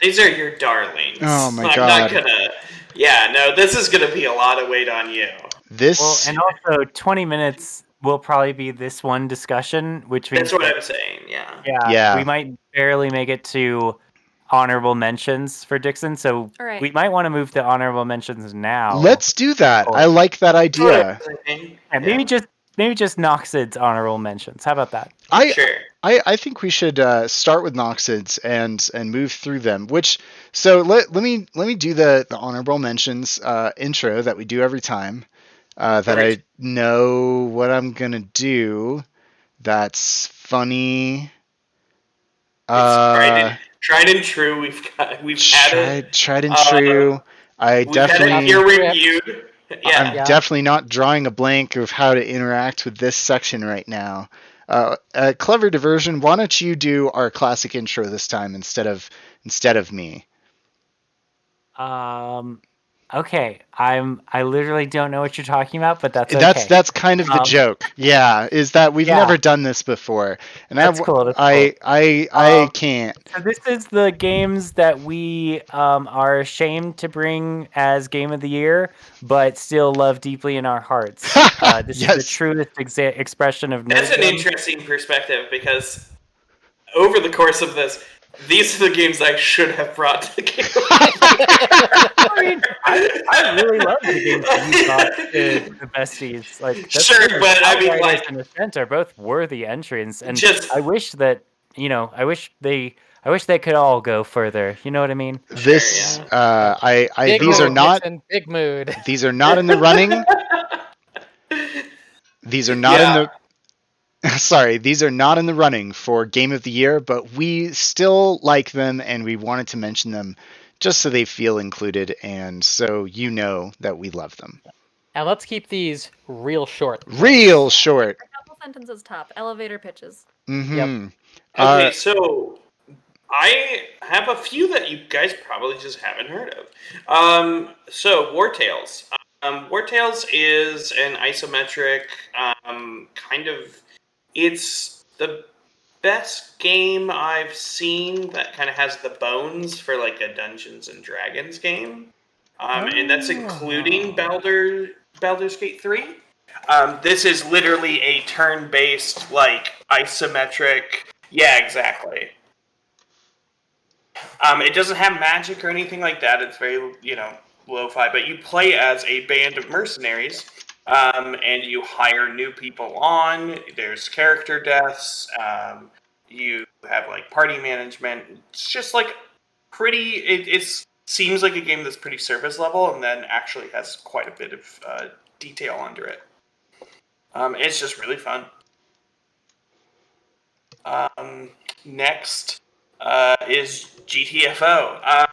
These are your darlings. Oh my I'm God. not gonna. Yeah, no, this is gonna be a lot of weight on you. This. Well, and also 20 minutes will probably be this one discussion, which means That's what I'm saying. Yeah. Yeah. we might barely make it to honorable mentions for Dixon, so All right. we might want to move to honorable mentions now. Let's do that. I like that idea. And maybe just Noxid's honorable mentions. How about that? Sure. I think we should start with Noxids and move through them. So let me do the honorable mentions intro that we do every time. That I know what I'm gonna do. That's funny. It's tried and true. We've had it. Tried and true. We've had it peer reviewed. Yeah. I'm definitely not drawing a blank of how to interact with this section right now. Clever diversion. Why don't you do our classic intro this time instead of me? Okay. I literally don't know what you're talking about, but that's okay. That's kind of the joke. Yeah, is that we've never done this before, and that's cool. I can't. So this is the games that we are ashamed to bring as Game of the Year, but still love deeply in our hearts. This is the truest expression of nerdom. That's an interesting perspective, because over the course of this, these are the games I should have brought to the game. I mean, I really love the games that you brought to the besties. Sure, but I mean, and Ascent are both worthy entrants, and just, I wish that I wish they could all go further. You know what I mean? This sure, yeah. these are not big mood. These are not in the running. These are not in the. Sorry, these are not in the running for Game of the Year, but we still like them and we wanted to mention them just so they feel included and so you know that we love them. And let's keep these real short. Real short. A couple sentences top. Elevator pitches. Mm-hmm. Yep. Okay, so I have a few that you guys probably just haven't heard of. So War Tales. War Tales is an isometric kind of. It's the best game I've seen that kind of has the bones for like a Dungeons and Dragons game. And that's including Baldur's Gate 3. This is literally a turn-based, like, isometric... Yeah, exactly. It doesn't have magic or anything like that. It's very, lo-fi. But you play as a band of mercenaries, and you hire new people on. There's character deaths. You have, like, party management. It's just, like, pretty... It seems like a game that's pretty surface level and then actually has quite a bit of detail under it. It's just really fun. Next is Gtfo.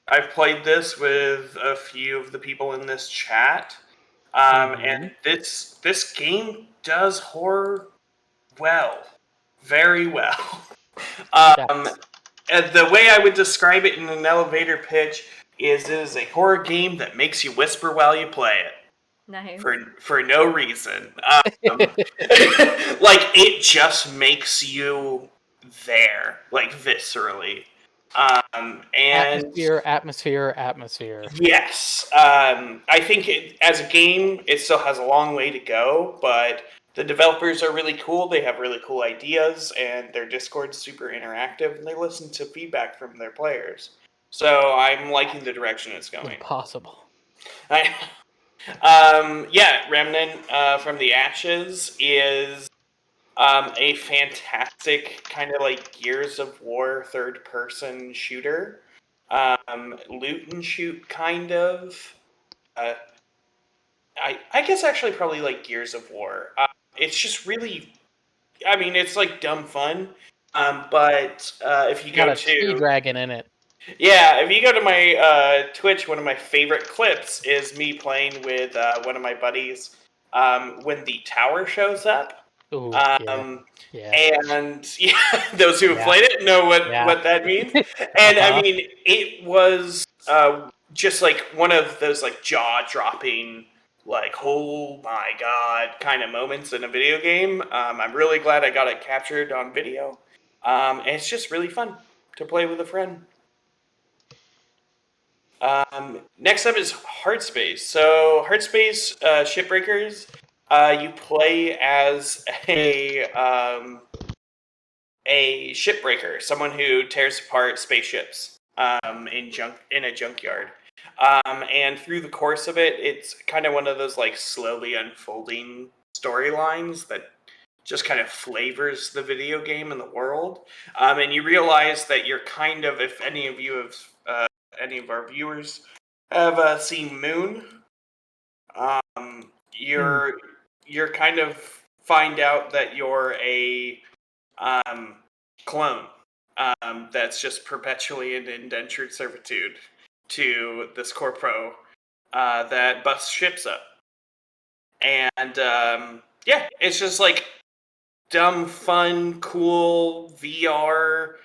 I've played this with a few of the people in this chat, and this game does horror well, very well. And the way I would describe it in an elevator pitch is it is a horror game that makes you whisper while you play it. Nice. For no reason. Like, it just makes you there, like, viscerally. And Atmosphere. yes, I think as a game, it still has a long way to go, but the developers are really cool. They have really cool ideas, and their Discord's super interactive, and they listen to feedback from their players. So I'm liking the direction it's going. Impossible. Remnant from the Ashes is a fantastic kind of like Gears of War third-person shooter. Loot and shoot, kind of. I guess actually probably like Gears of War. It's just really... I mean, it's like dumb fun. But if you Got go a speed to... dragon in it. Yeah, if you go to my Twitch, one of my favorite clips is me playing with one of my buddies when the tower shows up. Ooh, yeah. And those who have played it know what that means. And I mean, it was just like one of those like jaw-dropping, like, oh my god kind of moments in a video game. I'm really glad I got it captured on video. And it's just really fun to play with a friend. Next up is Heartspace. So Heartspace Shipbreakers, you play as a shipbreaker, someone who tears apart spaceships in a junkyard. And through the course of it, it's kind of one of those like slowly unfolding storylines that just kind of flavors the video game and the world. And you realize that you're kind of, if any of you have any of our viewers have seen Moon, you're kind of find out that you're a clone that's just perpetually in indentured servitude to this corpo that busts ships up. And it's just like dumb, fun, cool VR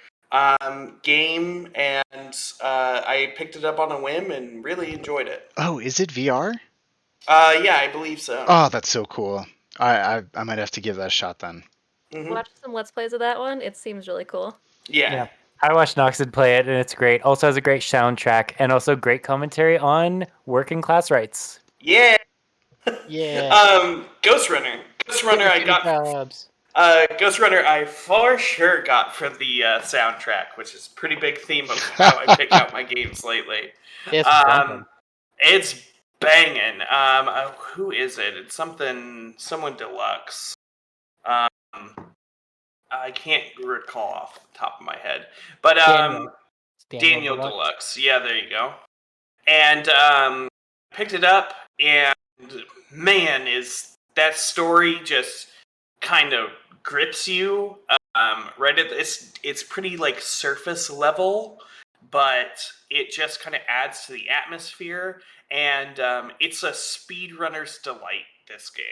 game, and I picked it up on a whim and really enjoyed it. Oh, is it VR? Yeah, I believe so. Oh, that's so cool. I might have to give that a shot then. Mm-hmm. Watch some Let's Plays of that one. It seems really cool. Yeah. I watched Noxid play it, and it's great. Also has a great soundtrack, and also great commentary on working class rights. Yeah. Yeah. Ghost Runner. I got. Ghost Runner, I for sure got for the soundtrack, which is a pretty big theme of how I pick out my games lately. It's bumping. It's banging. Who is it? It's someone deluxe. I can't recall off the top of my head, but Daniel Deluxe. Yeah, there you go. And picked it up, and man, is that story just kind of grips you right at it's pretty like surface level, but it just kind of adds to the atmosphere, and it's a speedrunner's delight, this game.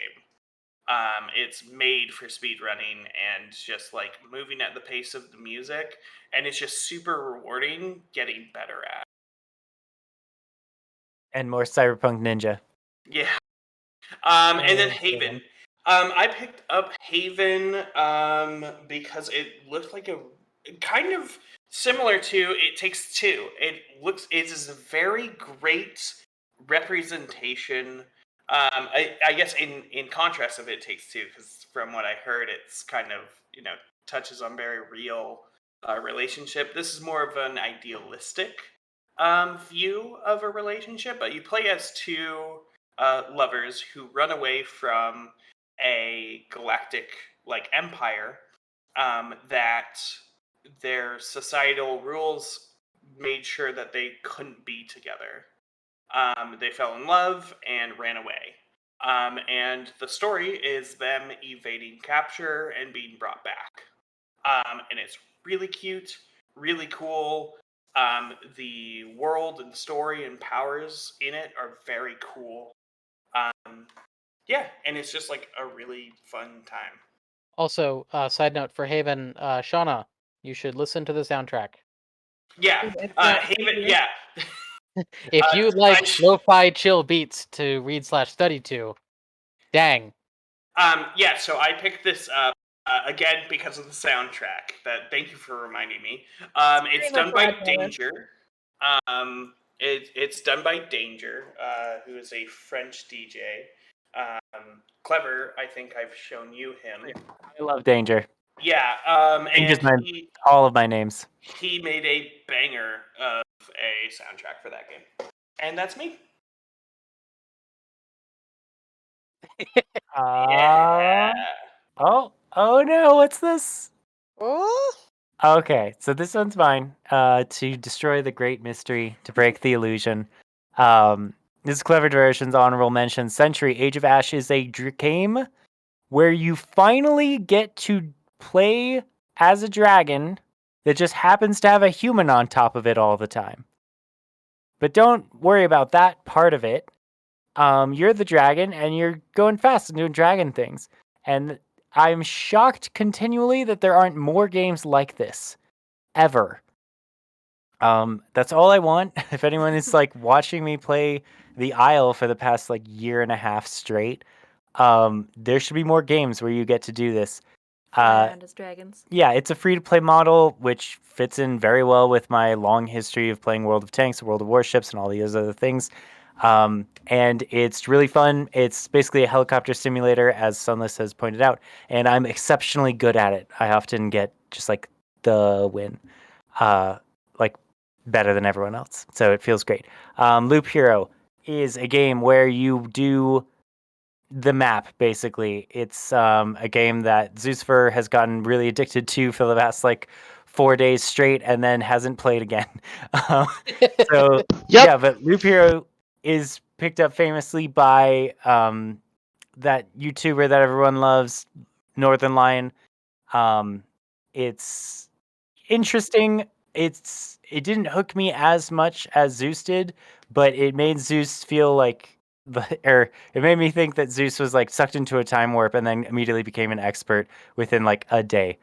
It's made for speedrunning and just like moving at the pace of the music, and it's just super rewarding getting better at. And more Cyberpunk Ninja. Yeah. And then Haven. I picked up Haven because it looked like a kind of similar to It Takes Two. It is a very great representation. I guess in contrast of It Takes Two, because from what I heard, it's kind of touches on very real relationship. This is more of an idealistic view of a relationship, but you play as two lovers who run away from a galactic empire that their societal rules made sure that they couldn't be together. They fell in love and ran away. And the story is them evading capture and being brought back. And it's really cute, really cool. The world and story and powers in it are very cool. Yeah, and it's just like a really fun time. Also, side note for Haven, Shauna, you should listen to the soundtrack. Yeah, It's not Haven. easier. Yeah, If you like I sh- lo-fi chill beats to read/study to, dang. Yeah, so I picked this up again because of the soundtrack. Thank you for reminding me. It's Very much done by Wild Playlist. Danger. It's done by Danger, who is a French DJ. Clever, I think I've shown you him. I love Danger. Yeah, Danger's and all of my names. he made a banger of a soundtrack for that game, and that's me. Yeah. Oh no, what's this? Oh, Okay, so this one's mine. To destroy the great mystery, to break the illusion. This is Clever Diversion's honorable mention. Century Age of Ash is a game where you finally get to play as a dragon that just happens to have a human on top of it all the time. But don't worry about that part of it. You're the dragon and you're going fast and doing dragon things. And I'm shocked continually that there aren't more games like this ever. That's all I want. If anyone is like watching me play The Isle for the past like year and a half straight, there should be more games where you get to do this. Fly around as dragons. Yeah, it's a free-to-play model, which fits in very well with my long history of playing World of Tanks, World of Warships, and all these other things. And it's really fun. It's basically a helicopter simulator, as Sunless has pointed out, and I'm exceptionally good at it. I often get just like the win, like better than everyone else. So it feels great. Loop Hero is a game where you do the map, basically. It's a game that Zeusfer has gotten really addicted to for the past like 4 days straight and then hasn't played again. So yeah, but Loop Hero is picked up famously by that YouTuber that everyone loves, Northern Lion. It's interesting. It didn't hook me as much as Zeus did, but it made Zeus feel like or it made me think that Zeus was like sucked into a time warp and then immediately became an expert within like a day.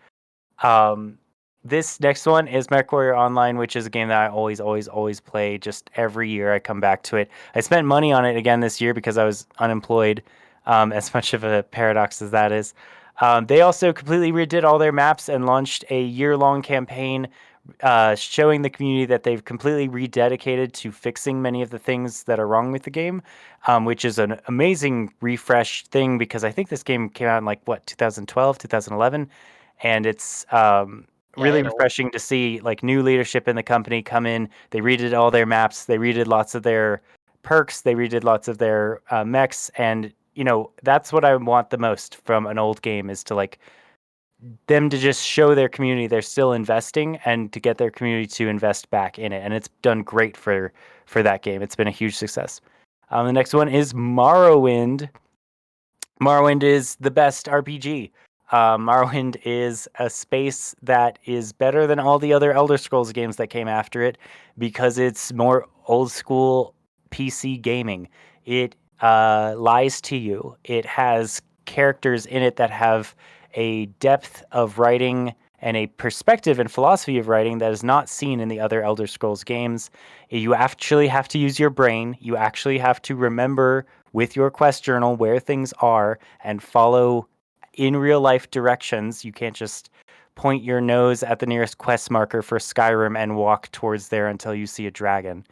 This next one is Mechwarrior Online, which is a game that I always play. Just every year I come back to it. I spent money on it again this year because I was unemployed, as much of a paradox as that is. They also completely redid all their maps and launched a year-long campaign showing the community that they've completely rededicated to fixing many of the things that are wrong with the game, which is an amazing refresh thing because I think this game came out in like, 2012, 2011, and it's really refreshing to see like new leadership in the company come in. They redid all their maps, they redid lots of their perks, they redid lots of their mechs, and that's what I want the most from an old game is to like them to just show their community they're still investing and to get their community to invest back in it. And it's done great for that game. It's been a huge success. The next one is Morrowind. Morrowind is the best RPG. Morrowind is a space that is better than all the other Elder Scrolls games that came after it because it's more old school PC gaming. It lies to you. It has characters in it that have a depth of writing and a perspective and philosophy of writing that is not seen in the other Elder Scrolls games. You actually have to use your brain. You actually have to remember with your quest journal where things are and follow in real life directions. You can't just point your nose at the nearest quest marker for Skyrim and walk towards there until you see a dragon.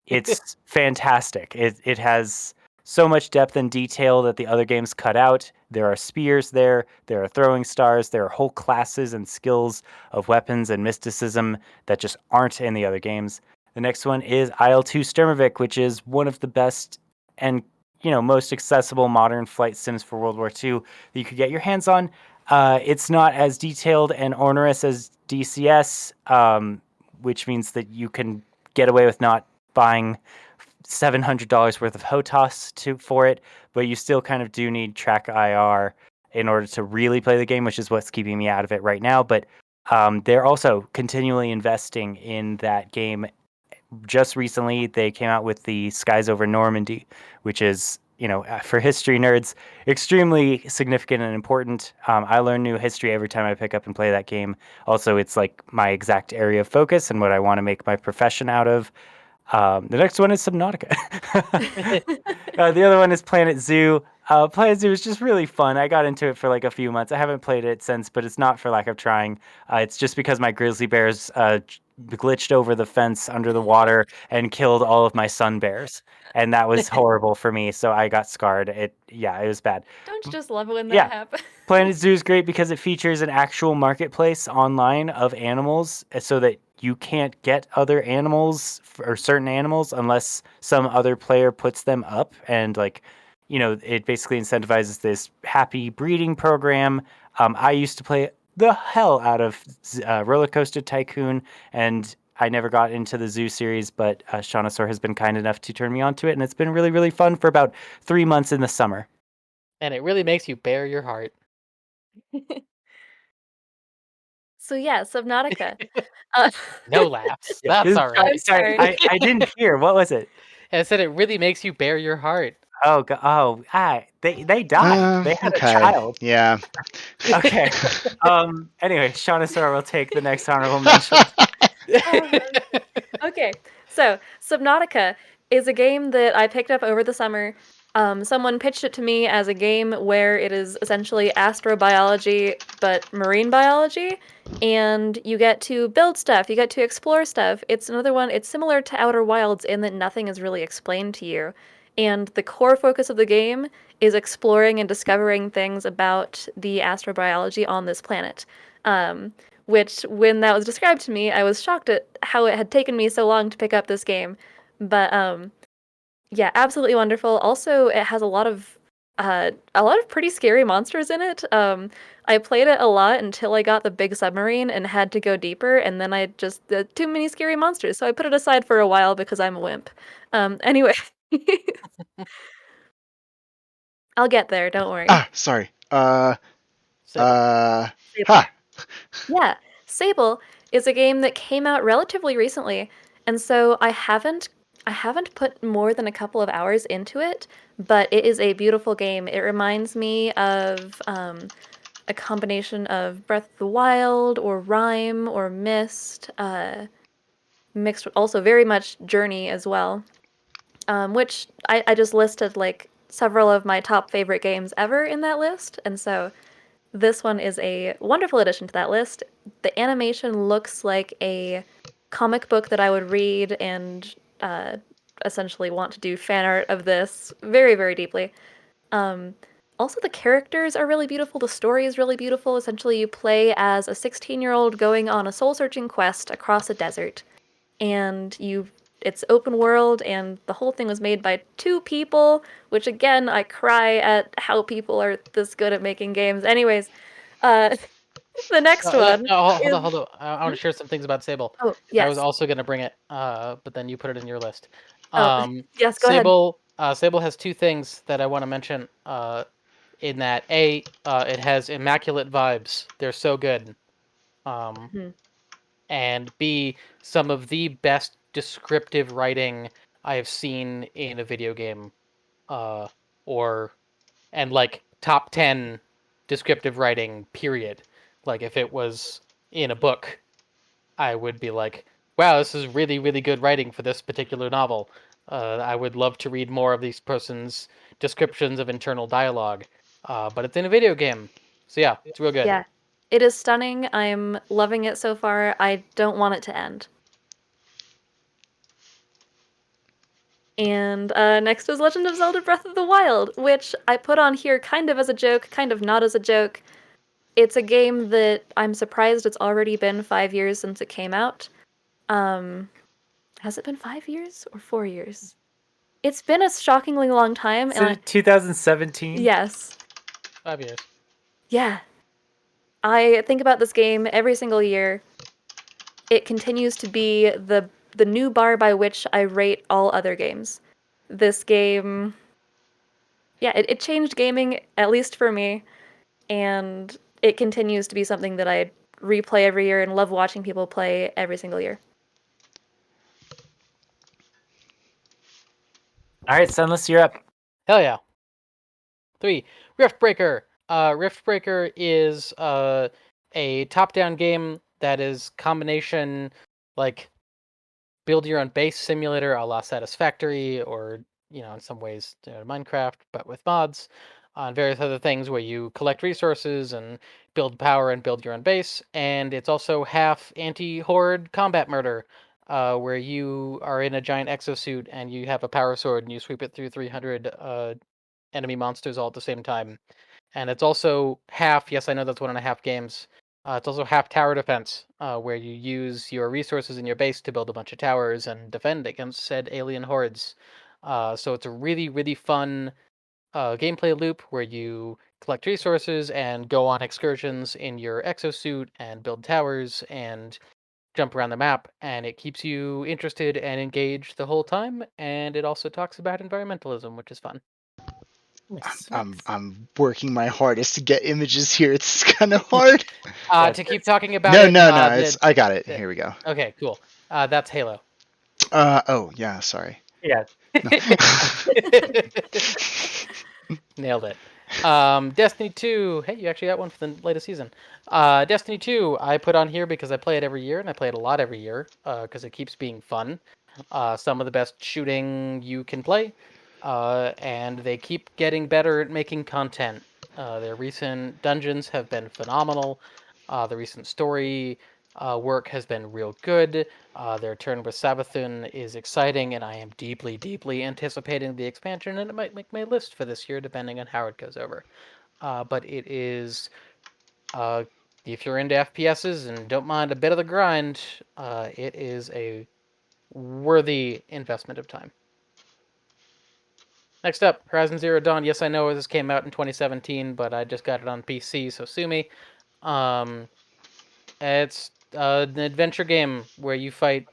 It's fantastic. It has so much depth and detail that the other games cut out. There are spears there are throwing stars, there are whole classes and skills of weapons and mysticism that just aren't in the other games. The next one is IL-2 Sturmovik, which is one of the best and most accessible modern flight sims for World War II that you could get your hands on. It's not as detailed and onerous as DCS, which means that you can get away with not buying $700 worth of HOTAS for it, but you still kind of do need track IR in order to really play the game, which is what's keeping me out of it right now. But they're also continually investing in that game. Just recently, they came out with the Skies Over Normandy, which is, for history nerds, extremely significant and important. I learn new history every time I pick up and play that game. Also, it's like my exact area of focus and what I want to make my profession out of. The next one is Subnautica. The other one is Planet Zoo. Planet Zoo is just really fun. I got into it for like a few months. I haven't played it since, but it's not for lack of trying. It's just because my grizzly bears glitched over the fence under the water and killed all of my sun bears, and that was horrible for me. So I got scarred. It was bad. Don't you just love it when that Yeah. happens? Planet Zoo is great because it features an actual marketplace online of animals, so that you can't get other animals or certain animals unless some other player puts them up. And it basically incentivizes this happy breeding program. I used to play the hell out of Roller Coaster Tycoon, and I never got into the Zoo series, but Shaunosaur has been kind enough to turn me onto it, and it's been really, really fun for about 3 months in the summer. And it really makes you bare your heart. So yeah, Subnautica. Uh, No laughs. That's all right. I'm sorry. I didn't hear. What was it? I said it really makes you bare your heart. They died. They had okay. a child. Yeah. Okay. Anyway, Shaunosaur will take the next honorable mention. Okay, so Subnautica is a game that I picked up over the summer. Someone pitched it to me as a game where it is essentially astrobiology, but marine biology, and you get to build stuff, you get to explore stuff. It's another one, it's similar to Outer Wilds in that nothing is really explained to you. And the core focus of the game is exploring and discovering things about the astrobiology on this planet. Which, when that was described to me, I was shocked at how it had taken me so long to pick up this game. But yeah, absolutely wonderful. Also, it has a lot of pretty scary monsters in it. I played it a lot until I got the big submarine and had to go deeper, and then I just too many scary monsters, so I put it aside for a while because I'm a wimp. Anyway, I'll get there. Don't worry. Sorry. Sable. Yeah, Sable is a game that came out relatively recently, and so I haven't put more than a couple of hours into it, but it is a beautiful game. It reminds me of a combination of Breath of the Wild or Rime or Myst, mixed with also very much Journey as well, which I just listed like several of my top favorite games ever in that list, and so this one is a wonderful addition to that list. The animation looks like a comic book that I would read and essentially want to do fan art of this very, very deeply. Also, the characters are really beautiful. The story is really beautiful. Essentially, you play as a 16-year-old going on a soul-searching quest across a desert. And it's open world, and the whole thing was made by 2 people, which again, I cry at how people are this good at making games. Anyways, the next one. Hold on. I want to share some things about Sable. Oh, I was yes. also going to bring it, but then you put it in your list. Yes, go ahead. Sable has 2 things that I want to mention. In that, it has immaculate vibes. They're so good. And B, some of the best descriptive writing I have seen in a video game, and like top 10 descriptive writing, period. Like if it was in a book, I would be like, wow, this is really, really good writing for this particular novel. I would love to read more of these person's descriptions of internal dialogue. But it's in a video game. So yeah, it's real good. Yeah. It is stunning. I'm loving it so far. I don't want it to end. And next is Legend of Zelda Breath of the Wild, which I put on here kind of as a joke, kind of not as a joke. It's a game that I'm surprised it's already been 5 years since it came out. Has it been 5 years or 4 years? It's been a shockingly long time. Is it 2017? Yes. 5 years. Yeah. I think about this game every single year. It continues to be the new bar by which I rate all other games. This game, yeah, it changed gaming, at least for me, and it continues to be something that I replay every year and love watching people play every single year. All right, Sunless, you're up. Hell yeah. 3. Riftbreaker. Riftbreaker is a top-down game that is combination like build your own base simulator a la Satisfactory, or in some ways Minecraft, but with mods, and various other things where you collect resources and build power and build your own base. And it's also half anti-horde combat murder, where you are in a giant exosuit and you have a power sword and you sweep it through 300 enemy monsters all at the same time. And it's also half, yes, I know that's 1.5 games. It's also half tower defense, where you use your resources in your base to build a bunch of towers and defend against said alien hordes. So it's a really, really fun gameplay loop where you collect resources and go on excursions in your exosuit and build towers and jump around the map. And it keeps you interested and engaged the whole time. And it also talks about environmentalism, which is fun. I'm working my hardest to get images here. It's kind of hard. To keep talking about No, it. it's I got it. Here we go. Okay, cool. That's Halo. Oh yeah, sorry. Yeah. Nailed it. Destiny 2. Hey, you actually got one for the latest season. Destiny 2, I put on here because I play it every year, and I play it a lot every year because it keeps being fun. Some of the best shooting you can play, and they keep getting better at making content. Their recent dungeons have been phenomenal. The recent story work has been real good. Their turn with Savathun is exciting, and I am deeply, deeply anticipating the expansion, and it might make my list for this year, depending on how it goes over. But it is, if you're into FPSs and don't mind a bit of the grind, it is a worthy investment of time. Next up, Horizon Zero Dawn. Yes, I know this came out in 2017, but I just got it on PC, so sue me. It's an adventure game where you fight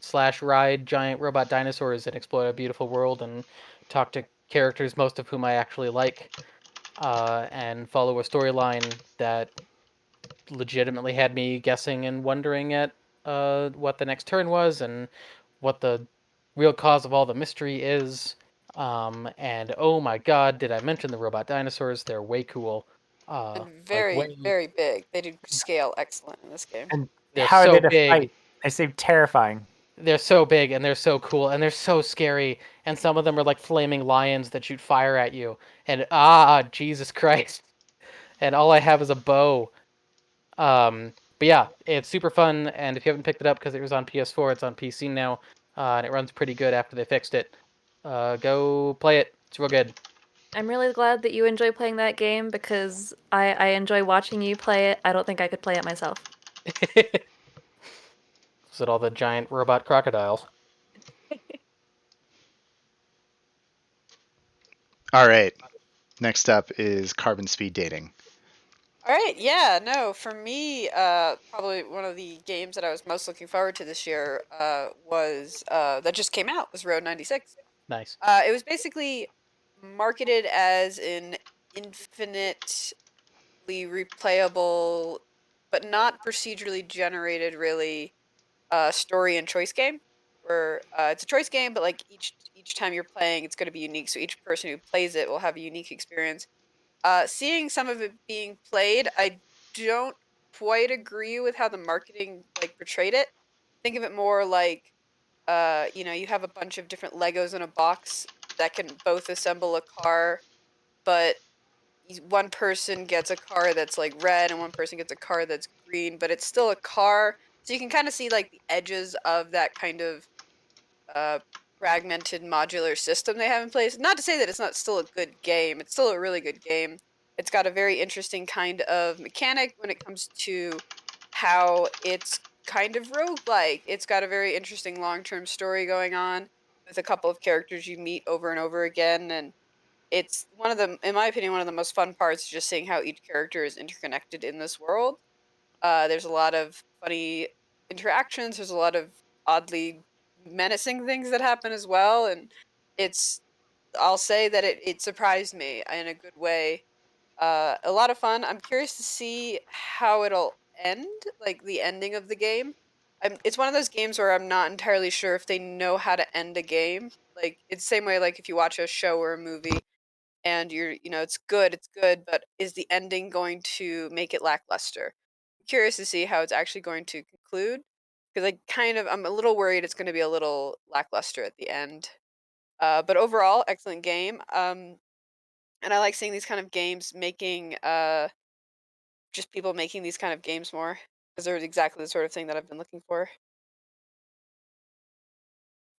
/ ride giant robot dinosaurs and explore a beautiful world and talk to characters, most of whom I actually like, and follow a storyline that legitimately had me guessing and wondering at what the next turn was and what the real cause of all the mystery is. And oh my god, did I mention the robot dinosaurs? They're way cool. And Like very, way, very big. They did scale excellent in this game. And they're how are they so to big. fight? They seem terrifying. They're so big and they're so cool and they're so scary. And some of them are like flaming lions that shoot fire at you. And Jesus Christ. And all I have is a bow. But yeah, it's super fun. And if you haven't picked it up because it was on PS4, it's on PC now. And it runs pretty good after they fixed it. Go play it. It's real good. I'm really glad that you enjoy playing that game because I enjoy watching you play it. I don't think I could play it myself. Is it all the giant robot crocodiles? All right. Next up is carbon speed dating. All right, yeah, no, for me, probably one of the games that I was most looking forward to this year was that just came out was Road 96. Nice. It was basically marketed as an infinitely replayable, but not procedurally generated, really, story and choice game. Where it's a choice game, but like each time you're playing, it's going to be unique. So each person who plays it will have a unique experience. Seeing some of it being played, I don't quite agree with how the marketing like portrayed it. Think of it more like, you have a bunch of different Legos in a box that can both assemble a car, but one person gets a car that's like red and one person gets a car that's green, but it's still a car. So you can kind of see like the edges of that kind of uh, fragmented modular system they have in place. Not to say that it's not still a good game. It's still a really good game. It's got a very interesting kind of mechanic when it comes to how it's kind of roguelike. It's got a very interesting long-term story going on with a couple of characters you meet over and over again, and it's one of the, in my opinion, one of the most fun parts is just seeing how each character is interconnected in this world. There's a lot of funny interactions. There's a lot of oddly menacing things that happen as well, and it's, I'll say that it surprised me in a good way. A lot of fun. I'm curious to see how it'll end, like the ending of the game. It's one of those games where I'm not entirely sure if they know how to end a game. Like it's the same way like if you watch a show or a movie and it's good, but is the ending going to make it lackluster? I'm curious to see how it's actually going to conclude because I'm a little worried it's going to be a little lackluster at the end. But overall, excellent game. And I like seeing these kind of games making just people making these kind of games more because they're exactly the sort of thing that I've been looking for.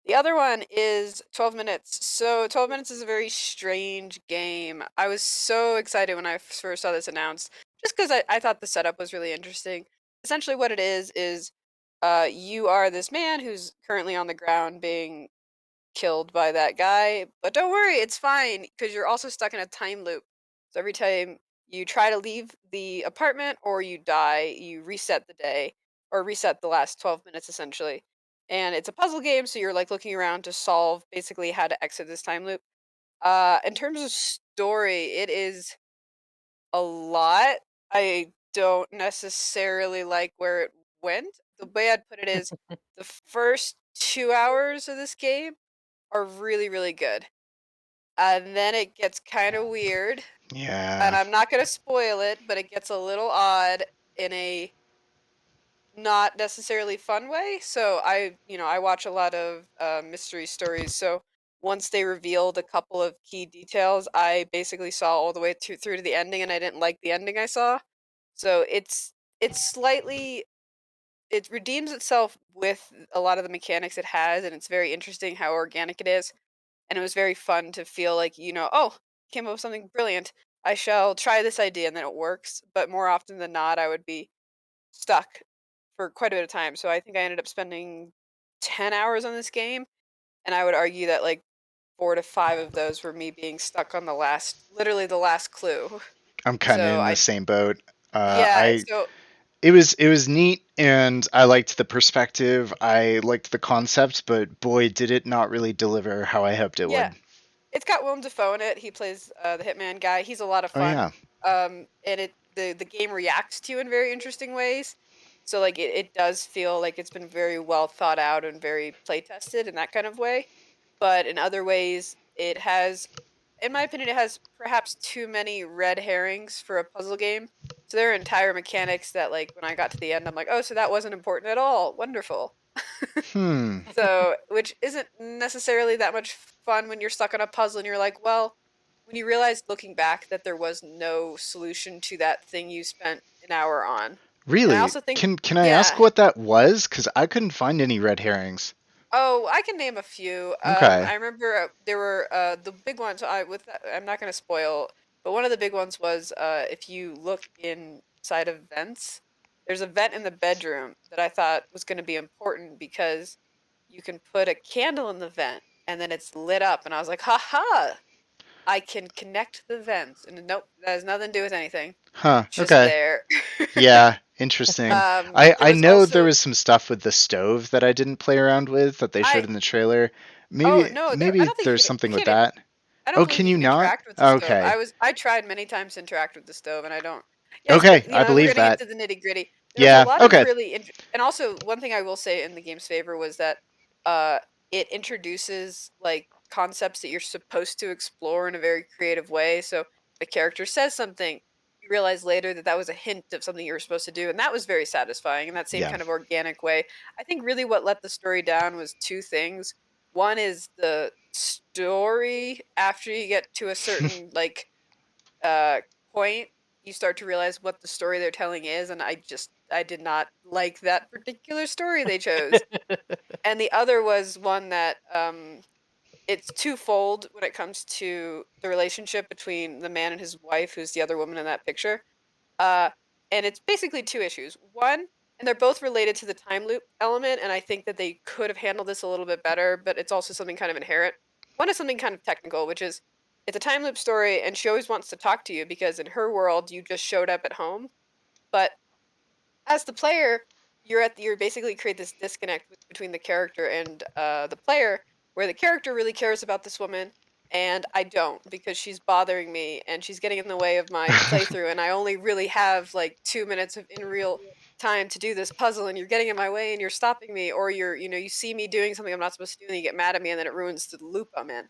The other one is 12 Minutes. So 12 Minutes is a very strange game. I was so excited when I first saw this announced, just because I thought the setup was really interesting. Essentially, what it is you are this man who's currently on the ground being killed by that guy, but don't worry, it's fine because you're also stuck in a time loop. So every time you try to leave the apartment or you die, you reset the day or reset the last 12 minutes essentially. And it's a puzzle game, so you're like looking around to solve basically how to exit this time loop. In terms of story, it is a lot. I don't necessarily like where it went. The way I'd put it is the first 2 hours of this game are really, really good. And then it gets kind of weird. And Yeah. I'm not going to spoil it, but it gets a little odd in a not necessarily fun way. So I watch a lot of mystery stories. So once they revealed a couple of key details, I basically saw all the way through to the ending, and I didn't like the ending I saw. So it's slightly, it redeems itself with a lot of the mechanics it has, and it's very interesting how organic it is. And it was very fun to feel like, oh, came up with something brilliant. I shall try this idea, and then it works. But more often than not, I would be stuck for quite a bit of time. So I think I ended up spending 10 hours on this game, and I would argue that like 4 to 5 of those were me being stuck on literally the last clue. I'm kind of So in the I same boat. yeah, I so it was neat, and I liked the perspective. I liked the concept, but boy, did it not really deliver how I hoped it yeah, would. it's got Willem Dafoe in it. He plays the hitman guy. He's a lot of Oh yeah. fun. And the game reacts to you in very interesting ways. So like it does feel like it's been very well thought out and very play tested in that kind of way. But in other ways, it has, in my opinion, it has perhaps too many red herrings for a puzzle game. So there are entire mechanics that like when I got to the end, I'm like, oh, so that wasn't important at all. Wonderful. Hmm. So, which isn't necessarily that much fun when you're stuck on a puzzle and you're like, well, when you realize looking back that there was no solution to that thing you spent an hour on. And I Really? also think, Can I ask yeah. what that was? Because I couldn't find any red herrings. Oh, I can name a few. Okay. I remember there were the big ones. I'm not going to spoil, but one of the big ones was if you look inside of vents, there's a vent in the bedroom that I thought was going to be important because you can put a candle in the vent and then it's lit up, and I was like, ha ha! I can connect the vents, and nope, that has nothing to do with anything. Huh. It's just Okay. there. Yeah. Interesting. There I was know there also was some stuff with the stove that I didn't play around with that they showed I. in the trailer. Oh Maybe no, there. I maybe don't think there's something you with can't. that. I don't Oh, believe can you you can not? interact with the stove. Okay. I tried many times to interact with the stove, and I don't. Yes, but Okay, I if we're believe gonna get that. to the nitty gritty, there was a Yeah. lot of Okay. and also one thing I will say in the game's favor was that uh, it introduces like concepts that you're supposed to explore in a very creative way. So if a character says something, you realize later that that was a hint of something you were supposed to do, and that was very satisfying in that same Yeah. kind of organic way. I think really what let the story down was two things. One is the story after you get to a certain like point, you start to realize what the story they're telling is, and I did not like that particular story they chose. And the other was one that it's twofold when it comes to the relationship between the man and his wife, who's the other woman in that picture. Uh, and it's basically two issues. One, and they're both related to the time loop element, and I think that they could have handled this a little bit better, but it's also something kind of inherent. One is something kind of technical, which is it's a time loop story, and she always wants to talk to you because in her world, you just showed up at home. But as the player, you're basically create this disconnect between the character and the player, where the character really cares about this woman, and I don't because she's bothering me and she's getting in the way of my playthrough, and I only really have like 2 minutes of in real time to do this puzzle, and you're getting in my way and you're stopping me, or you see me doing something I'm not supposed to do, and you get mad at me, and then it ruins the loop I'm in.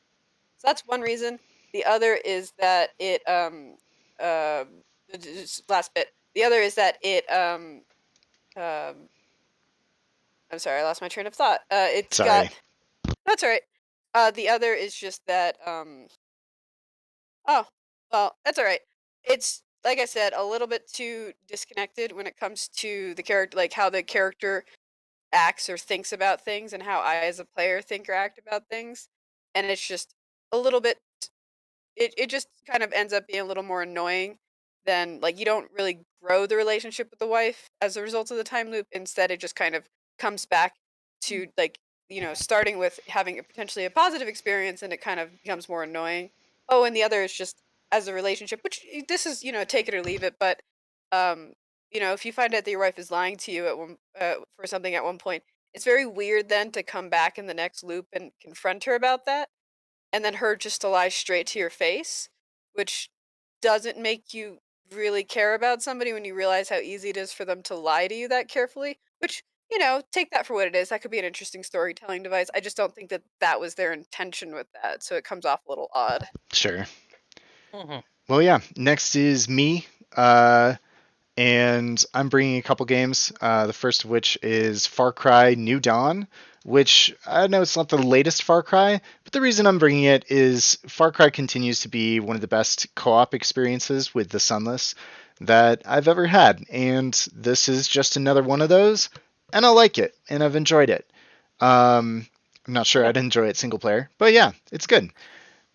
So that's one reason. The other is that it uh, last bit. The other is that it um, I'm sorry, I lost my train of thought. It's Sorry. that's all right. The other is just that. Oh, well, that's all right. It's like I said, a little bit too disconnected when it comes to the character, like how the character acts or thinks about things, and how I, as a player, think or act about things. And it's just a little bit it just kind of ends up being a little more annoying than like you don't really grow the relationship with the wife as a result of the time loop. Instead, it just kind of comes back to like starting with having a potentially a positive experience, and it kind of becomes more annoying. Oh, and the other is just as a relationship, which this is take it or leave it, but um if you find out that your wife is lying to you at one for something at one point, it's very weird then to come back in the next loop and confront her about that, and then her just to lie straight to your face, which doesn't make you really care about somebody when you realize how easy it is for them to lie to you that carefully. Which, take that for what it is. That could be an interesting storytelling device. I just don't think that that was their intention with that, so it comes off a little odd. Sure. Mhm. Well, yeah. Next is me. And I'm bringing a couple games. The first of which is Far Cry New Dawn, which I know it's not the latest Far Cry, but the reason I'm bringing it is Far Cry continues to be one of the best co-op experiences with the Sunless that I've ever had, and this is just another one of those, and I like it, and I've enjoyed it. I'm not sure I'd enjoy it single player, but yeah, it's good.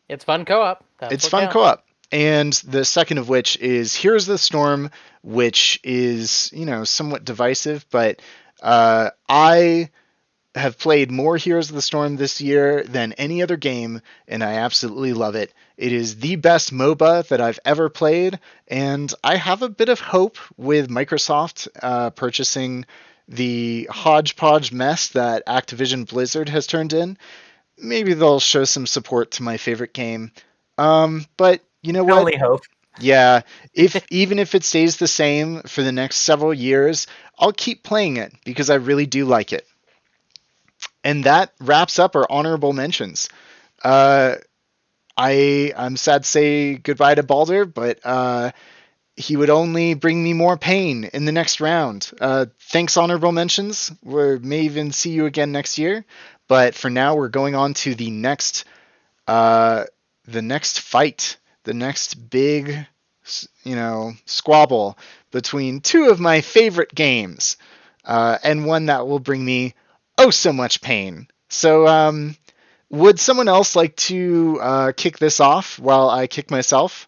It's fun co-op. That's It's what fun counts. co-op. And the second of which is Here's the Storm, which is, somewhat divisive, but I have played more Heroes of the Storm this year than any other game, and I absolutely love it. It is the best MOBA that I've ever played, and I have a bit of hope with Microsoft purchasing the hodgepodge mess that Activision Blizzard has turned in. Maybe they'll show some support to my favorite game. But you know what? Only hope. Yeah, even if it stays the same for the next several years, I'll keep playing it because I really do like it. And that wraps up our honorable mentions. I'm sad to say goodbye to Baldur, but he would only bring me more pain in the next round. Thanks, honorable mentions. We may even see you again next year. But for now, we're going on to the next fight, the next big, squabble between two of my favorite games, and one that will bring me oh so much pain. So, would someone else like to kick this off while I kick myself?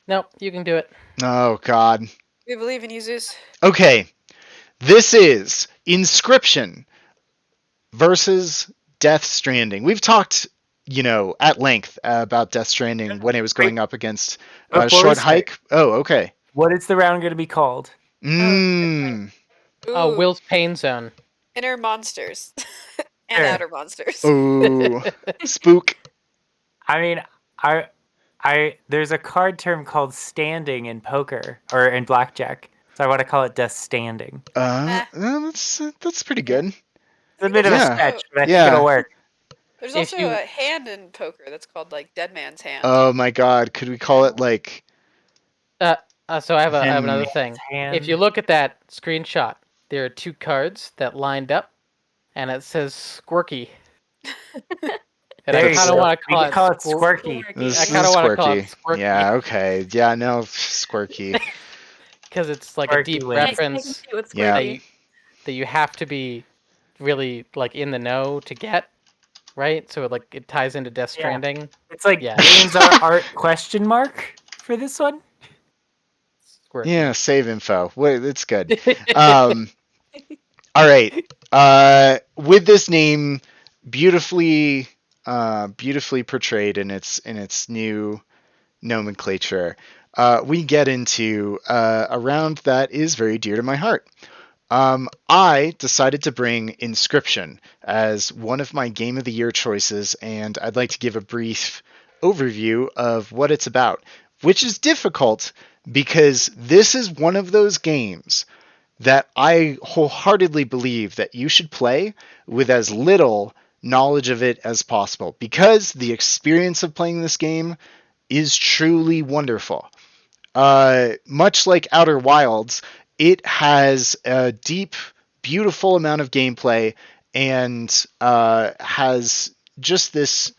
Nope, you can do it. Oh, God. We believe in you, Zeus. Okay, this is Inscription versus Death Stranding. We've talked, at length about Death Stranding when it was going up against Before we Short start, Hike. Oh, okay. What is the round going to be called? Mmm. Ooh, Will's Pain Zone. inner monsters and Sure. outer monsters. Ooh. Spook. I mean, there's a card term called standing in poker or in blackjack, so I want to call it Death Standing. That's pretty good. It's a bit of a Yeah. sketch, but I Yeah. think it'll work. There's If also you- a hand in poker that's called like Dead Man's Hand. Oh my God. Could we call it like? So I have another Hand. thing. Hand. If you look at that screenshot, there are two cards that lined up, and it says Squirky. And There I you kind of go. want to We call can call it squir- Squirky. This I is kind of want to call it Squirky. Squirky. Yeah, okay. Yeah, no, Squirky. Because it's like a Squirky deep wins. reference With Yeah. Squirky. that you have to be really like in the know to get, right? So it ties into Death Yeah. Stranding. It's like Yeah. games are art question mark for this one. Squirky. Yeah, save info. Wait, it's good. All right. With this name beautifully portrayed in its new nomenclature, we get into a round that is very dear to my heart. I decided to bring Inscription as one of my Game of the Year choices, and I'd like to give a brief overview of what it's about, which is difficult because this is one of those games that I wholeheartedly believe that you should play with as little knowledge of it as possible, because the experience of playing this game is truly wonderful. Much like Outer Wilds, it has a deep, beautiful amount of gameplay and has just this.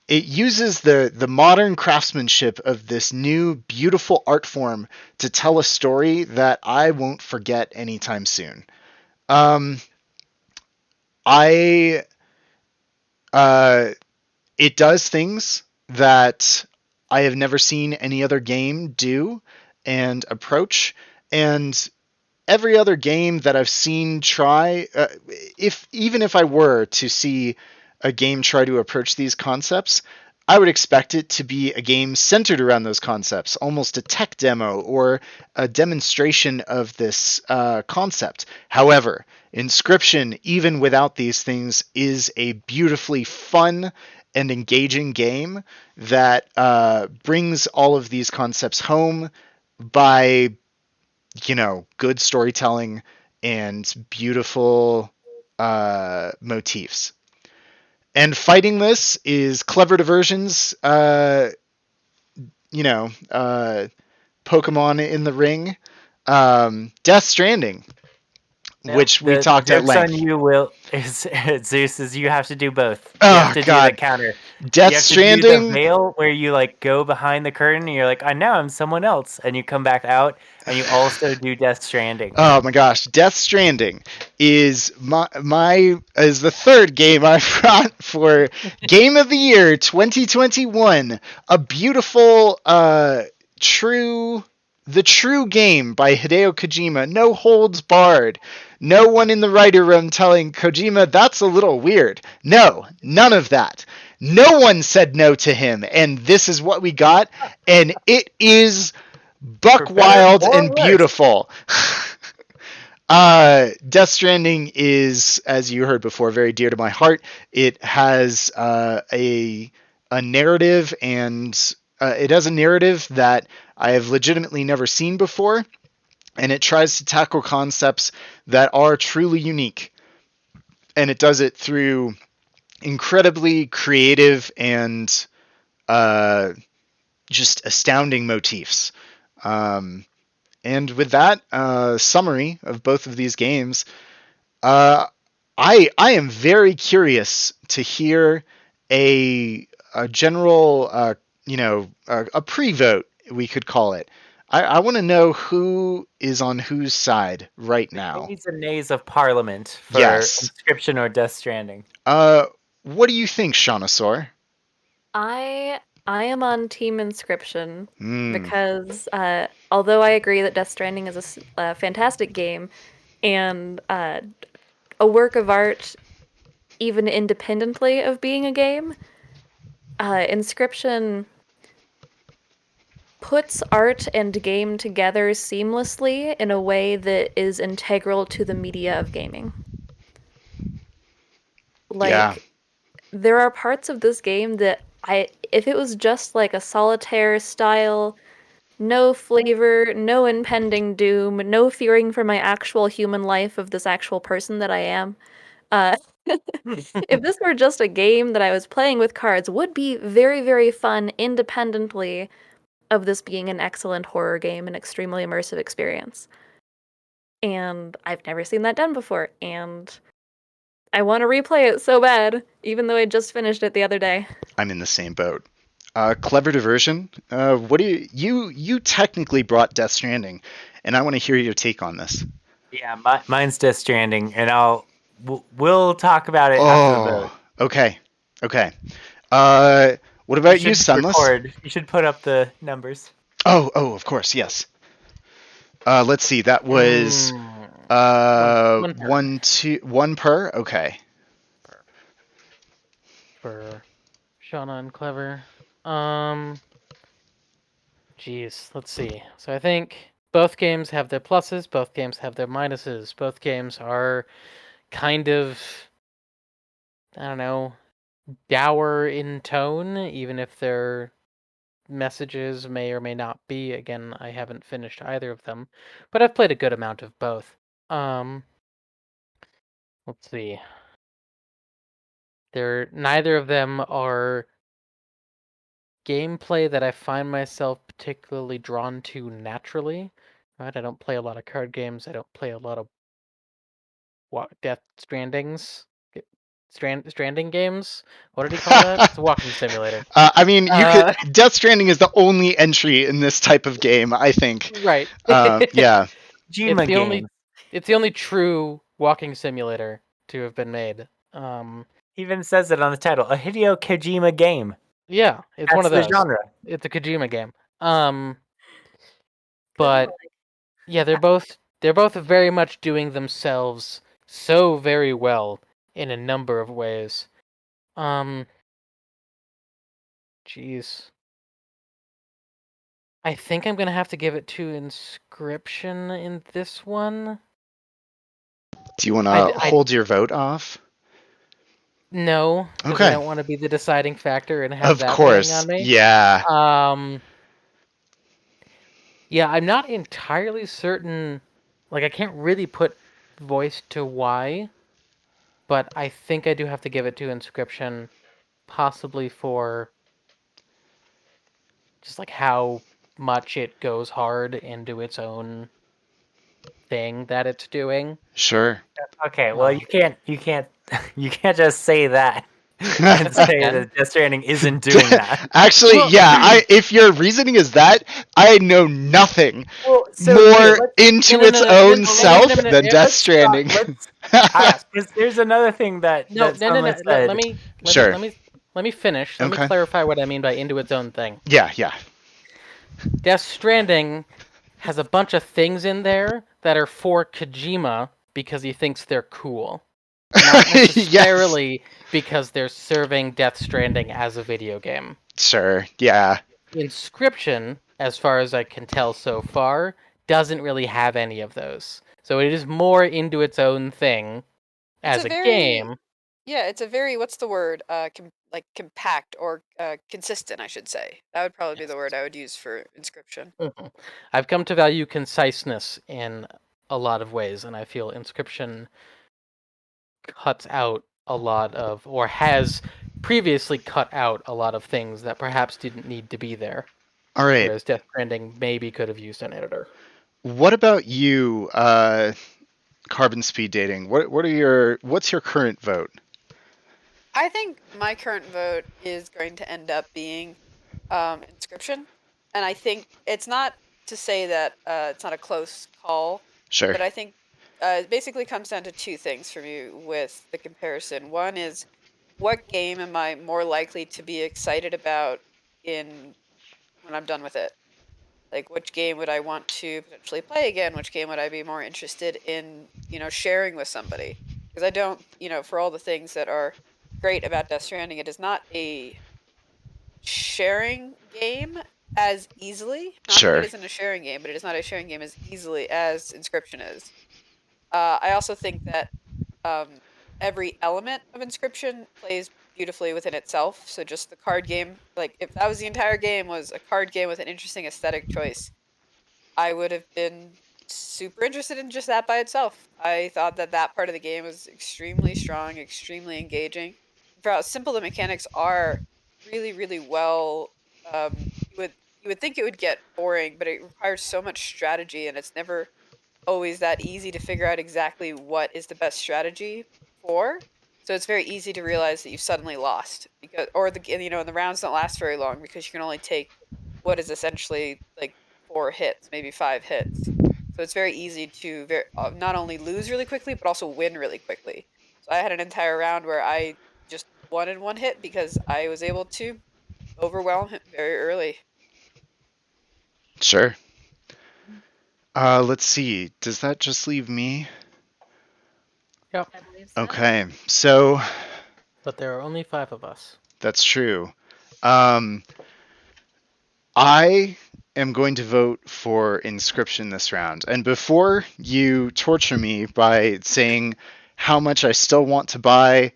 It uses the modern craftsmanship of this new, beautiful art form to tell a story that I won't forget anytime soon. I it does things that I have never seen any other game do and approach, and every other game that I've seen try, if I were to see a game try to approach these concepts, I would expect it to be a game centered around those concepts, almost a tech demo or a demonstration of this concept. However, Inscription, even without these things, is a beautifully fun and engaging game that brings all of these concepts home by, good storytelling and beautiful motifs. And fighting this is clever diversions, Pokemon in the ring, Death Stranding, which we the talked at joke's on length. you, Will. Is Zeus? Is you have to do both. You Oh have to do the God, counter. Death You have to do the Stranding. veil where you like go behind the curtain and you're like, I now I'm someone else, and you come back out and you also do Death Stranding. Oh my gosh, Death Stranding is is the third game I brought for Game of the Year 2021. A beautiful, true game by Hideo Kojima. No holds barred. No one in the writer room telling Kojima that's a little weird. No, none of that. No one said no to him, and this is what we got, and it is buck For better wild or and worse. beautiful. Death Stranding is, as you heard before, very dear to my heart. It has a narrative, and it has a narrative that I have legitimately never seen before, and it tries to tackle concepts that are truly unique. And it does it through incredibly creative and just astounding motifs. And with that summary of both of these games, I am very curious to hear a general, a pre-vote, we could call it. I want to know who is on whose side right now. Yeas and nays of Parliament for Yes. Inscription or Death Stranding. What do you think, Shaunasaur? I am on Team Inscription Mm, because although I agree that Death Stranding is a fantastic game and a work of art, even independently of being a game, Inscription puts art and game together seamlessly in a way that is integral to the media of gaming. yeah. Like, there are parts of this game that if it was just like a solitaire style, no flavor, no impending doom, no fearing for my actual human life of this actual person that I am, uh, if this were just a game that I was playing with cards, would be very, very fun independently of this being an excellent horror game, an extremely immersive experience. And I've never seen that done before, and I want to replay it so bad, even though I just finished it the other day. I'm in the same boat. Clever diversion. What do you technically brought Death Stranding, and I want to hear your take on this. Yeah, mine's Death Stranding, and we'll talk about it after the vote. Okay. What about you, Sunless? You should put up the numbers. Oh, of course, yes. Let's see. That was one per. Okay. For Shauna and Clever. Geez, let's see. So I think both games have their pluses, both games have their minuses. Both games are kind of, I don't know, dour in tone, even if their messages may or may not be. Again, I haven't finished either of them, but I've played a good amount of both. Let's see. Neither of them are gameplay that I find myself particularly drawn to naturally. Right? I don't play a lot of card games. I don't play a lot of Death Strandings. Stranding games? What did he call that? It's a walking simulator. I mean, you could. Death Stranding is the only entry in this type of game, I think. Right. Yeah. It's the only true walking simulator to have been made. Even says it on the title, a Hideo Kojima game. Yeah, it's That's one of those. the genre. It's a Kojima game. But yeah, they're both very much doing themselves so very well in a number of ways. Jeez. I think I'm gonna have to give it to Inscription in this one. Do you want to hold your vote off? No, because I don't want to be the deciding factor and have that weighing on me. Yeah. Yeah, I'm not entirely certain. Like, I can't really put voice to why, but I think I do have to give it to Inscription, possibly for just like how much it goes hard into its own thing that it's doing. Sure. Okay, well you can't just say that and say that Death Stranding isn't doing that. Actually, yeah. If your reasoning is that, I know nothing more into its own self than Death Stranding. Because there's another thing that someone said. Let me finish. Let me clarify what I mean by into its own thing. Yeah. Death Stranding has a bunch of things in there that are for Kojima because he thinks they're cool. Not necessarily because they're serving Death Stranding as a video game. Sure, yeah. Inscription, as far as I can tell so far, doesn't really have any of those. So it is more into its own thing as a game. Yeah, it's a very, what's the word? Compact or consistent, I should say. That would probably be the word I would use for Inscription. Mm-hmm. I've come to value conciseness in a lot of ways, and I feel Inscription cuts out a lot of, or has previously cut out a lot of things that perhaps didn't need to be there. All right. Whereas Death Stranding maybe could have used an editor. What about you, Carbon Speed Dating? What's your current vote? I think my current vote is going to end up being Inscription, and I think it's not to say that it's not a close call. Sure. But I think it basically comes down to two things for me with the comparison. One is, what game am I more likely to be excited about when I'm done with it? Like, which game would I want to potentially play again? Which game would I be more interested in, sharing with somebody? Because I don't, for all the things that are great about Death Stranding, it is not a sharing game as easily. Not that it isn't a sharing game, but it is not a sharing game as easily as Inscription is. I also think that every element of Inscription plays beautifully within itself. So just the card game, like if that was the entire game was a card game with an interesting aesthetic choice, I would have been super interested in just that by itself. I thought that part of the game was extremely strong, extremely engaging. For how simple the mechanics are, really, really well. You would think it would get boring, but it requires so much strategy, and it's never always that easy to figure out exactly what is the best strategy for. So it's very easy to realize that you've suddenly lost because, or the rounds don't last very long because you can only take what is essentially like 4 hits, maybe 5 hits. So it's very easy to not only lose really quickly but also win really quickly. So I had an entire round where I just won in 1 hit because I was able to overwhelm him very early. Sure. Let's see. Does that just leave me? Yep. I believe so. Okay. So But there are only 5 of us. that's true. I am going to vote for Inscription this round. And before you torture me by saying how much I still want to buy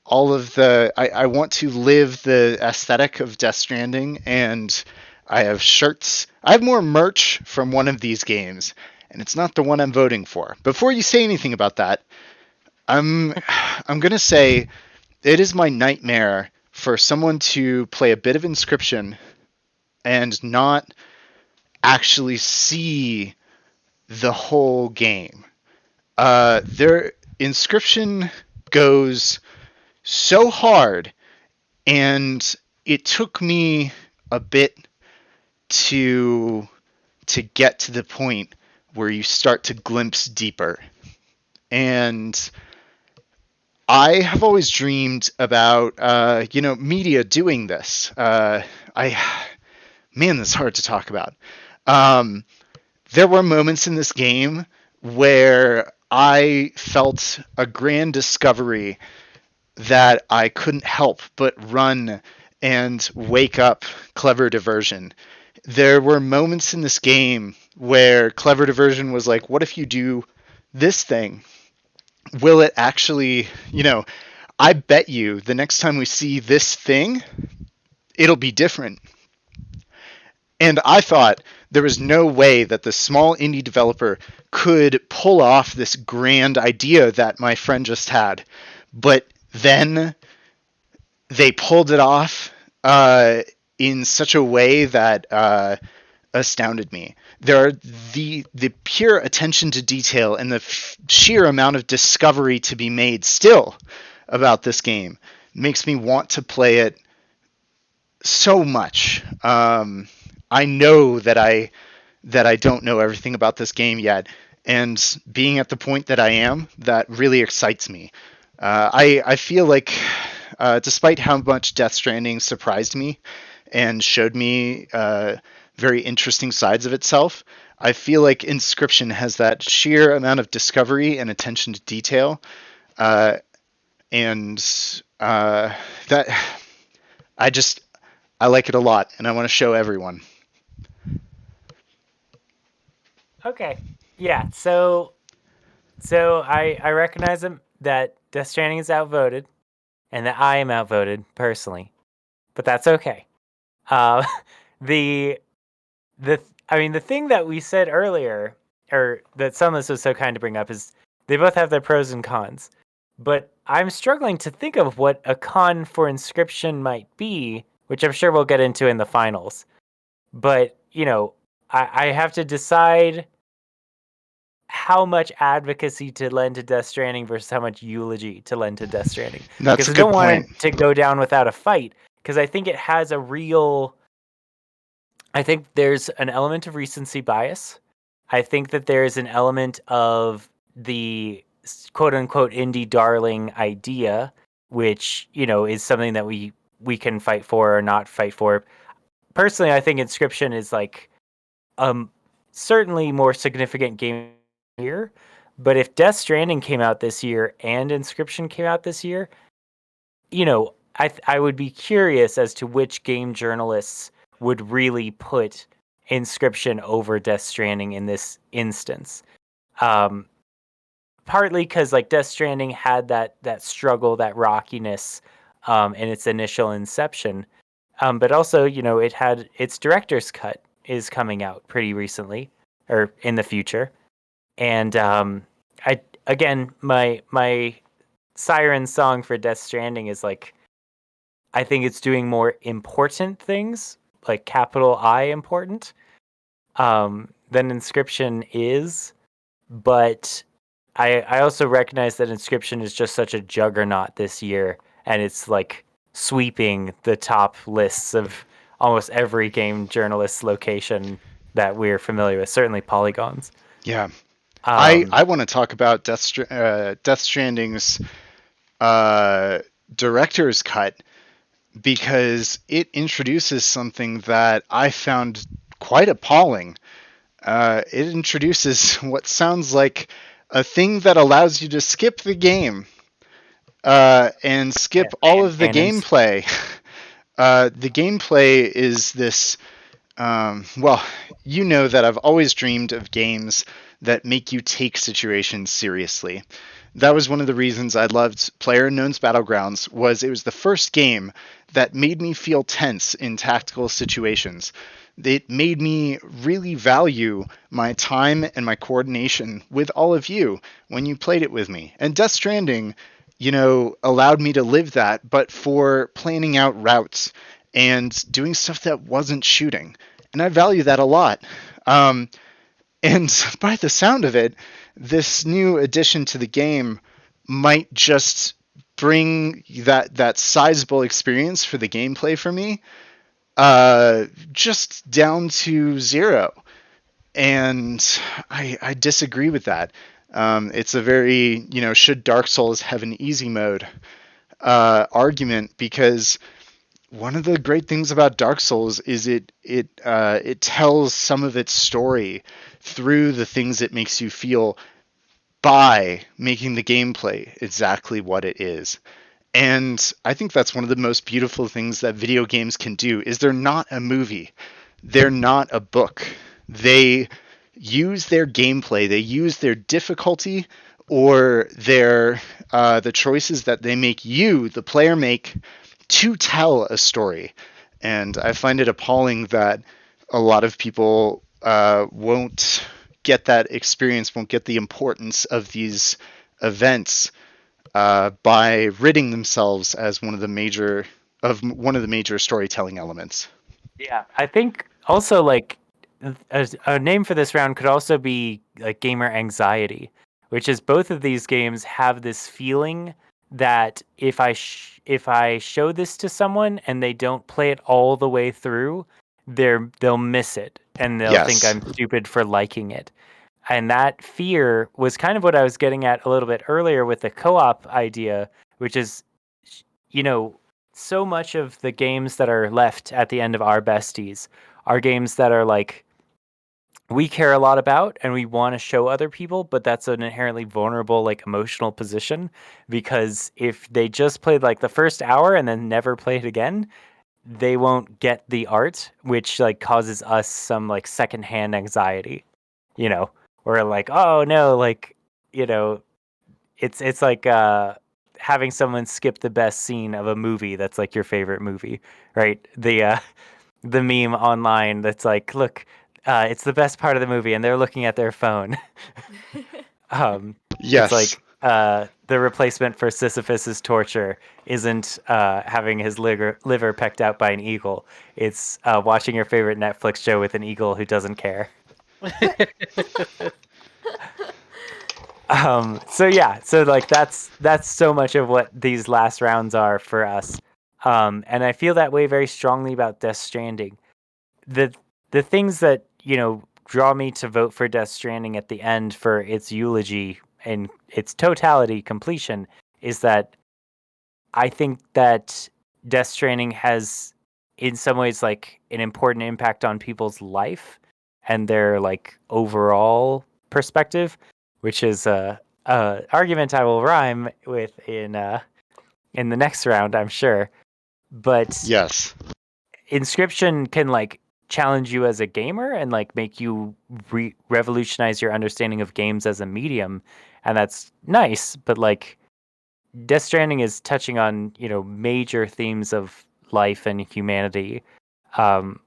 all of I want to live the aesthetic of Death Stranding, and I have shirts. I have more merch from one of these games, and it's not the one I'm voting for. Before you say anything about that, I'm gonna say it is my nightmare for someone to play a bit of Inscription and not actually see the whole game. Their Inscription goes so hard, and it took me a bit to get to the point where you start to glimpse deeper. And I have always dreamed about media doing this. Man, that's hard to talk about. There were moments in this game where I felt a grand discovery that I couldn't help but run and wake up Clever Diversion. There were moments in this game where Clever Diversion was like, what if you do this thing? Will it actually, I bet you the next time we see this thing, it'll be different. And I thought there was no way that the small indie developer could pull off this grand idea that my friend just had. But then they pulled it off in such a way that astounded me. There are the pure attention to detail and the sheer amount of discovery to be made still about this game makes me want to play it so much. I know that I don't know everything about this game yet, and being at the point that I am, that really excites me. I feel like, despite how much Death Stranding surprised me and showed me very interesting sides of itself, I feel like Inscription has that sheer amount of discovery and attention to detail, and that I like it a lot, and I want to show everyone. Okay. Yeah. So I recognize that Death Stranding is outvoted, and that I am outvoted personally, but that's okay. The the thing that we said earlier, or that some of us was so kind to bring up, is they both have their pros and cons. But I'm struggling to think of what a con for Inscription might be, which I'm sure we'll get into in the finals. But, I have to decide how much advocacy to lend to Death Stranding versus how much eulogy to lend to Death Stranding. That's because a I good don't want point. it to go down without a fight, because I think it has I think there's an element of recency bias. I think that there's an element of the quote unquote indie darling idea, which, is something that we can fight for or not fight for. Personally, I think Inscription is like certainly more significant game here. But if Death Stranding came out this year and Inscription came out this year, I would be curious as to which game journalists would really put Inscription over Death Stranding in this instance. Partly because like Death Stranding had that struggle, that rockiness in its initial inception. But also, it had its director's cut is coming out pretty recently or in the future. And my siren song for Death Stranding is like, I think it's doing more important things, like capital I important, than Inscription is. But I also recognize that Inscription is just such a juggernaut this year, and it's like sweeping the top lists of almost every game journalist location that we're familiar with. Certainly Polygons. Yeah. Um, I want to talk about Death Stranding's director's cut, because it introduces something that I found quite appalling. It introduces what sounds like a thing that allows you to skip the game and skip all of the cannons. gameplay. The gameplay is this. Well, you know that I've always dreamed of games that make you take situations seriously. That was one of the reasons I loved PlayerUnknown's Battlegrounds. Was it was the first game that made me feel tense in tactical situations. It made me really value my time and my coordination with all of you when you played it with me. And Death Stranding, allowed me to live that, but for planning out routes and doing stuff that wasn't shooting. And I value that a lot. And by the sound of it, this new addition to the game might just bring that sizable experience for the gameplay for me just down to zero. And I disagree with that. It's a very, should Dark Souls have an easy mode argument, because one of the great things about Dark Souls is it tells some of its story through the things it makes you feel by making the gameplay exactly what it is. And I think that's one of the most beautiful things that video games can do. Is they're not a movie. They're not a book. They use their gameplay, they use their difficulty, or their the choices that they make you, the player, make to tell a story. And I find it appalling that a lot of people won't get that experience, won't get the importance of these events by ridding themselves as one of the major storytelling elements. Yeah, I think also like a name for this round could also be like gamer anxiety, which is both of these games have this feeling that if I show this to someone and they don't play it all the way through, they'll miss it and they'll think Yes. I'm stupid for liking it. And that fear was kind of what I was getting at a little bit earlier with the co-op idea, which is, you know, so much of the games that are left at the end of our besties are games that are like we care a lot about and we want to show other people, but that's an inherently vulnerable, like emotional position, because if they just played like the first hour and then never play it again, they won't get the art, which like causes us some like secondhand anxiety, you know, or like, oh no, like, you know, it's like having someone skip the best scene of a movie that's like your favorite movie, right? The meme online that's like, look, it's the best part of the movie, and they're looking at their phone. It's Yes. like the replacement for Sisyphus's torture isn't having his liver pecked out by an eagle. It's watching your favorite Netflix show with an eagle who doesn't care. So yeah, so like that's so much of what these last rounds are for us. And I feel that way very strongly about Death Stranding. The the things that, you know, draw me to vote for Death Stranding at the end for its eulogy and its totality completion is that I think that Death Stranding has in some ways like an important impact on people's life and their like overall perspective, which is a argument I will rhyme with in the next round, I'm sure. But Yes. Inscription can like challenge you as a gamer and like make you revolutionize your understanding of games as a medium, and that's nice. But like Death Stranding is touching on, you know, major themes of life and humanity,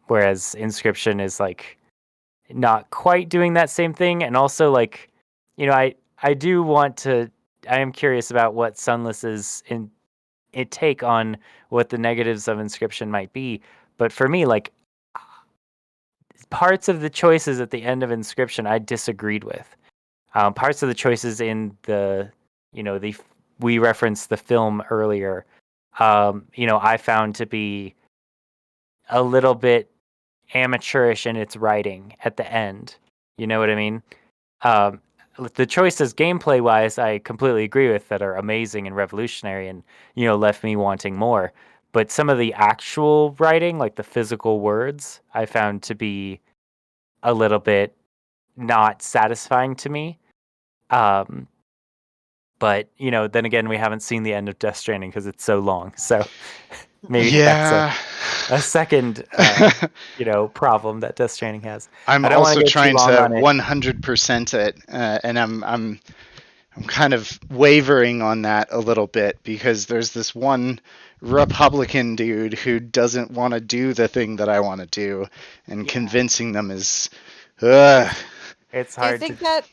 whereas Inscription is like not quite doing that same thing. And also like, you know, I do want to. I am curious about what Sunless's take on what the negatives of Inscription might be. But for me, like parts of the choices at the end of Inscription, I disagreed with. Parts of the choices in the, we referenced the film earlier. I found to be a little bit amateurish in its writing at the end. You know what I mean? Um, the choices gameplay wise, I completely agree with, that are amazing and revolutionary, and left me wanting more. But some of the actual writing, like the physical words, I found to be a little bit not satisfying to me. But then again, we haven't seen the end of Death Stranding because it's so long. So maybe that's Yeah. a second problem that Death Stranding has. I'm I don't want also to go too trying long to on it. 100% it, and I'm kind of wavering on that a little bit because there's this one Republican dude who doesn't want to do the thing that I want to do, and convincing them is, It's Do you hard think to.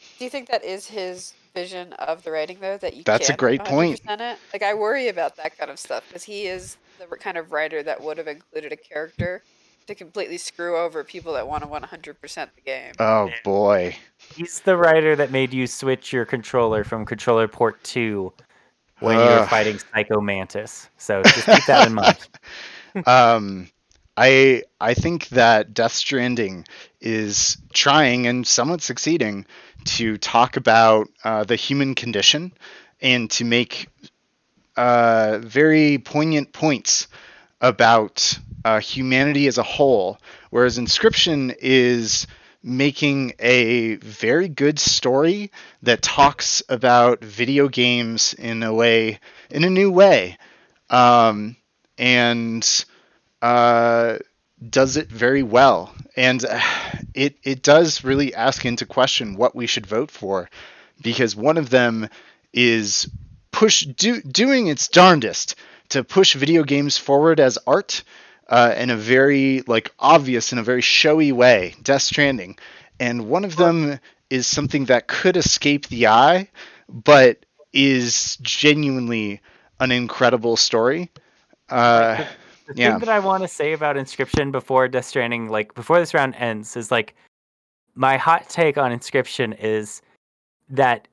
that is his vision of the writing though, that you That's a can't great point. 100% it? Like I worry about that kind of stuff because he is the kind of writer that would have included a character to completely screw over people that want to 100% the game. Oh boy. He's the writer that made you switch your controller from controller port 2 when you were Ugh. fighting Psycho Mantis. So just keep that in mind. I think that Death Stranding is trying and somewhat succeeding to talk about the human condition and to make very poignant points about humanity as a whole, whereas Inscription is making a very good story that talks about video games in a new way, and does it very well. And it does really ask into question what we should vote for, because one of them is doing its darndest to push video games forward as art in a very obvious and a very showy way, Death Stranding, and one of them is something that could escape the eye, but is genuinely an incredible story. The Yeah. thing that I want to say about Inscription before Death Stranding, before this round ends, is my hot take on Inscription is that,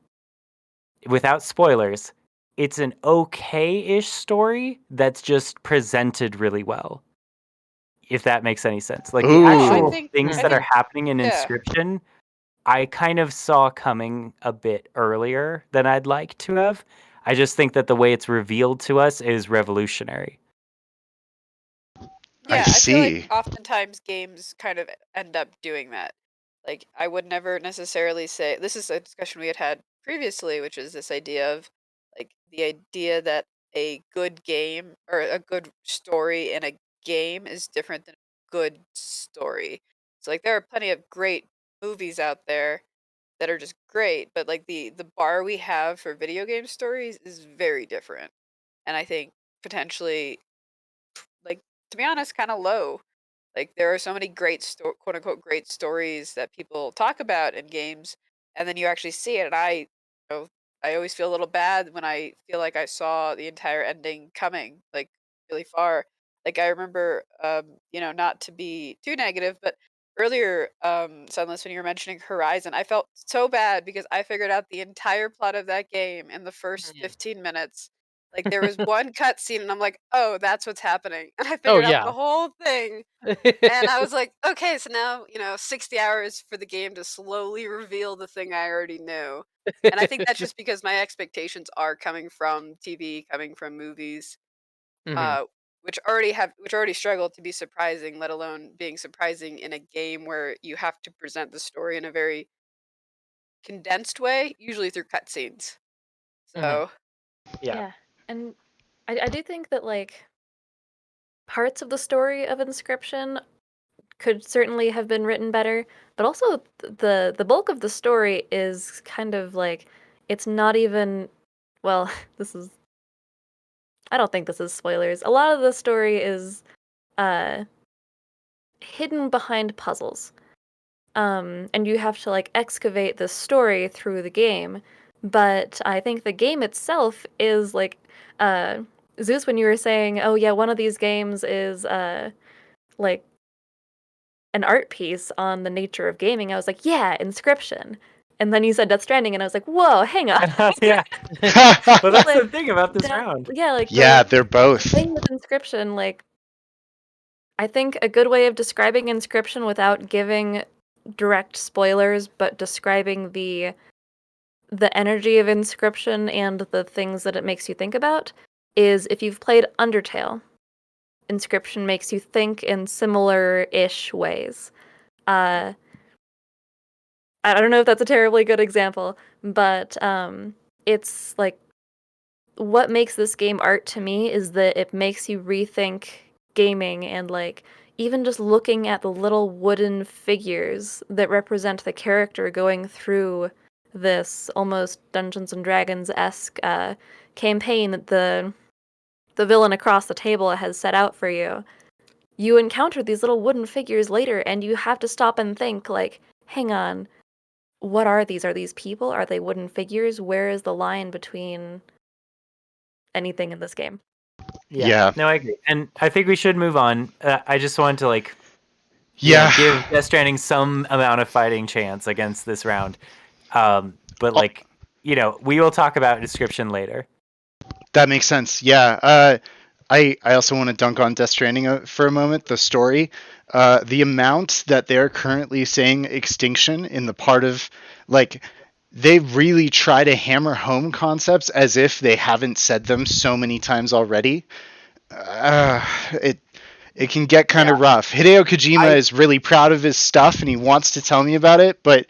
without spoilers, it's an okay-ish story that's just presented really well. If that makes any sense. The Ooh. actual I things that are think happening in yeah. Inscription, I kind of saw coming a bit earlier than I'd like to have. I just think that the way it's revealed to us is revolutionary. Yeah, I see. feel like oftentimes games kind of end up doing that. Like, I would never necessarily say this is a discussion we had previously, which is this idea of the idea that a good game or a good story in a game is different than a good story. So there are plenty of great movies out there that are just great, but the bar we have for video game stories is very different. And I think potentially, to be honest, kind of low. There are so many great quote unquote great stories that people talk about in games, and then you actually see it. And I always feel a little bad when I feel like I saw the entire ending coming, really far. I remember, not to be too negative, but earlier, Sunless, when you were mentioning Horizon, I felt so bad because I figured out the entire plot of that game in the first 15 minutes. There was one cutscene, and I'm like, "Oh, that's what's happening," and I Oh figured out yeah. the whole thing. And I was like, "Okay, so now 60 hours for the game to slowly reveal the thing I already knew." And I think that's just because my expectations are coming from TV, coming from movies, Mhm. which already struggle to be surprising, let alone being surprising in a game where you have to present the story in a very condensed way, usually through cutscenes. Mhm. So Yeah. And I do think that parts of the story of Inscription could certainly have been written better, but also the bulk of the story is kind of it's not even, well, this is, I don't think this is spoilers. A lot of the story is uh hidden behind puzzles. And you have to excavate the story through the game. But I think the game itself is uh Zeus, when you were saying, oh yeah, one of these games is like an art piece on the nature of gaming, I was like, yeah, Inscription. And then you said Death Stranding, and I was like, whoa, hang on. Yeah. Well, that's the Like, thing about this that- round. Yeah, like Yeah, the they're both. thing with Inscription, like, I think a good way of describing Inscription without giving direct spoilers, but describing the energy of Inscription and the things that it makes you think about is if you've played Undertale, Inscription makes you think in similar-ish ways. I don't know if that's a terribly good example, but it's like what makes this game art to me is that it makes you rethink gaming and like even just looking at the little wooden figures that represent the character going through this almost Dungeons and Dragons-esque campaign that the villain across the table has set out for you. You encounter these little wooden figures later and you have to stop and think like, hang on, what are these? Are these people? Are they wooden figures? Where is the line between anything in this game? Yeah. No, I agree, and I think we should move on. I just wanted to Yeah. give Death Stranding some amount of fighting chance against this round. But we will talk about Inscription later. That makes sense. Yeah. I also want to dunk on Death Stranding for a moment. The story, the amount that they're currently saying extinction in the part of like they really try to hammer home concepts as if they haven't said them so many times already. It can get kind of rough. Hideo Kojima is really proud of his stuff and he wants to tell me about it, but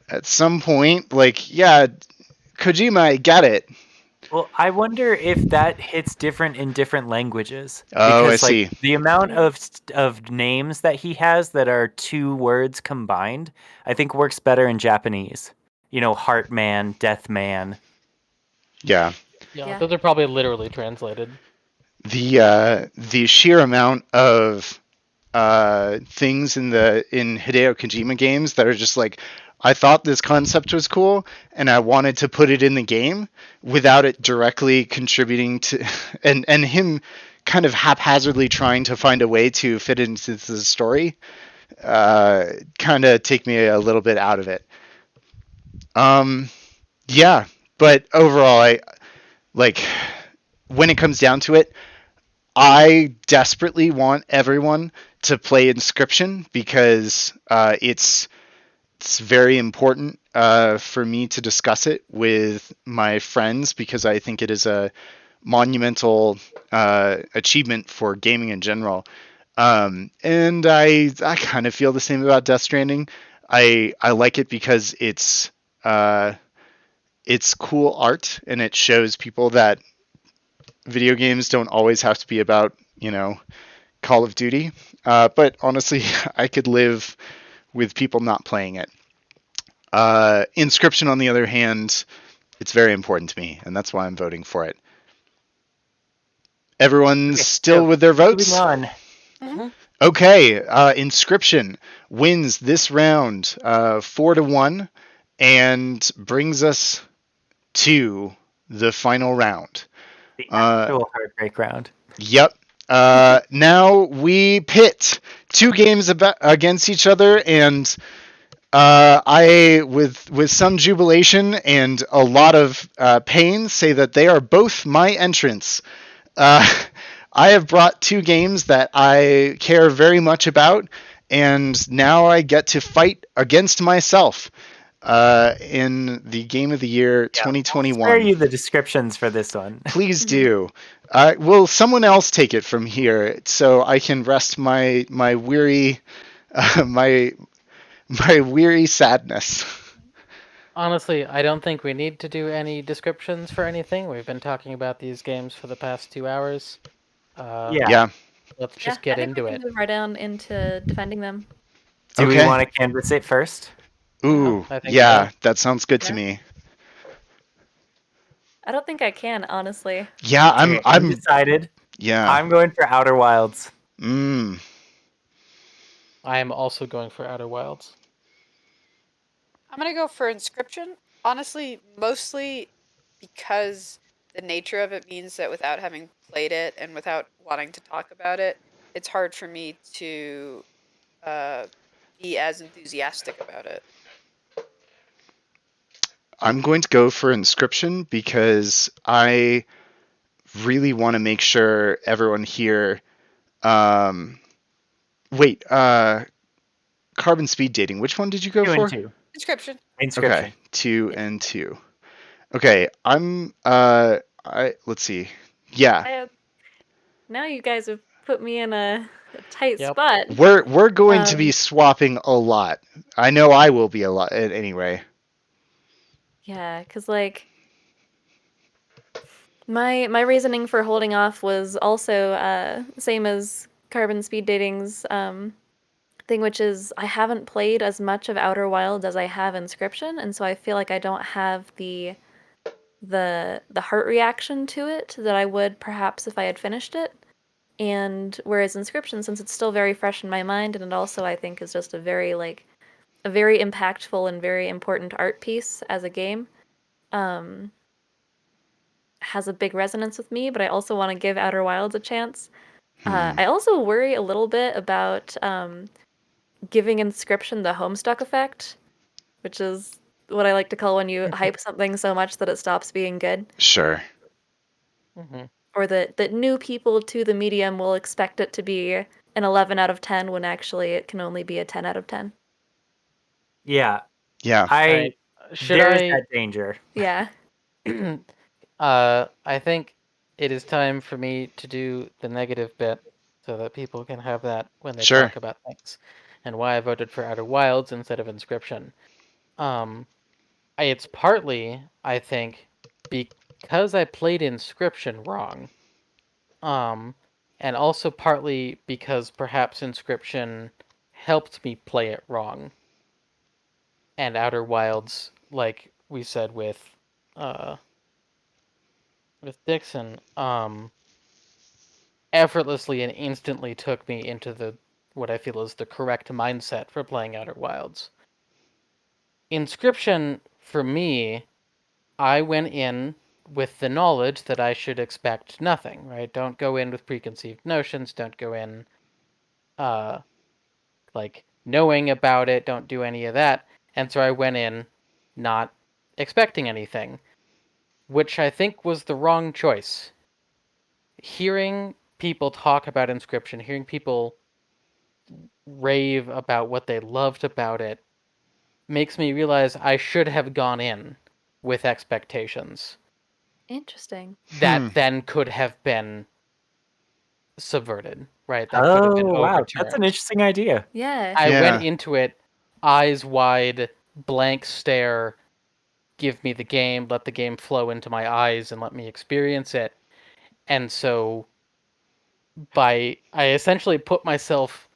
at some point, Kojima, I get it. Well, I wonder if that hits different in different languages. Oh, Because, I see. the amount of names that he has that are two words combined, I think works better in Japanese. Heart Man, Death Man. Yeah. Yeah. Those are probably literally translated. The sheer amount of things in Hideo Kojima games that are just like, I thought this concept was cool and I wanted to put it in the game without it directly contributing to and him kind of haphazardly trying to find a way to fit into the story kind of take me a little bit out of it. Yeah, but overall I when it comes down to it, I desperately want everyone to play Inscription because it's very important for me to discuss it with my friends because I think it is a monumental achievement for gaming in general. And I kind of feel the same about Death Stranding. I like it because it's cool art and it shows people that video games don't always have to be about Call of Duty. But honestly, I could live with people not playing it. Inscription, on the other hand, it's very important to me, and that's why I'm voting for it. Everyone's still with their votes? Moving on. Mm-hmm. Okay, Inscription wins this round 4-1 and brings us to the final round. The actual heartbreak round. Yep. Now we pit two games against each other, and I, with some jubilation and a lot of pain, say that they are both my entrants. I have brought two games that I care very much about, and now I get to fight against myself in the Game of the Year 2021. I'll spare you the descriptions for this one. Please do. Will someone else take it from here so I can rest my weary my weary sadness? Honestly, I don't think we need to do any descriptions for anything. We've been talking about these games for the past 2 hours. Yeah. Let's just get I think into we it. can move right down into defending them. Do we Okay. want to canvass it first? Ooh, I think yeah, so. that sounds good to Yeah. me. I don't think I can, honestly. Yeah, Okay, I'm decided. yeah. I'm going for Outer Wilds. Mm. I am also going for Outer Wilds. I'm gonna go for Inscription. Honestly, mostly because the nature of it means that without having played it and without wanting to talk about it, it's hard for me to be as enthusiastic about it. I'm going to go for Inscription because I really want to make sure everyone here. Wait, carbon speed dating. Which one did you go 2 and for? 2. Inscription. Inscription. Okay, 2 Yeah. and 2. Okay, let's see. Yeah, Now you guys have put me in a tight Yep. spot. we're going to be Um, swapping a lot. I know I will be a lot anyway. Yeah, because like my reasoning for holding off was also same as Carbon Speed Dating's thing, which is I haven't played as much of Outer Wilds as I have Inscription, and so I feel like I don't have the heart reaction to it that I would perhaps if I had finished it. And whereas Inscription, since it's still very fresh in my mind, and it also I think is just a very impactful and very important art piece as a game, um, has a big resonance with me. But I also want to give Outer Wilds a chance. I also worry a little bit about giving Inscription the Homestuck effect, which is what I like to call when you hype something so much that it stops being good, Sure. Hmm. or that new people to the medium will expect it to be an 11 out of 10 when actually it can only be a 10 out of 10. Yeah, Yeah. Alright. Should there's I that danger. Yeah. I think it is time for me to do the negative bit so that people can have that when they Sure. talk about things and why I voted for Outer Wilds instead of Inscription. Um, it's partly, I think, because I played Inscription wrong. Um, and also partly because perhaps Inscription helped me play it wrong. And Outer Wilds, like we said uh with Dixon, effortlessly and instantly took me into the what I feel is the correct mindset for playing Outer Wilds. Inscription, for me, I went in with the knowledge that I should expect nothing, right? Don't go in with preconceived notions, don't go in uh like knowing about it, don't do any of that. And so I went in not expecting anything, which I think was the wrong choice. Hearing people talk about Inscription, hearing people rave about what they loved about it makes me realize I should have gone in with expectations Interesting. Hmm. that then could have been subverted, right? That could have been Oh, wow, that's an overturned. interesting idea. Yeah. I went Yeah. into it eyes wide, blank stare, give me the game, let the game flow into my eyes and let me experience it. And so I essentially put myself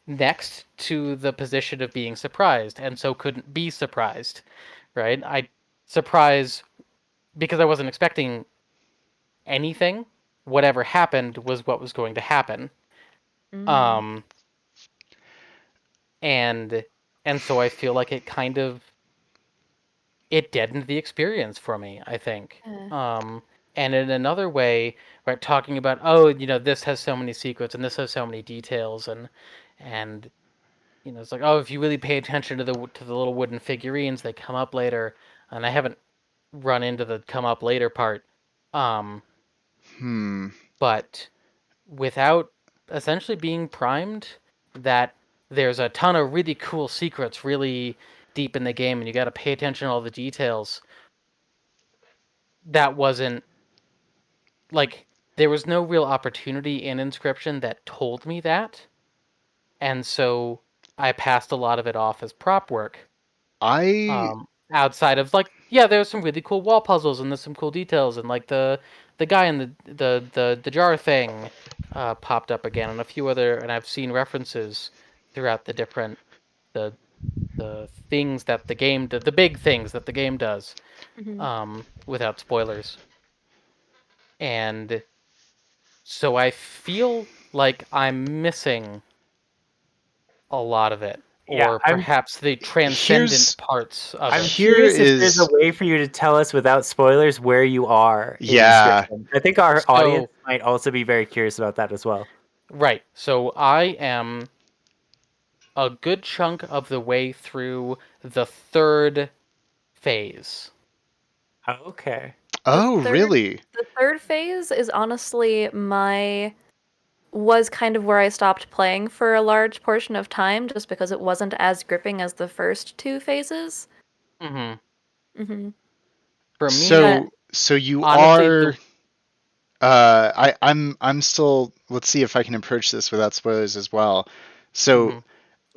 next to the position of being surprised and so couldn't be surprised, right? I surprise because I wasn't expecting anything. Whatever happened was what was going to happen. Mm. Um and so I feel like it deadened the experience for me, I think. Yeah. And in another way, right, talking about, oh, this has so many secrets and this has so many details and it's like, oh, if you really pay attention to the little wooden figurines, they come up later, and I haven't run into the come up later part. Um, Hmm. but without essentially being primed that there's a ton of really cool secrets really deep in the game and you got to pay attention to all the details, that wasn't like there was no real opportunity in Inscription that told me that, and so I passed a lot of it off as prop work. I Outside of like, yeah, there's some really cool wall puzzles and there's some cool details and like the guy in the jar thing popped up again and a few other, and I've seen references throughout the different the things that the game the big things that the game does, Mhm. without spoilers. And so I feel like I'm missing a lot of it, Yeah, or perhaps the transcendent here's parts of I'm it. here curious if there's a is way for you to tell us without spoilers where you are in yeah. Inscription. I think our audience So, might also be very curious about that as well. right. So I am a good chunk of the way through the third phase. Okay. Oh, third- really? The third phase is honestly was kind of where I stopped playing for a large portion of time, just because it wasn't as gripping as the first two phases. Mm-hmm. Mm-hmm. For me, So you honestly, are. I'm still. Let's see if I can approach this without spoilers as well. So, Mhm.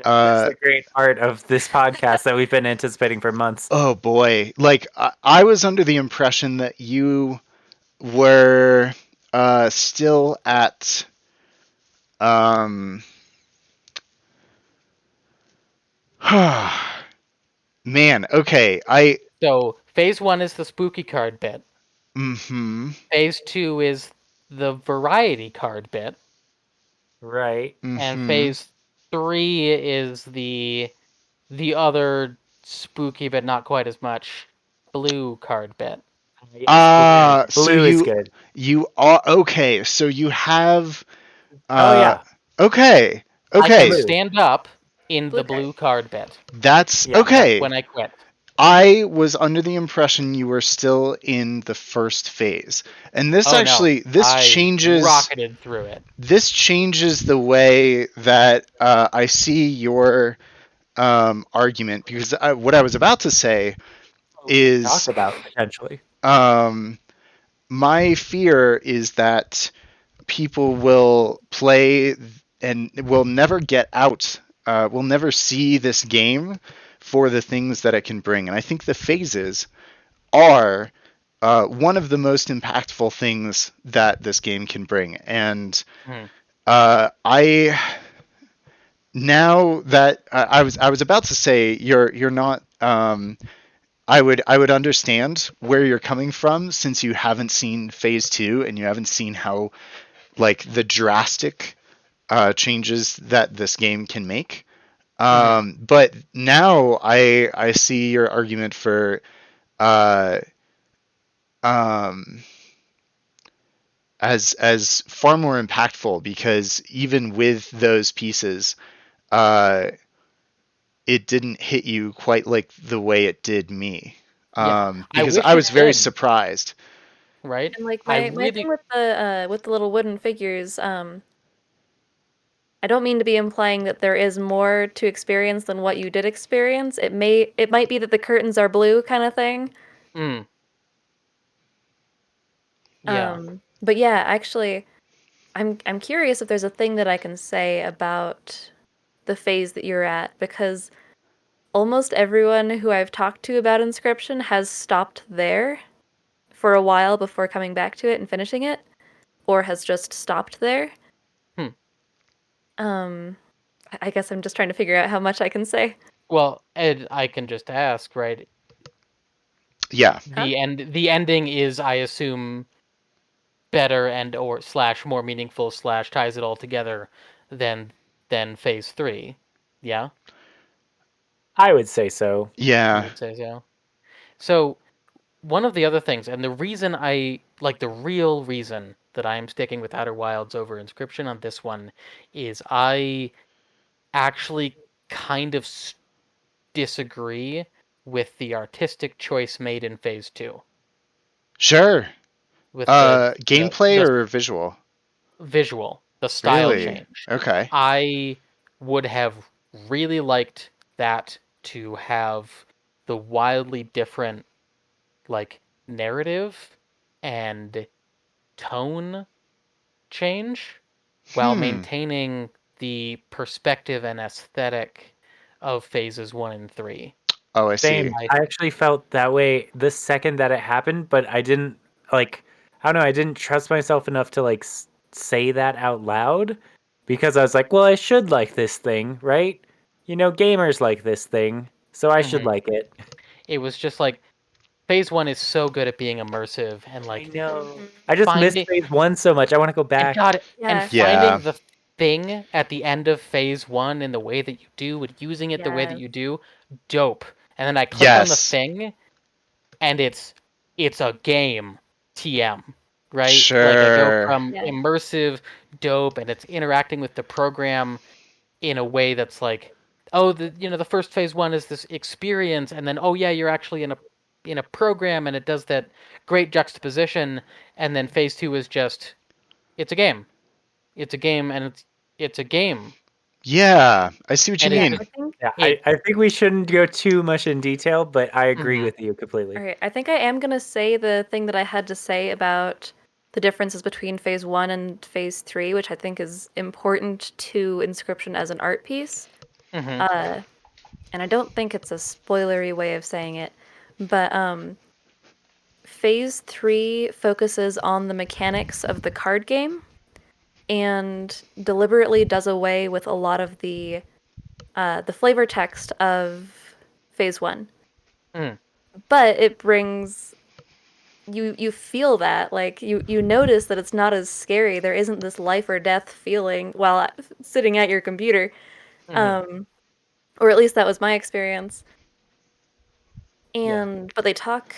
That's the great art of this podcast that we've been anticipating for months. oh boy, like I was under the impression that you were still at man, okay. So phase 1 is the spooky card bit. Mm-hmm. Phase 2 is the variety card bit. Right. And Mm-hmm. phase 3 is the other spooky but not quite as much blue card bit. Yes, So blue is good. you are okay, so you have Oh yeah. okay. I can Okay. Blue. stand up in Blue the card. blue card bit. That's Yeah. That's okay. when I quit. I was under the impression you were still in the first phase. And this Oh no. this I changes rocketed through it. this changes the way that I see your argument, because what I was about to say is Talk about potentially. my fear is that people will play and will never get out, will never see this game for the things that it can bring. And I think the phases are one of the most impactful things that this game can bring. And I now that I was about to say you're not. I would understand where you're coming from, since you haven't seen phase 2 and you haven't seen how like the drastic changes that this game can make. But now I see your argument for uh, um, as far more impactful, because even with those pieces, uh, it didn't hit you quite like the way it did me. Yeah. I Because wish I it was very did, surprised. right? And like I my thing really with the little wooden figures, I don't mean to be implying that there is more to experience than what you did experience. It might be that the curtains are blue kind of thing. mm, yeah. But yeah, actually, I'm curious if there's a thing that I can say about the phase that you're at, because almost everyone who I've talked to about Inscription has stopped there for a while before coming back to it and finishing it, or has just stopped there. Hmm. I guess I'm just trying to figure out how much I can say. Well, Ed, I can just ask, right? Yeah. Huh? The ending is, I assume, better and or slash more meaningful slash ties it all together than phase 3. Yeah, I would say so. you Yeah. would say so. So one of the other things, and the reason I like, the real reason that I am sticking with Outer Wilds over Inscription on this one, is I actually kind of disagree with the artistic choice made in phase 2, Sure. with Gameplay the or visual? visual, the style Really? change. Okay. I would have really liked that to have the wildly different like narrative and tone change while Hmm. maintaining the perspective and aesthetic of phases 1 and 3. Oh, I Same. see. I I actually felt that way the second that it happened, but I didn't like. I don't know. I didn't trust myself enough to like say that out loud, because I was like, well, I should like this thing, right? You know, gamers like this thing, so I should Mhm. like it. It was just like phase 1 is so good at being immersive and I like know. I just missed finding phase one so much. I want to go and back. God, and Yeah. Yeah. finding the thing at the end of phase 1 in the way that you do, and using it the way that Yes. you do, dope. And then I click on the Yes. thing, and it's a game TM, right? Like I go Sure. from Yeah. immersive, dope, and it's interacting with the program in a way that's like, oh, the first phase 1 is this experience, and then oh yeah, you're actually in a in a program, and it does that great juxtaposition. And then phase 2 is just, it's a game. It's a game, and it's a game. Yeah, I see what you And Yeah, mean. I think. Yeah, It- I think we shouldn't go too much in detail, but I agree Mhm. with you completely. All right, I think I am gonna say the thing that I had to say about the differences between phase 1 and phase 3, which I think is important to Inscription as an art piece. Mhm. And I don't think it's a spoilery way of saying it, but phase 3 focuses on the mechanics of the card game and deliberately does away with a lot of the flavor text of phase 1. Mm. But it brings you feel that, like, you notice that it's not as scary. There isn't this life or death feeling while sitting at your computer. Mhm. Or at least that was my experience. Yeah. And but they talk,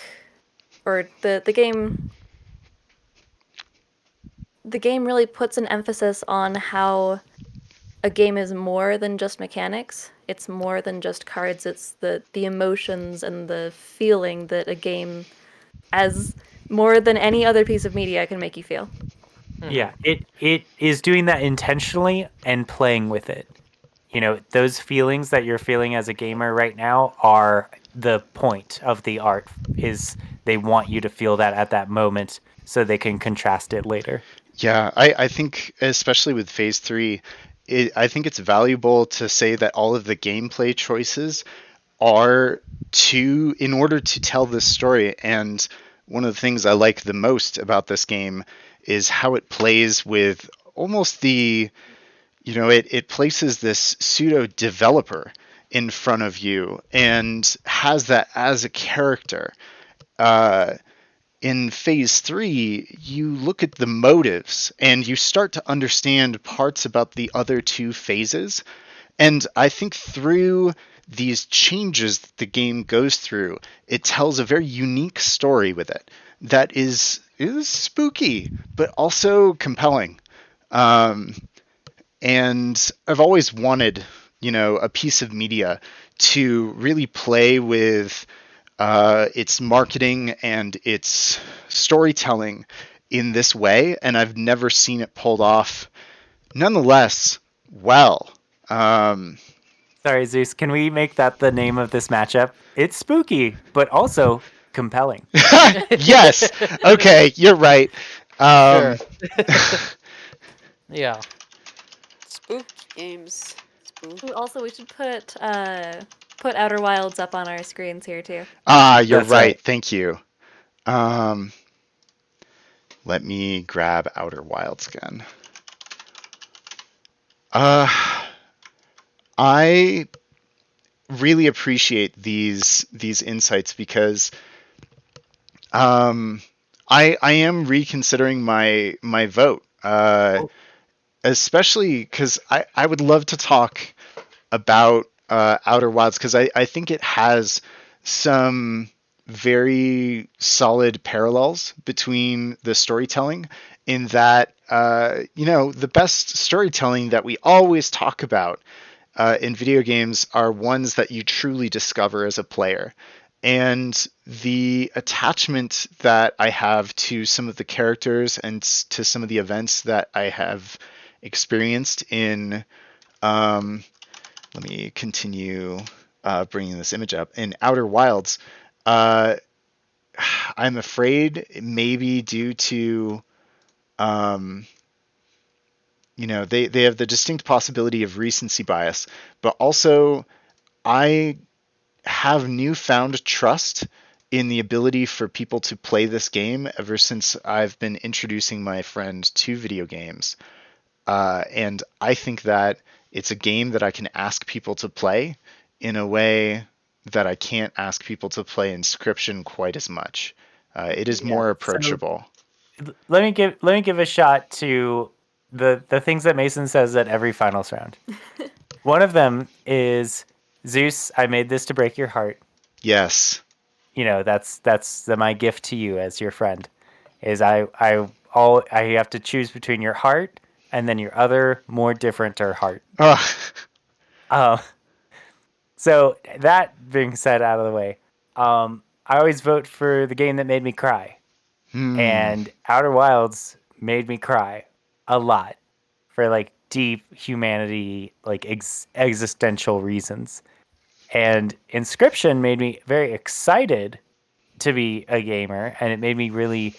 or the game really puts an emphasis on how a game is more than just mechanics. It's more than just cards. It's the emotions and the feeling that a game, as more than any other piece of media, can make you feel. Yeah, it is doing that intentionally and playing with it. You know, those feelings that you're feeling as a gamer right now are the point of the art, is they want you to feel that at that moment so they can contrast it later. Yeah, I think especially with phase 3, I think it's valuable to say that all of the gameplay choices are in order to tell this story. And one of the things I like the most about this game is how it plays with almost it places this pseudo developer in front of you and has that as a character. Uh, in phase 3, you look at the motives and you start to understand parts about the other two phases. And I think through these changes that the game goes through, it tells a very unique story with it that is spooky, but also compelling. Um, and I've always wanted, a piece of media to really play with its marketing and its storytelling in this way, and I've never seen it pulled off. Nonetheless, well. Sorry, Zeus, can we make that the name of this matchup? It's spooky, but also compelling. Yes. Okay, you're right. Sure. Yeah. Spooky games. Spooky. Ooh, also, we should put Outer Wilds up on our screens here too. You're That's right. Thank you. Let me grab Outer Wilds again. I really appreciate these insights because I am reconsidering my vote. Especially because I would love to talk about Outer Wilds because I think it has some very solid parallels between the storytelling in that the best storytelling that we always talk about in video games are ones that you truly discover as a player. And the attachment that I have to some of the characters and to some of the events that I have experienced in let me continue bringing this image up. In Outer Wilds, I'm afraid maybe due to, they have the distinct possibility of recency bias, but also I have newfound trust in the ability for people to play this game ever since I've been introducing my friend to video games. And I think that it's a game that I can ask people to play in a way that I can't ask people to play Inscription quite as much. It is Yeah. more So approachable. let me give a shot to the things that Mason says at every finals round. One of them is, Zeus, I made this to break your heart. Yes. You know, that's my gift to you as your friend. Is I have to choose between your heart and then your other more differenter heart. Oh, Uh, so that being said out of the way, I always vote for the game that made me cry. And Outer Wilds made me cry a lot for like deep humanity, like existential reasons. And Inscription made me very excited to be a gamer, and it made me really,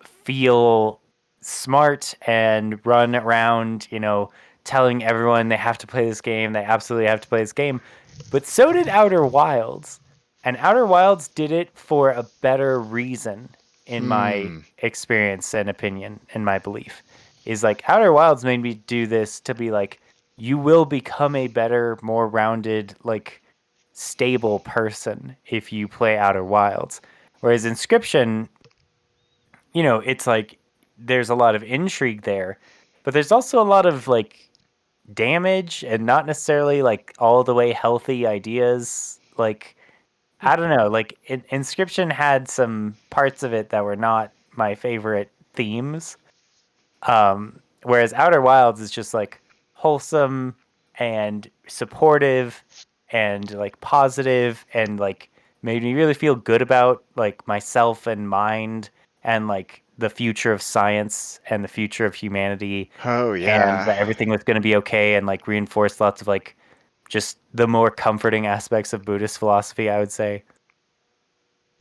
feel smart and run around, telling everyone they have to play this game, they absolutely have to play this game. But so did Outer Wilds. And Outer Wilds did it for a better reason, in my experience and opinion and my belief. Is like Outer Wilds made me do this to be like, you will become a better, more rounded, like stable person if you play Outer Wilds. Whereas Inscription, it's like there's a lot of intrigue there, but there's also a lot of like damage and not necessarily like all the way healthy ideas. Like, I don't know, like Inscription had some parts of it that were not my favorite themes. Whereas Outer Wilds is just like wholesome and supportive and like positive and like made me really feel good about like myself and mind and like the future of science and the future of humanity Oh and yeah. that everything was going to be okay and like reinforced lots of like just the more comforting aspects of Buddhist philosophy, I would say.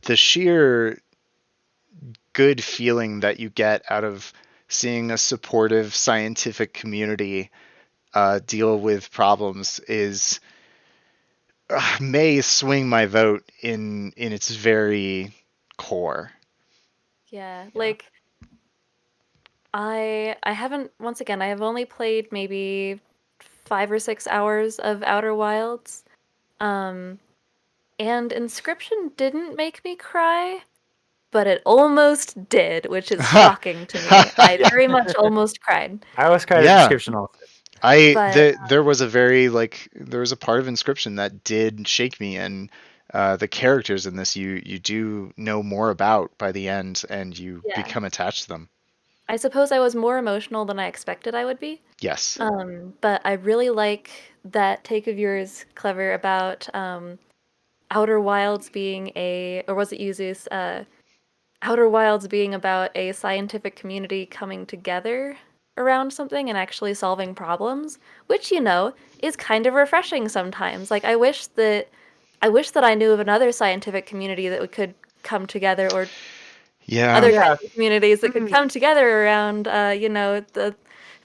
The sheer good feeling that you get out of seeing a supportive scientific community deal with problems is may swing my vote in its very core. Yeah, like I haven't once again, I have only played maybe 5 or 6 hours of Outer Wilds. Um and Inscription didn't make me cry, but it almost did, which is shocking to me. I very much almost cried. I always cried at Yeah. Inscription also. But There was a part of Inscription that did shake me, and the characters in this you do know more about by the end, and you yeah, become attached to them. I suppose I was more emotional than I expected I would be. Yes. But I really like that take of yours, Clever, about Outer Wilds being or was it Yuzu's? Outer Wilds being about a scientific community coming together around something and actually solving problems, which is kind of refreshing sometimes. Like I wish that I knew of another scientific community that could come together, or Yeah. other Yeah. kinds of communities that could come together around the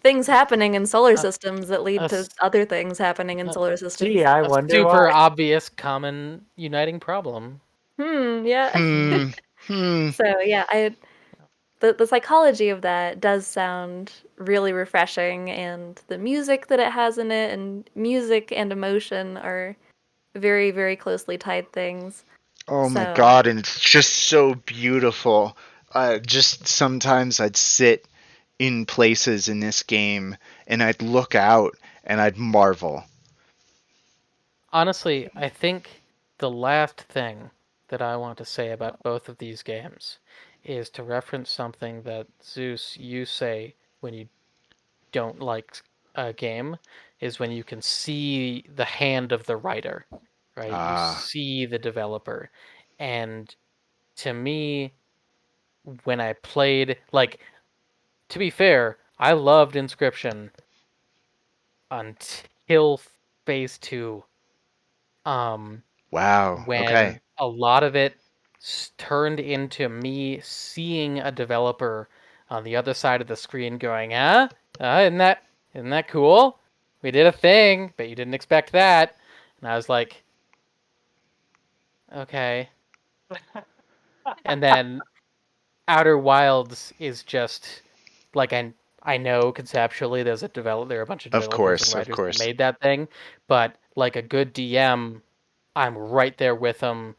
things happening in solar systems that lead to s- other things happening in solar systems. Gee, I A wonder super why. obvious common uniting problem. Yeah. Hmm. So yeah, the psychology of that does sound really refreshing, and the music that it has in it, and music and emotion are very, very closely tied things. Oh my So God, and it's just so beautiful. Just sometimes I'd sit in places in this game and I'd look out and I'd marvel. Honestly, I think the last thing that I want to say about both of these games is to reference something that Zeus you say when you don't like a game is when you can see the hand of the writer, right? You Ah, see the developer. And to me, when I played, like, to be fair, I loved Inscription until phase two. Um, wow. when Okay. a lot of it turned into me seeing a developer on the other side of the screen going, isn't that cool? We did a thing, but you didn't expect that. And I was like, okay. And then Outer Wilds is just like I know conceptually there are a bunch of Of developers and course, of writers that course. made that thing, but like a good DM, I'm right there with them.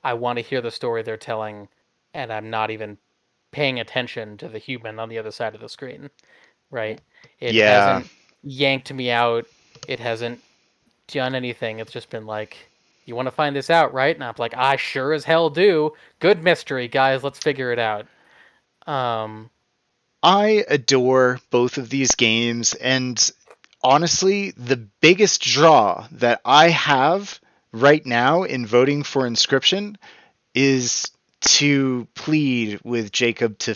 I want to hear the story they're telling, and I'm not even paying attention to the human on the other side of the screen, right? It Yeah. hasn't yanked me out. It hasn't done anything. It's just been like, you want to find this out, right? And I'm like, I sure as hell do. Good mystery, guys. Let's figure it out. Um, I adore both of these games, and honestly, the biggest draw that I have right now in voting for Inscription is to plead with Jacob to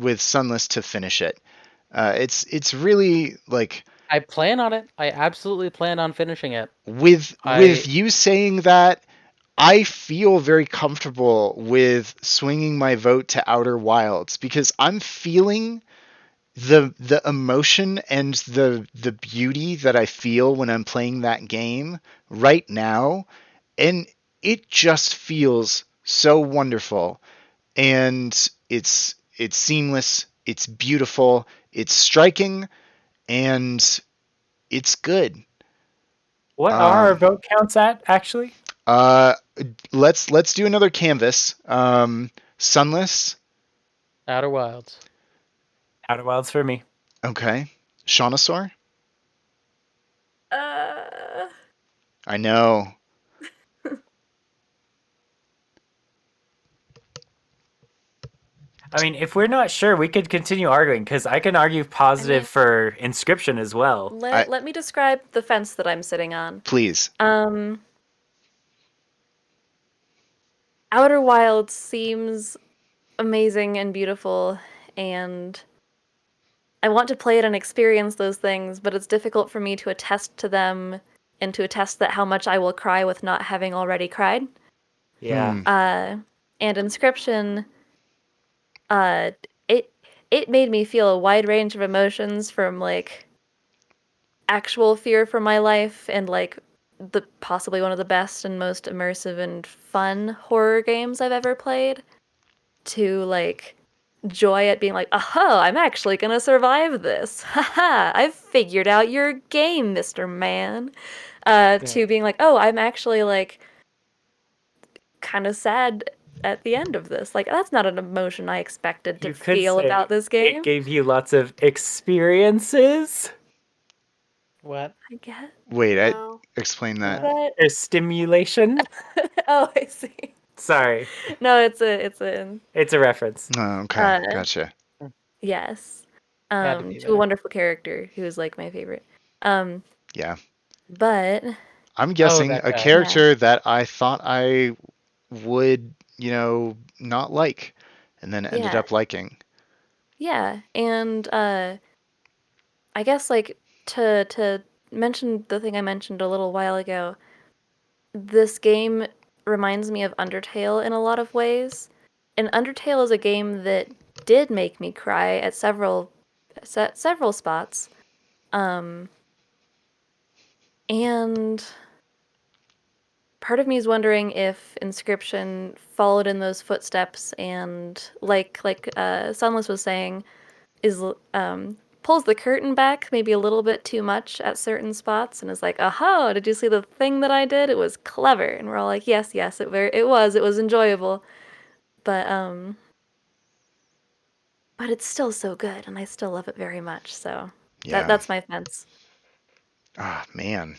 with Sunless to finish it. It's really like I plan on it. I absolutely plan on finishing it. with I you saying that, I feel very comfortable with swinging my vote to Outer Wilds because I'm feeling the emotion and the beauty that I feel when I'm playing that game right now, and it just feels so wonderful. And it's seamless, it's beautiful, it's striking, and it's good. What are our vote counts at, actually? Uh, let's do another canvas. Sunless. Outer Wilds. Outer Wilds for me. Okay. Shaunosaur. Uh, I know. I mean, if we're not sure, we could continue arguing, because I can argue positive I mean- for Inscription as well. let me describe the fence that I'm sitting on. Please. Outer Wilds seems amazing and beautiful, and I want to play it and experience those things, but it's difficult for me to attest to them and to attest that how much I will cry with not having already cried. Yeah. And Inscription, it made me feel a wide range of emotions, from like actual fear for my life and like the possibly one of the best and most immersive and fun horror games I've ever played, to like joy at being like, oh, I'm actually gonna survive this. Haha, I've figured out your game, Mr. Man. To being like, oh, I'm actually like kind of sad at the end of this. Like, that's not an emotion I expected to You could feel say about this game. it gave you lots of experiences. What? I guess. Wait, No. explain that. But Or stimulation. oh, I see. Sorry. No, it's a It's a reference. Oh, okay. Uh, Gotcha. yes. Had to be To a there. wonderful character who is like my favorite. Yeah. But I'm guessing that a guy. character that I thought I would, not like, and then ended Yeah. up liking. yeah, and I guess like to mention the thing I mentioned a little while ago, this game reminds me of Undertale in a lot of ways. And Undertale is a game that did make me cry at several spots. And part of me is wondering if Inscription followed in those footsteps and like Sunless was saying, is pulls the curtain back maybe a little bit too much at certain spots and is like, aha, did you see the thing that I did? It was clever. And we're all like, yes, it was enjoyable. But it's still so good and I still love it very much. So Yeah. that's my fence. Ah, man.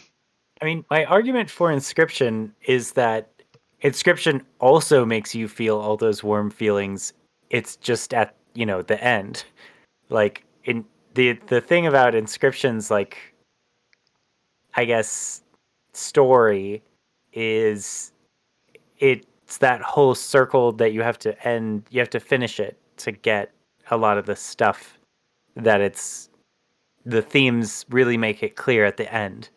I mean, my argument for Inscription is that Inscription also makes you feel all those warm feelings. It's just at, the end. Like in the thing about Inscription's, like, I guess, story is it's that whole circle that you have to end, you have to finish it to get a lot of the stuff that the themes really make it clear at the end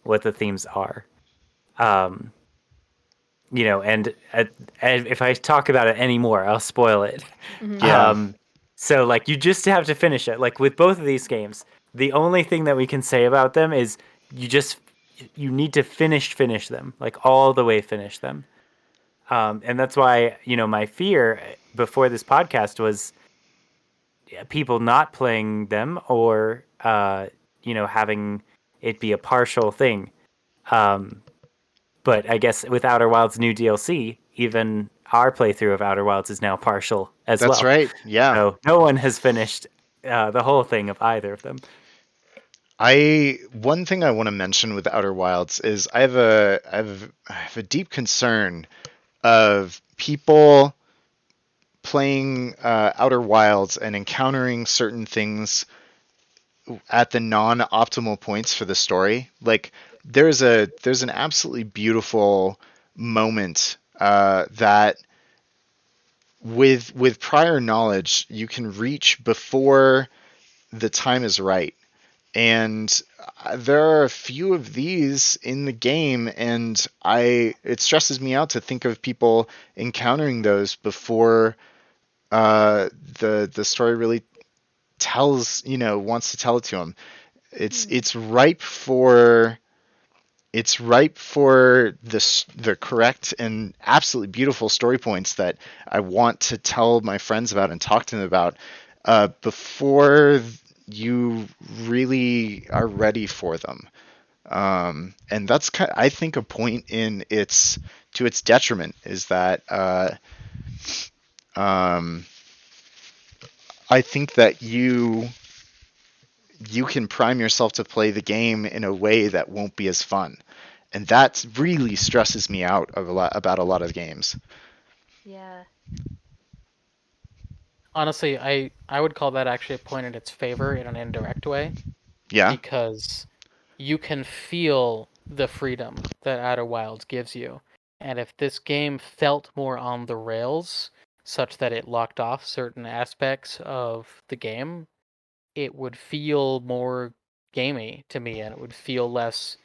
what the themes are. And if I talk about it anymore, I'll spoil it. Yeah. So like you just have to finish it. Like with both of these games, the only thing that we can say about them is you need to finish them, like all the way finish them. And that's why, my fear before this podcast was people not playing them or, having it be a partial thing. But I guess with Outer Wilds' new DLC, even our playthrough of Outer Wilds is now partial as well. That's right. Yeah. So no one has finished the whole thing of either of them. One thing I want to mention with Outer Wilds is I have a deep concern of people playing Outer Wilds and encountering certain things at the non-optimal points for the story. Like there's an absolutely beautiful moment that with prior knowledge you can reach before the time is right. And there are a few of these in the game, and it stresses me out to think of people encountering those before the story really wants to tell it to them. It's ripe for the correct and absolutely beautiful story points that I want to tell my friends about and talk to them about before you really are ready for them. And that's I think a point to its detriment is that I think that you can prime yourself to play the game in a way that won't be as fun. And that really stresses me out about a lot of games. Yeah. Honestly, I would call that actually a point in its favor in an indirect way, Yeah. because you can feel the freedom that Outer Wilds gives you. And if this game felt more on the rails, such that it locked off certain aspects of the game, it would feel more gamey to me, and it would feel less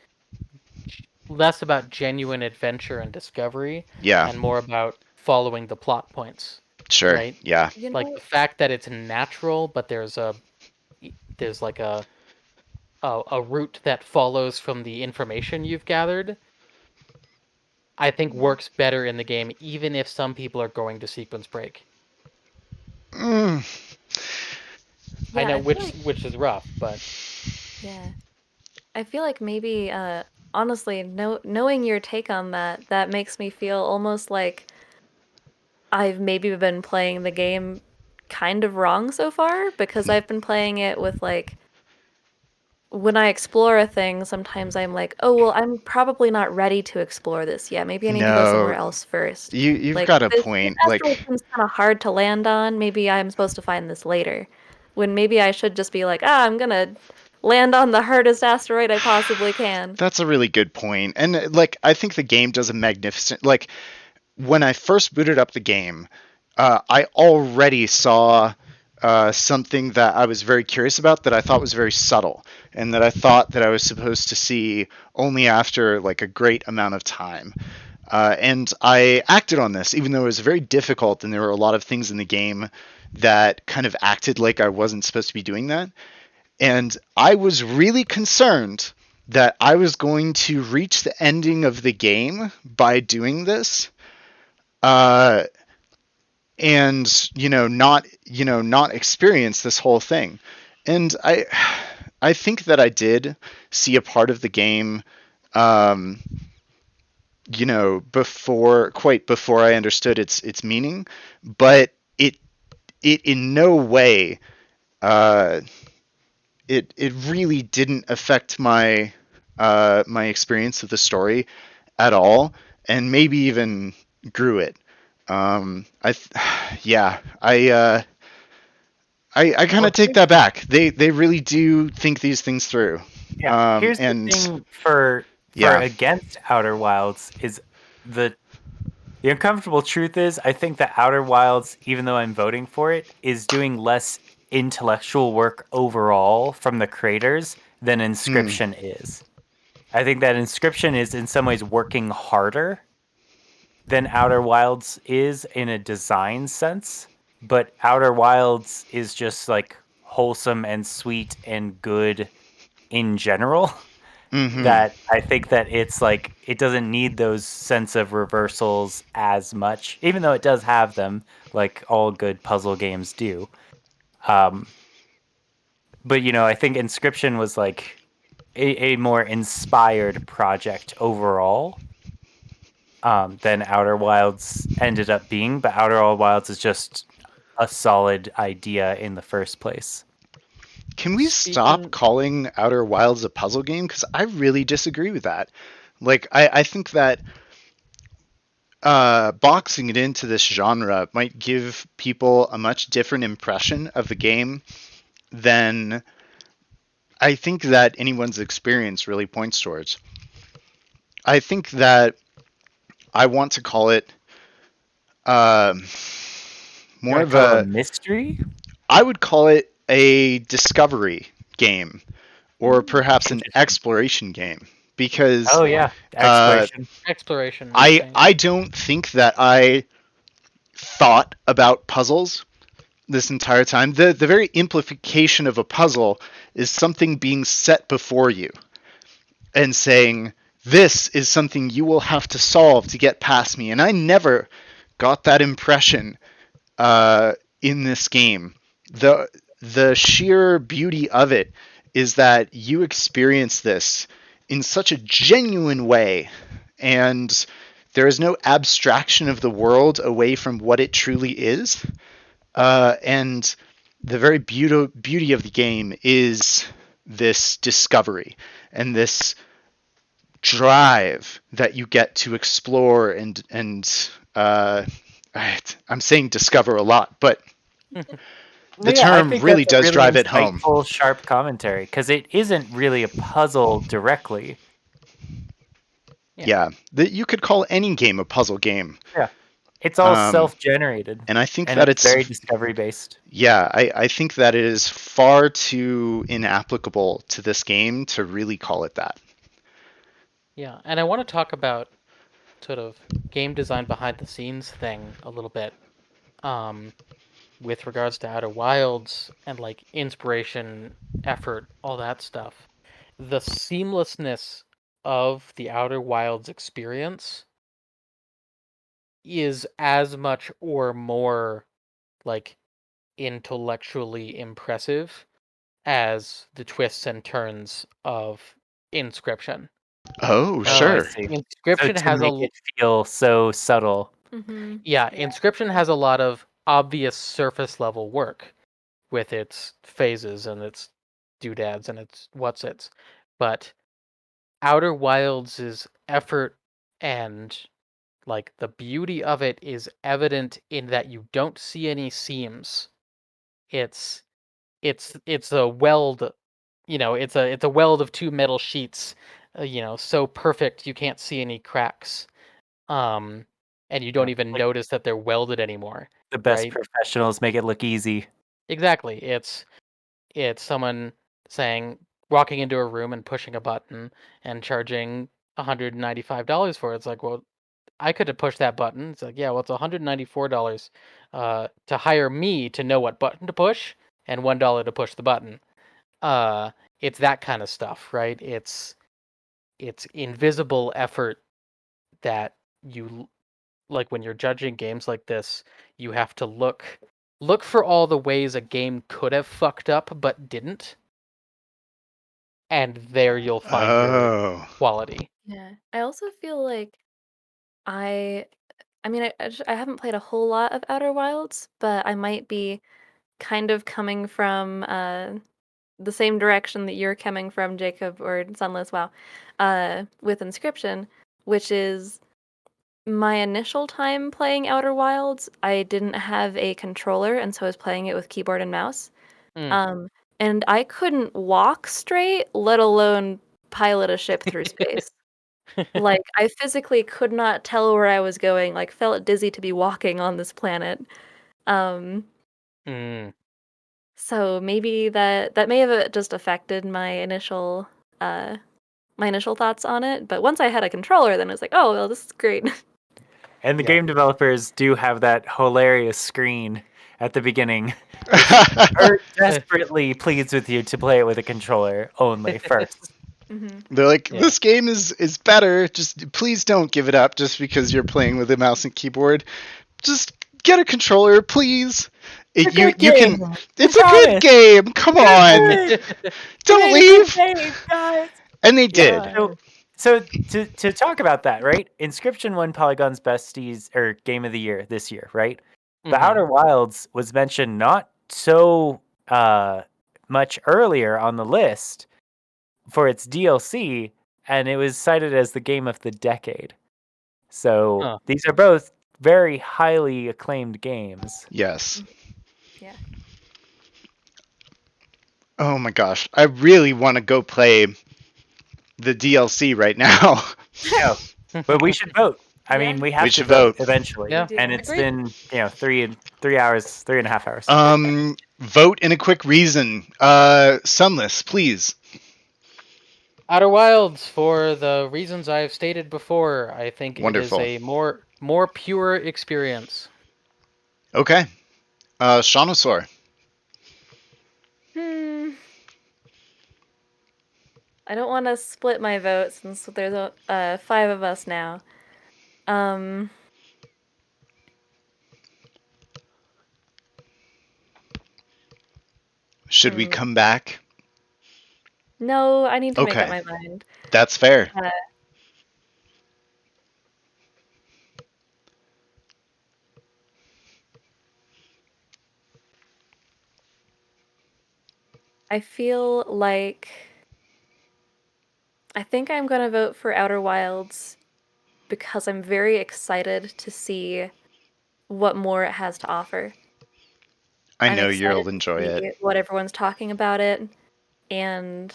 about genuine adventure and discovery, Yeah. and more about following the plot points, Sure. right? Yeah. You Like know, the fact that it's natural, but there's like a route that follows from the information you've gathered, I think works better in the game, even if some people are going to sequence break. Mm. I yeah, know I feel like which is rough, but yeah. I feel like maybe honestly, knowing your take on that, that makes me feel almost like I've maybe been playing the game kind of wrong so far, because I've been playing it with like when I explore a thing, sometimes I'm like, oh, well, I'm probably not ready to explore this yet. Maybe I need to go somewhere No, else first. you've Like got a this point. Like, asteroid seems kind of hard to land on. Maybe I'm supposed to find this later. When maybe I should just be like, I'm gonna land on the hardest asteroid I possibly can. that's a really good point. And like, I think the game does a magnificent. Like, when I first booted up the game, I already saw something that I was very curious about that I thought was very subtle, and that I thought that I was supposed to see only after like a great amount of time. And I acted on this, even though it was very difficult, and there were a lot of things in the game that kind of acted like I wasn't supposed to be doing that. And I was really concerned that I was going to reach the ending of the game by doing this, uh, and not experience this whole thing. And I think that I did see a part of the game, um, before I understood its meaning, but it in no way, uh, it really didn't affect my experience of the story at all, and maybe even grew it. Yeah, I kind Well, of take that back. They really do think these things through. yeah, here's the And thing for yeah. against Outer Wilds is the uncomfortable truth is I think that Outer Wilds, even though I'm voting for it, is doing less intellectual work overall from the creators than Inscription is. I think that Inscription is in some ways working harder than Outer Wilds is in a design sense, but Outer Wilds is just like wholesome and sweet and good in general. That I think that it's like it doesn't need those sense of reversals as much, even though it does have them, like all good puzzle games do. Um, but I think Inscription was like a more inspired project overall, than Outer Wilds ended up being. But Outer Wilds is just a solid idea in the first place. Can we stop calling Outer Wilds a puzzle game? Because I really disagree with that. Like, I think that boxing it into this genre might give people a much different impression of the game than I think that anyone's experience really points towards. I think that I want to call it You more want of to call it a a. mystery? I would call it a discovery game, or perhaps an Interesting. exploration game, because Oh yeah, uh, exploration. Exploration. I don't think that I thought about puzzles this entire time. The very implication of a puzzle is something being set before you and saying, this is something you will have to solve to get past me. And I never got that impression in this game. The sheer beauty of it is that you experience this in such a genuine way, and there is no abstraction of the world away from what it truly is. And the very beauty of the game is this discovery and this drive that you get to explore and I'm saying discover a lot, but the Yeah, I term think really that's a does really drive it home. insightful, sharp commentary because it isn't really a puzzle directly. Yeah, you could call any game a puzzle game. Yeah, it's all Um, self-generated, and I think and that it's very discovery-based. yeah, I think that it is far too inapplicable to this game to really call it that. Yeah, and I want to talk about sort of game design behind the scenes thing a little bit. With regards to Outer Wilds and like inspiration, effort, all that stuff. The seamlessness of the Outer Wilds experience is as much or more like intellectually impressive as the twists and turns of Inscription. Oh, Oh, I sure. see. So Inscription to has make it feel so subtle. Mm-hmm. yeah, Yeah. Inscription has a lot of obvious surface level work with its phases and its doodads and its what's-its. But Outer Wilds' effort and like the beauty of it is evident in that you don't see any seams. It's it's a weld, it's a weld of two metal sheets, so perfect you can't see any cracks. Um and you don't Yeah, even like notice that they're welded anymore, the best right? professionals make it look easy. Exactly. It's someone saying walking into a room and pushing a button and charging $195 for it. It's like, well, I could have pushed that button. It's like, yeah, well, it's $194 to hire me to know what button to push and $1 to push the button. Uh, it's that kind of stuff, right? It's invisible effort that you like when you're judging games like this, you have to look for all the ways a game could have fucked up but didn't, and there you'll find your Oh. quality. Yeah. I also feel like I I mean, I haven't played a whole lot of Outer Wilds, but I might be kind of coming from the same direction that you're coming from, Jacob or Sunless. Wow, with Inscription, which is my initial time playing Outer Wilds. I didn't have a controller, and so I was playing it with keyboard and mouse. Mm. Um, and I couldn't walk straight, let alone pilot a ship through space. Like, I physically could not tell where I was going, like, felt dizzy to be walking on this planet. Um, Mm. so maybe that may have just affected uh my initial thoughts on it, but once I had a controller, then I was like, "Oh, well, this is great." And the Yeah. game developers do have that hilarious screen at the beginning, which are desperately pleased with you to play it with a controller only first. Mhm. They're like, Yeah. this game is better. Just please don't give it up just because you're playing with a mouse and keyboard. Just get a controller, please. It's a good You can. game. It's a Promise. good game. Come on, don't leave. Guys. And they did. Yeah. So to talk about that, right? Inscription won Polygon's Besties or Game of the Year this year, right? But Mhm. Outer Wilds was mentioned not so much earlier on the list for its DLC, and it was cited as the game of the decade. So Huh. these are both very highly acclaimed games. Yes. Yeah. Oh my gosh, I really want to go play the DLC right now. No, but we should vote. I mean, Yeah. we have We to should vote vote. eventually, Yeah. and it's Agreed. been 3.5 hours. Vote in a quick reason. Sunless, please. Outer Wilds, for the reasons I've stated before, I think Wonderful. it is a more pure experience. Okay. Shanosaur. I don't want to split my vote since there's 5 of us now. Should we come back? No, I need to make up Okay. my mind. That's fair. I feel like I think I'm going to vote for Outer Wilds because I'm very excited to see what more it has to offer. I I'm know excited you'll to enjoy see it. what everyone's talking about it, and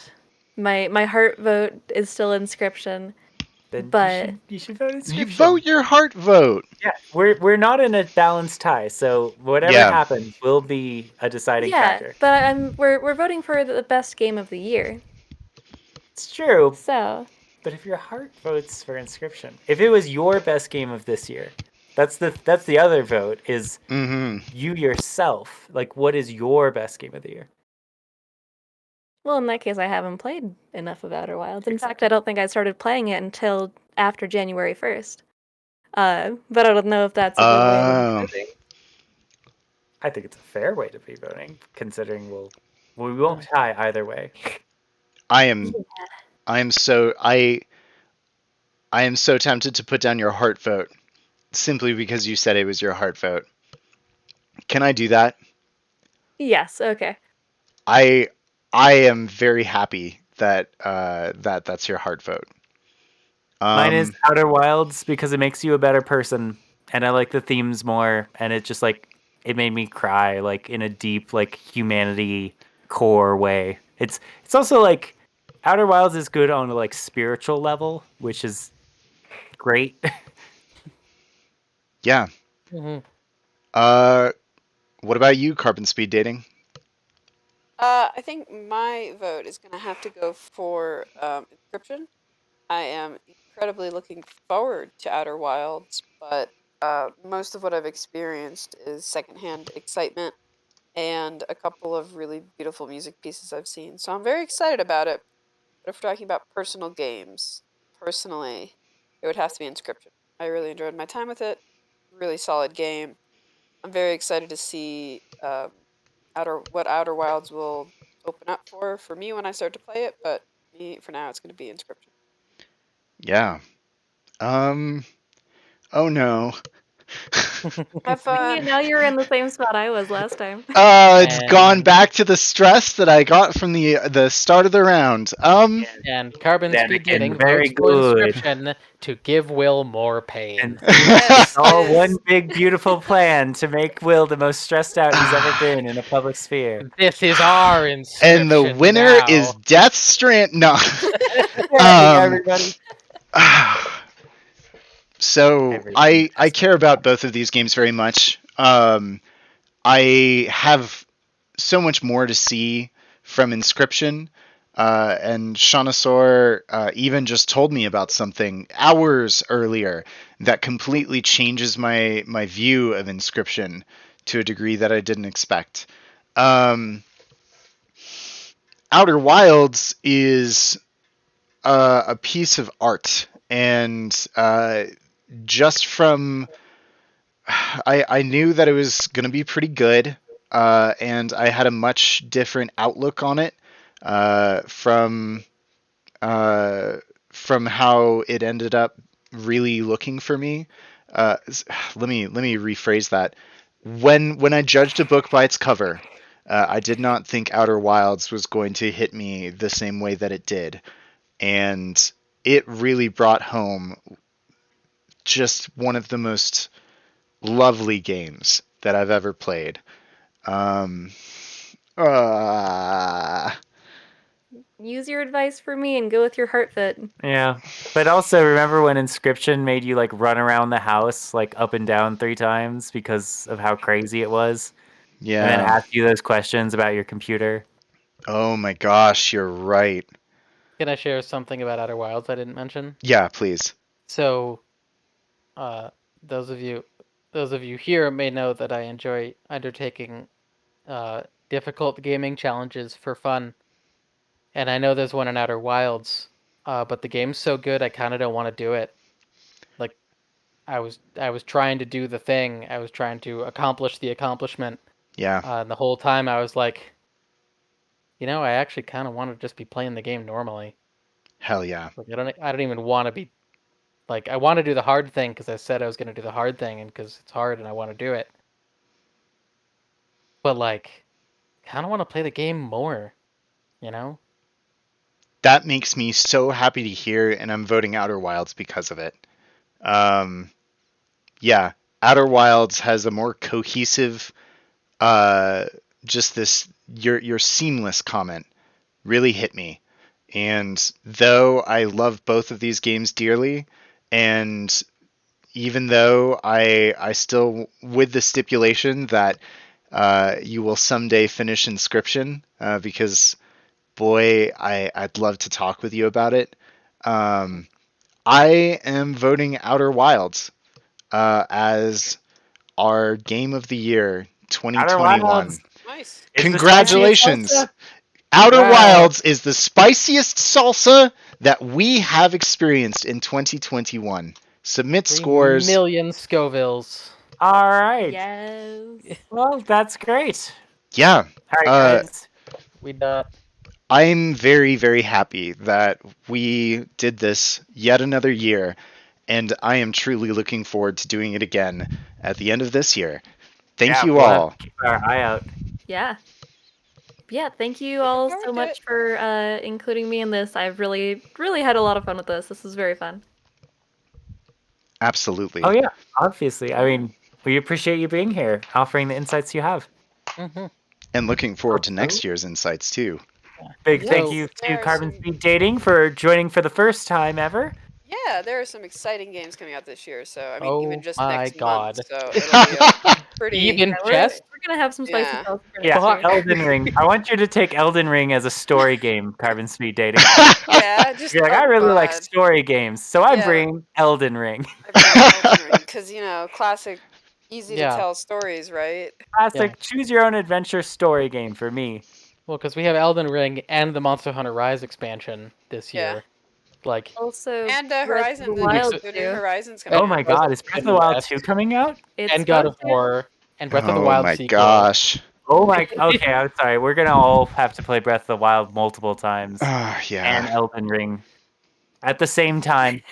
my heart vote is still Inscription. Then But you should vote You Inscription. vote your heart vote. Yeah, we're not in a balanced tie, so whatever Yeah. happens will be a deciding yeah, factor. but we're voting for the best game of the year. It's true, So but if your heart votes for Inscription, if it was your best game of this year, that's the other vote is Mm-hmm. you yourself. Like, what is your best game of the year? well, in that case, I haven't played enough of Outer Wilds. In fact, I don't think I started playing it until after January 1st. But I don't know if that's a good way to be voting. I think it's a fair way to be voting, considering we won't tie either way. I am so tempted to put down your heart vote simply because you said it was your heart vote. Can I do that? Yes, okay. I am very happy that that's your heart vote. Mine is Outer Wilds because it makes you a better person, and I like the themes more, and it just like it made me cry like in a deep like humanity core way. It's also like Outer Wilds is good on a like spiritual level, which is great. Yeah. Mm-hmm. What about you, Carbon Speed Dating? I think my vote is going to have to go for Inscription. I am incredibly looking forward to Outer Wilds, but most of what I've experienced is secondhand excitement and a couple of really beautiful music pieces I've seen. So I'm very excited about it. But if we're talking about personal games, personally, it would have to be Inscription. I really enjoyed my time with it. Really solid game. I'm very excited to see what Outer Wilds will open up for me when I start to play it. But me for now, it's going to be Inscription. Yeah. Oh no. Have fun. Now you're in the same spot I was last time. It's gone And- back to the stress that I got from the start of the round. And Carbon Then Speed again, Dating very votes for good. Inscription to give Will more pain. And Yes, it's all it is. one big beautiful plan to make Will the most stressed out he's ever been in a public sphere. This is our Inscription. And the winner now. is Death Strand. No. Everybody. So Everything I care about both of these games very much. I have so much more to see from Inscription. And Shanasaur even just told me about something hours earlier that completely changes my view of Inscription to a degree that I didn't expect. Outer Wilds is a piece of art, and just from I knew that it was going to be pretty good, and I had a much different outlook on it from how it ended up really looking for me. Let me rephrase that. When I judged a book by its cover, I did not think Outer Wilds was going to hit me the same way that it did, and it really brought home just one of the most lovely games that I've ever played. use your advice for me and go with your heart fit. Yeah. But also remember when Inscription made you like run around the house like up and down 3 times because of how crazy it was? And then Yeah. ask you those questions about your computer? Oh my gosh, you're right. Can I share something about Outer Wilds I didn't mention? Yeah, please. So, those of you here may know that I enjoy undertaking difficult gaming challenges for fun, and I know there's one in Outer Wilds, but the game's so good I kind of don't want to do it. Like, I was trying to do the thing, I was trying to accomplish the accomplishment, Yeah. and the whole time I was like, I actually kind of want to just be playing the game normally. Hell yeah. Like, I don't even want to be like, I want to do the hard thing because I said I was going to do the hard thing, and because it's hard and I want to do it. But like, kind of want to play the game more, you know? That makes me so happy to hear, and I'm voting Outer Wilds because of it. Yeah, Outer Wilds has a more cohesive, just this your seamless comment really hit me. And though I love both of these games dearly, and even though I still, with the stipulation that you will someday finish Inscription, because boy, I'd love to talk with you about it. I am voting Outer Wilds as our game of the year Outer 2021. Wilds Nice. is the Congratulations! spiciest salsa. Outer Wow. Wilds is the spiciest salsa that we have experienced in 2021. Submit 3 scores. million Scovilles. All right. Yes. Well, that's great. Yeah, All right, guys. We I'm very, very happy that we did this yet another year, and I am truly looking forward to doing it again at the end of this year. Thank Yeah, you we'll have all. to keep our eye out. Yeah. Yeah, thank you all forward so to much it. for including me in this. I've really, really had a lot of fun with this. This is very fun. Absolutely. Oh yeah, obviously. I mean, we appreciate you being here, offering the insights you have. And looking forward to Also- next year's insights too. Big thank So- you to There are Carbon some- Speed Dating for joining for the first time ever. Yeah, there are some exciting games coming out this year. So I mean, Oh even just my next God. month. So it'll be a pretty. Even Yeah, chess? we're gonna have some spicy Yeah. salsa for Yeah, next year. Elden Ring. I want you to take Elden Ring as a story game, Carbon Speed Dating. Yeah, just You're like, oh I really like God. story games, so I'm Yeah. bringing Elden Ring. Because classic, easy to Yeah. tell stories, right? Classic choose your own adventure story game for me. Well, because we have Elden Ring and the Monster Hunter Rise expansion this Yeah. year. Like, Also, And Breath of Horizon, the the Wild new too. Horizon's coming Oh out. my god, is Breath of the Wild 2 coming out? It's and God of supposed to. War, and Breath of the Oh Wild my sequel. gosh. Oh my, okay, I'm sorry. We're gonna all have to play Breath of the Wild multiple times. Ah, yeah. And Elden Ring at the same time.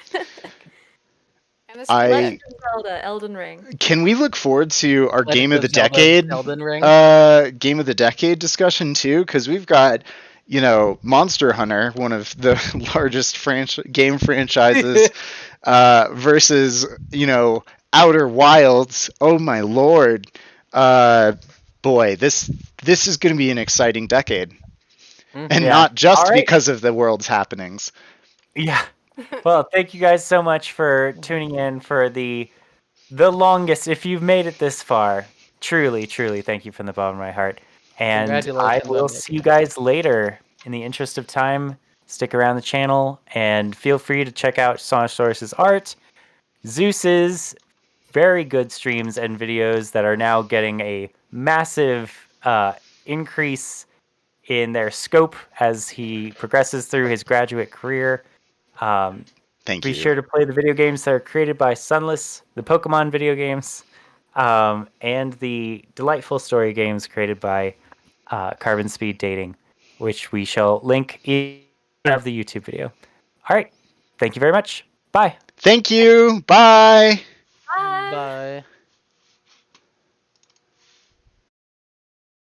And this Legend of Zelda, Elden Ring. Can we look forward to our Legend game of the of Zelda, decade Elden Ring. game of the decade discussion too? Because we've got, Monster Hunter, one of the largest game franchises, versus, Outer Wilds. Oh my lord. Boy, this is going to be an exciting decade. And Yeah. not just All right. because of the world's happenings. Yeah. Well, thank you guys so much for tuning in for the longest. If you've made it this far, truly, truly, thank you from the bottom of my heart. And I Congratulations will on see you guys later. In the interest of time, stick around the channel and feel free to check out Sonosaurus's art, Zeus's very good streams and videos that are now getting a massive increase in their scope as he progresses through his graduate career. Thank Be you. sure to play the video games that are created by Sunless, the Pokemon video games, and the delightful story games created by Carbon Speed Dating, which we shall link in of the YouTube video. All right. Thank you very much. Bye. Thank you. Bye. Bye. Bye.